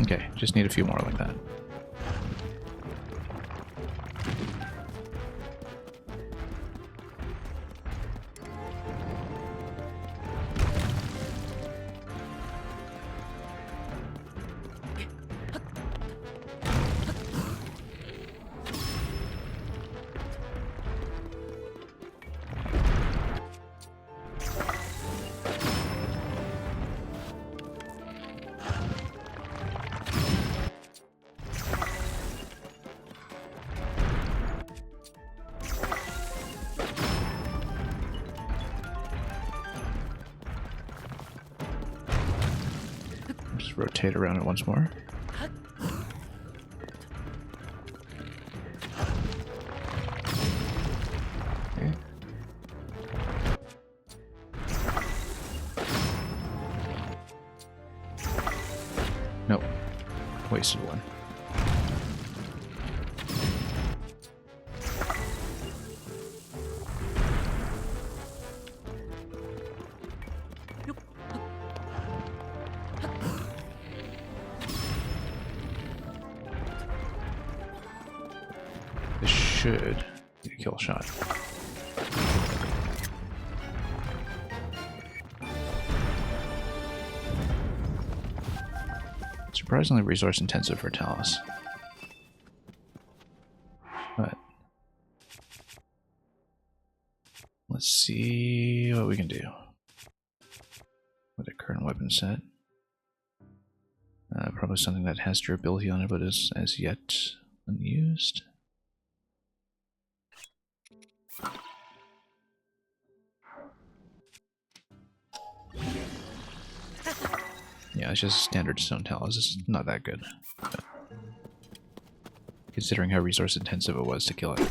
Okay, just need a few more like that. Just rotate around it once more. Okay. Nope. Wasted one. This should be a kill shot. Surprisingly resource intensive for Talus. But let's see what we can do with the current weapon set. Probably something that has durability on it, but is as yet unused. Yeah, it's just standard stone talus. It's not that good. But considering how resource intensive it was to kill it.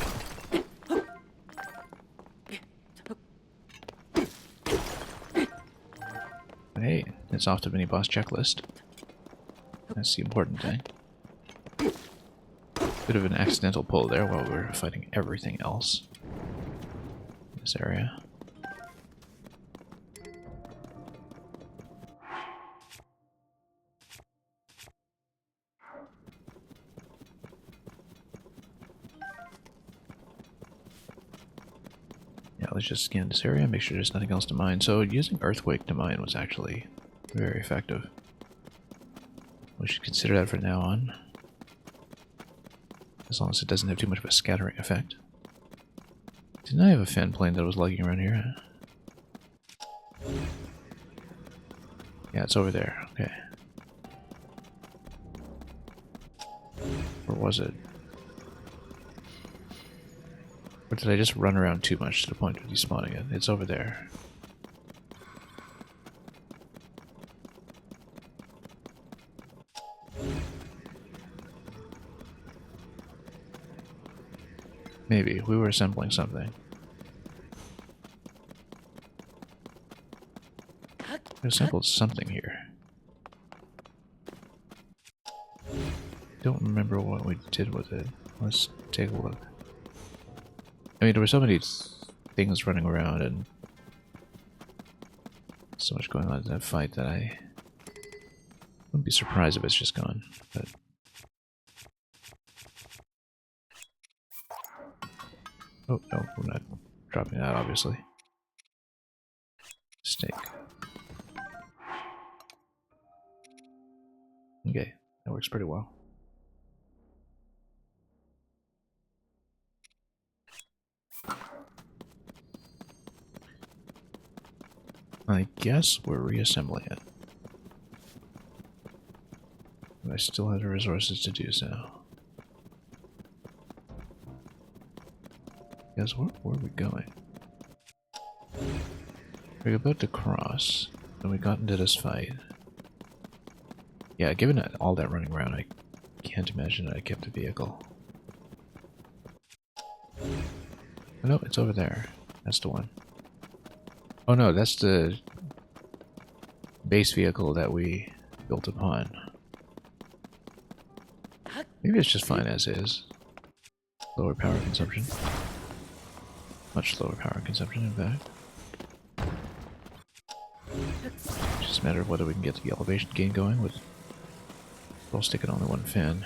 But hey, it's off the mini boss checklist. That's the important thing. Bit of an accidental pull there while we were fighting everything else in this area. let's just scan this area, make sure there's nothing else to mine. So using Earthquake to mine was actually very effective. We should consider that from now on. As long as it doesn't have too much of a scattering effect. Didn't I have a fan plane that was lugging around here? Yeah, it's over there. Okay. Or was it? Or did I just run around too much to the point of despawning it? It's over there. Maybe. We were assembling something. We assembled something here. Don't remember what we did with it. Let's take a look. I mean, there were so many things running around and so much going on in that fight that I wouldn't be surprised if it's just gone. But oh no, we're not dropping that, obviously. Mistake. Okay, that works pretty well. I guess we're reassembling it. But I still have the resources to do so. Guess where are we going? We're about to cross, and we got into this fight. Yeah, given all that running around, I can't imagine that I kept a vehicle. Oh, no, it's over there. That's the one. Oh no, that's the base vehicle that we built upon. Maybe it's just fine as is. Lower power consumption. Much lower power consumption, in fact. It's just a matter of whether we can get the elevation gain going with roll stick and only one fan.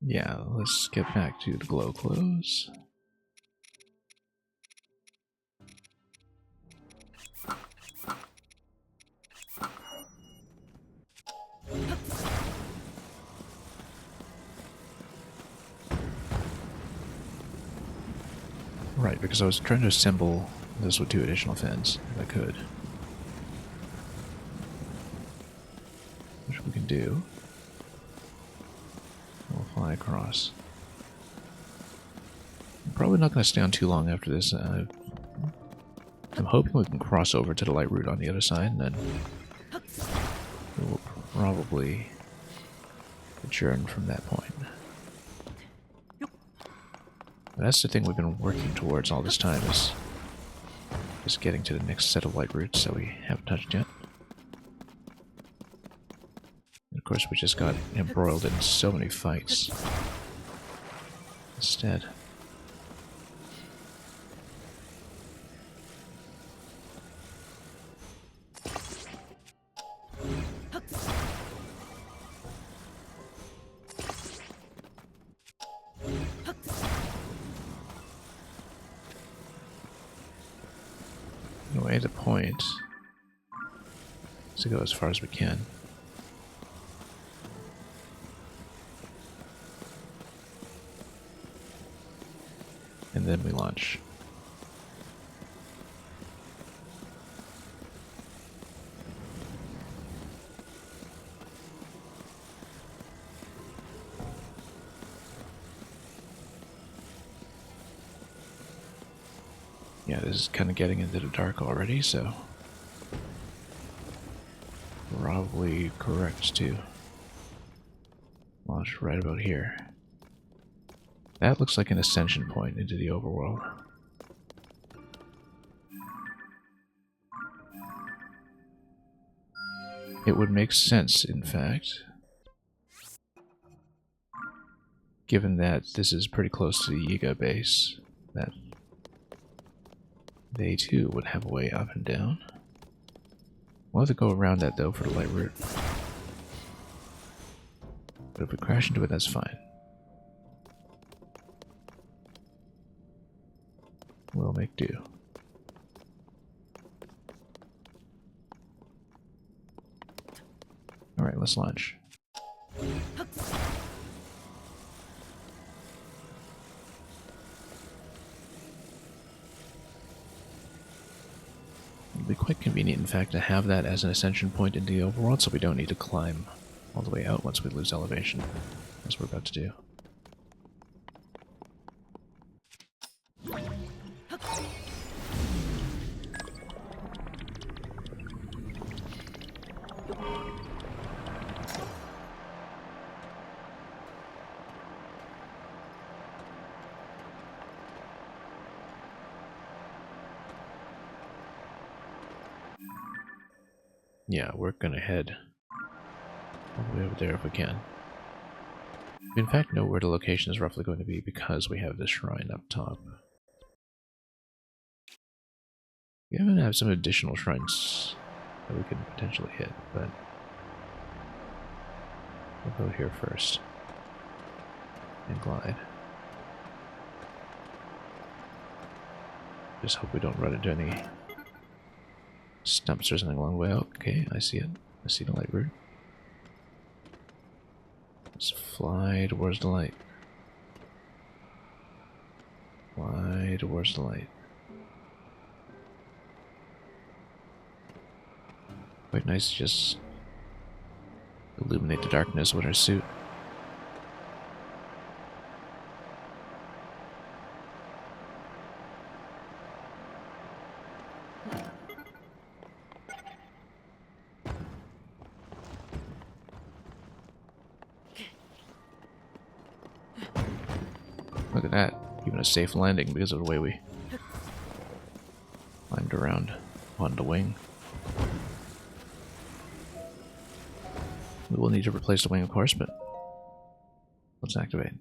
Yeah, let's get back to the glow clothes. Right, because I was trying to assemble this with 2 additional fins, if I could. Which we can do. We'll fly across. I'm probably not going to stay on too long after this. I'm hoping we can cross over to the light route on the other side, and then we will probably adjourn from that point. That's the thing we've been working towards all this time, is getting to the next set of light routes that we haven't touched yet. And of course, we just got embroiled in so many fights instead. Anyway, the point is to go as far as we can. And then we launch. Yeah, this is kind of getting into the dark already, so probably correct to launch right about here. That looks like an ascension point into the overworld. It would make sense, in fact, given that this is pretty close to the Yiga base, that they too would have a way up and down. We'll have to go around that though for the light route. But if we crash into it, that's fine. We'll make do. Alright, let's launch. It'll be quite convenient, in fact, to have that as an ascension point into the overworld, so we don't need to climb all the way out once we lose elevation, as we're about to do. Yeah, we're gonna head all the way over there if we can. We in fact know where the location is roughly going to be because we have the shrine up top. We even have some additional shrines that we can potentially hit, but we'll go here first and glide. Just hope we don't run into any stumps or something along the way. Okay, I see it. I see the light route. Let's fly towards the light. Fly towards the light. Quite nice to just illuminate the darkness with our suit. Look at that. Even a safe landing because of the way we climbed around on the wing. We will need to replace the wing, of course, but let's activate.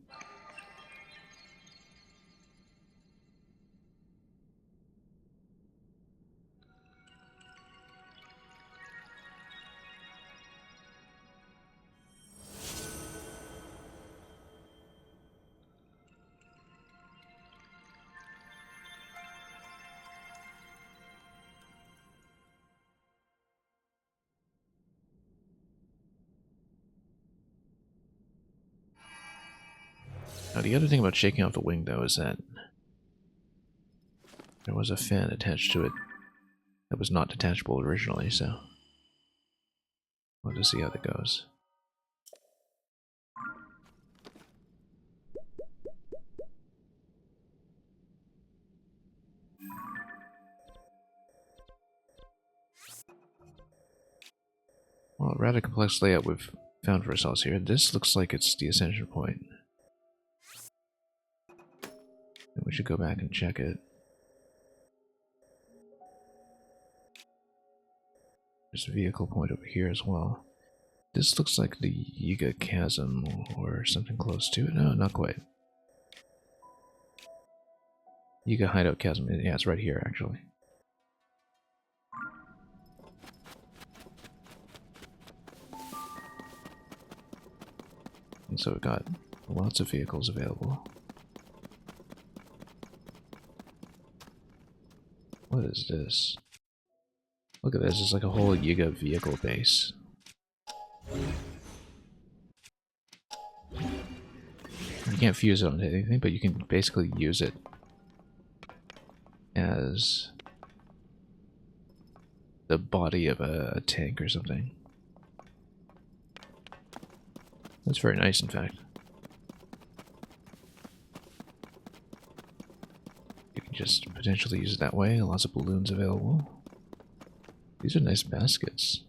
Now, the other thing about shaking off the wing, though, is that there was a fan attached to it that was not detachable originally, so we'll just see how that goes. Well, rather complex layout we've found for ourselves here. This looks like it's the ascension point. And we should go back and check it. There's a vehicle point over here as well. This looks like the Yiga Chasm or something close to it. No, not quite. Yiga Hideout Chasm. Yeah, it's right here, actually. And so we've got lots of vehicles available. What is this? Look at this, it's like a whole Yiga vehicle base. You can't fuse it onto anything, but you can basically use it as the body of a tank or something. That's very nice, in fact. You can just potentially use it that way. Lots of balloons available. These are nice baskets.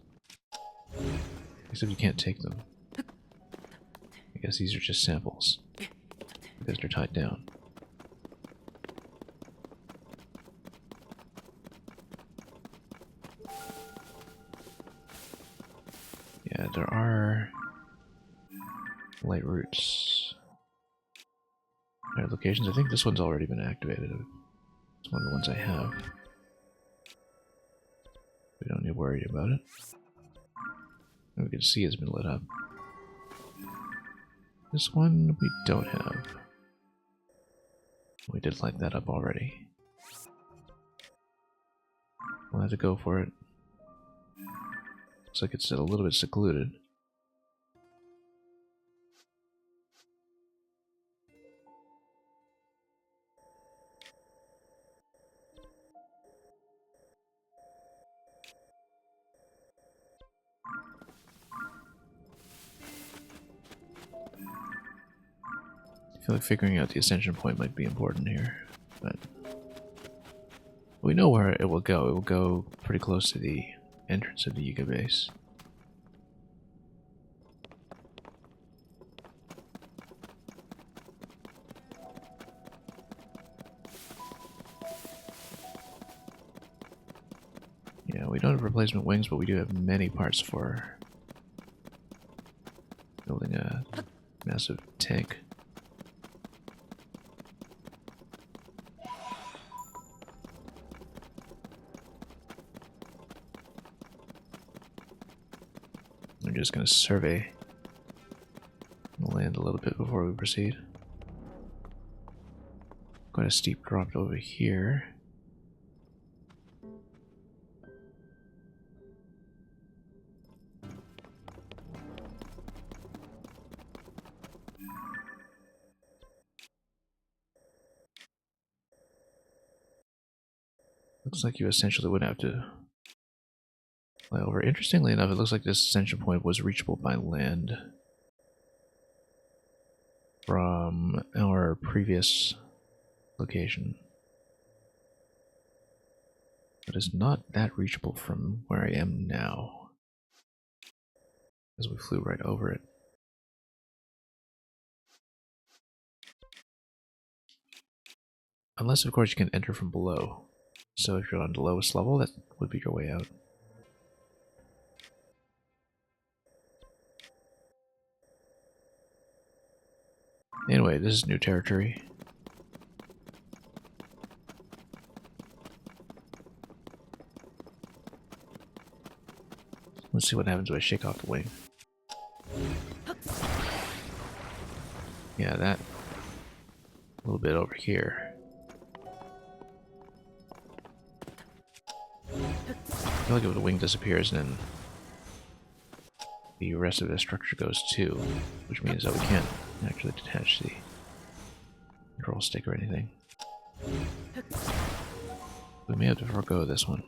Except you can't take them. I guess these are just samples. Because they're tied down. Yeah, there are light routes Right, locations. I think this one's already been activated. It's one of the ones I have. We don't need to worry about it. And we can see it's been lit up. This one we don't have. We did light that up already. We'll have to go for it. Looks like it's a little bit secluded. I feel like figuring out the ascension point might be important here, but we know where it will go. It will go pretty close to the entrance of the Yuga base. Yeah, we don't have replacement wings, but we do have many parts for building a massive tank. I'm just going to survey the land a little bit before we proceed. Quite a steep drop over here. Looks like you essentially would have to fly over. Interestingly enough, it looks like this ascension point was reachable by land from our previous location. But it's not that reachable from where I am now, as we flew right over it. Unless, of course, you can enter from below. So if you're on the lowest level, that would be your way out. Anyway, this is new territory. Let's see what happens when I shake off the wing. Yeah, that. A little bit over here. I feel like if the wing disappears, then the rest of the structure goes too, which means that we can't actually detach the control stick or anything. We may have to forego this one.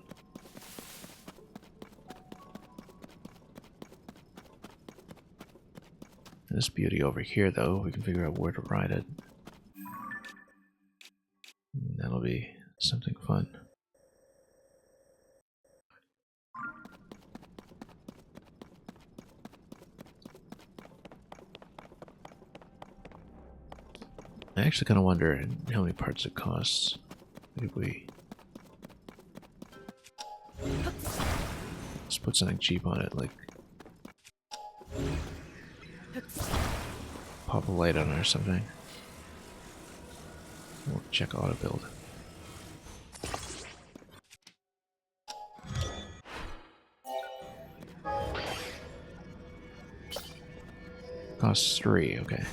This beauty over here, though, we can figure out where to ride it. And that'll be something fun. I actually kind of wonder how many parts it costs. If we let's put something cheap on it, like pop a light on it or something. We'll check auto build. Costs 3, okay.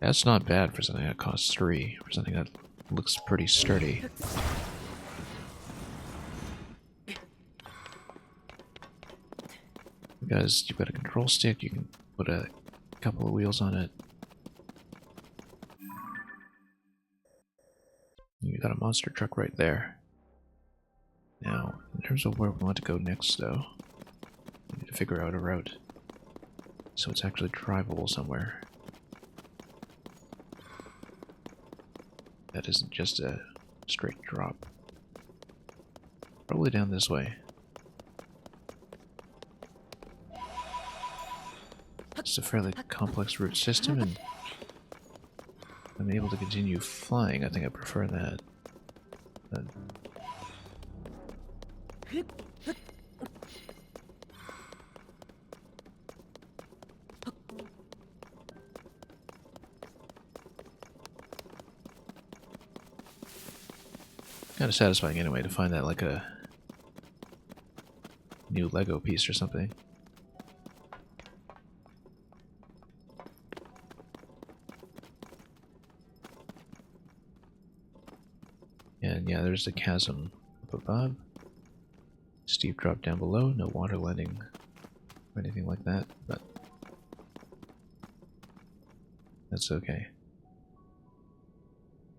That's not bad for something that costs 3, for something that looks pretty sturdy. Because you've got a control stick, you can put a couple of wheels on it. You got a monster truck right there. Now, in terms of where we want to go next, though, we need to figure out a route so it's actually drivable somewhere. That isn't just a straight drop. Probably down this way. It's a fairly complex route system, and I'm able to continue flying. I think I prefer that. But Kind of satisfying anyway to find that like a new Lego piece or something. And yeah, there's the chasm up above. Steep drop down below, no water landing or anything like that, but that's okay.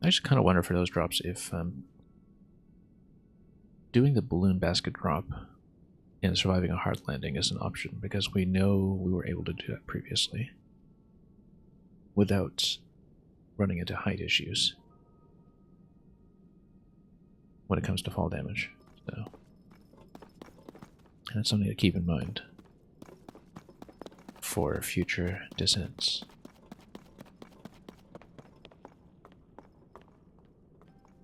I just kind of wonder for those drops if doing the balloon basket drop and surviving a hard landing is an option, because we know we were able to do that previously without running into height issues when it comes to fall damage. So that's something to keep in mind for future descents.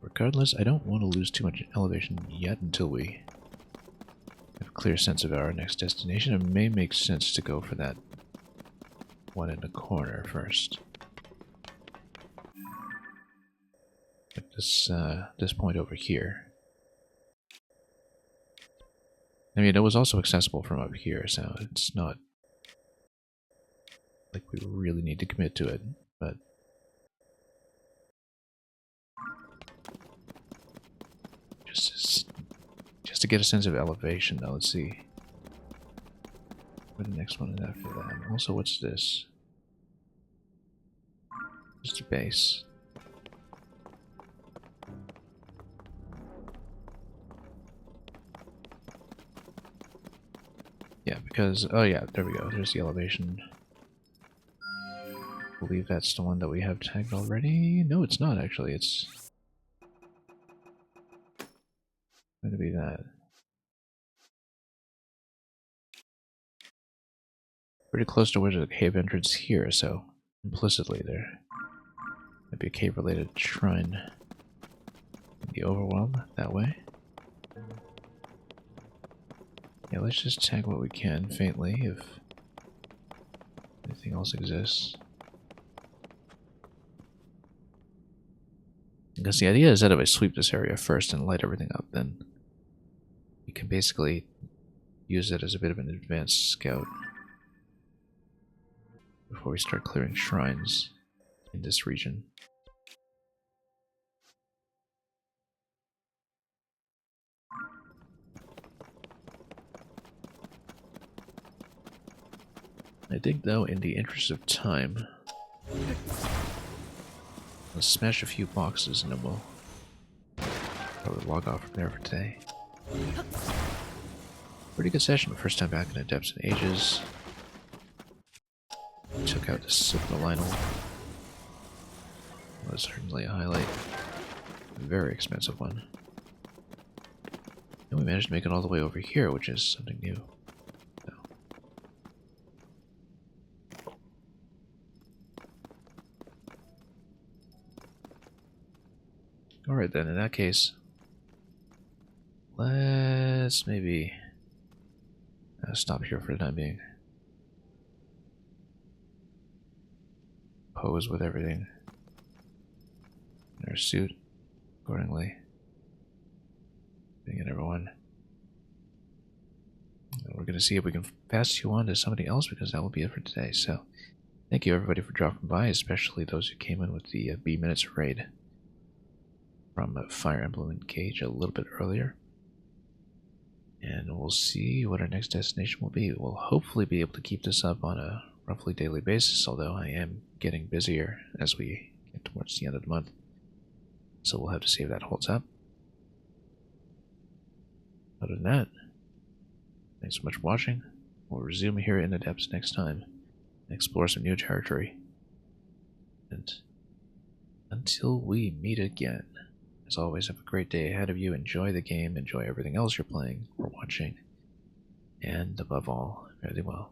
Regardless, I don't want to lose too much elevation yet until we have a clear sense of our next destination. It may make sense to go for that one in the corner first. At this point over here. I mean, it was also accessible from up here, so it's not like we really need to commit to it, but just to get a sense of elevation, though. Let's see where the next one is after that. Also, what's this? Just a base. Yeah, because oh yeah, there we go. There's the elevation. I believe that's the one that we have tagged already. No, it's not actually. It's going to be that. Pretty close to where the cave entrance here, so implicitly there might be a cave-related shrine in the overwhelm that way. Yeah, let's just tag what we can faintly if anything else exists. Because the idea is that if I sweep this area first and light everything up, then we can basically use it as a bit of an advanced scout before we start clearing shrines in this region. I think, though, in the interest of time, let's smash a few boxes and then we'll probably log off from there for today. Pretty good session. First time back in the depths in ages. Took out the Signal Lionel. Was certainly a highlight. Very expensive one. And we managed to make it all the way over here, which is something new. So. Alright then, in that case, let's maybe stop here for the time being. Pose with everything in our suit accordingly. Being in everyone. And we're going to see if we can pass you on to somebody else, because that will be it for today. So, thank you everybody for dropping by, especially those who came in with the B Minutes raid from Fire Emblem Engage a little bit earlier. And we'll see what our next destination will be. We'll hopefully be able to keep this up on a roughly daily basis, although I am getting busier as we get towards the end of the month. So we'll have to see if that holds up. Other than that, thanks so much for watching. We'll resume here in the depths next time and explore some new territory. And until we meet again, as always, have a great day ahead of you. Enjoy the game, enjoy everything else you're playing or watching, and above all, fare thee well.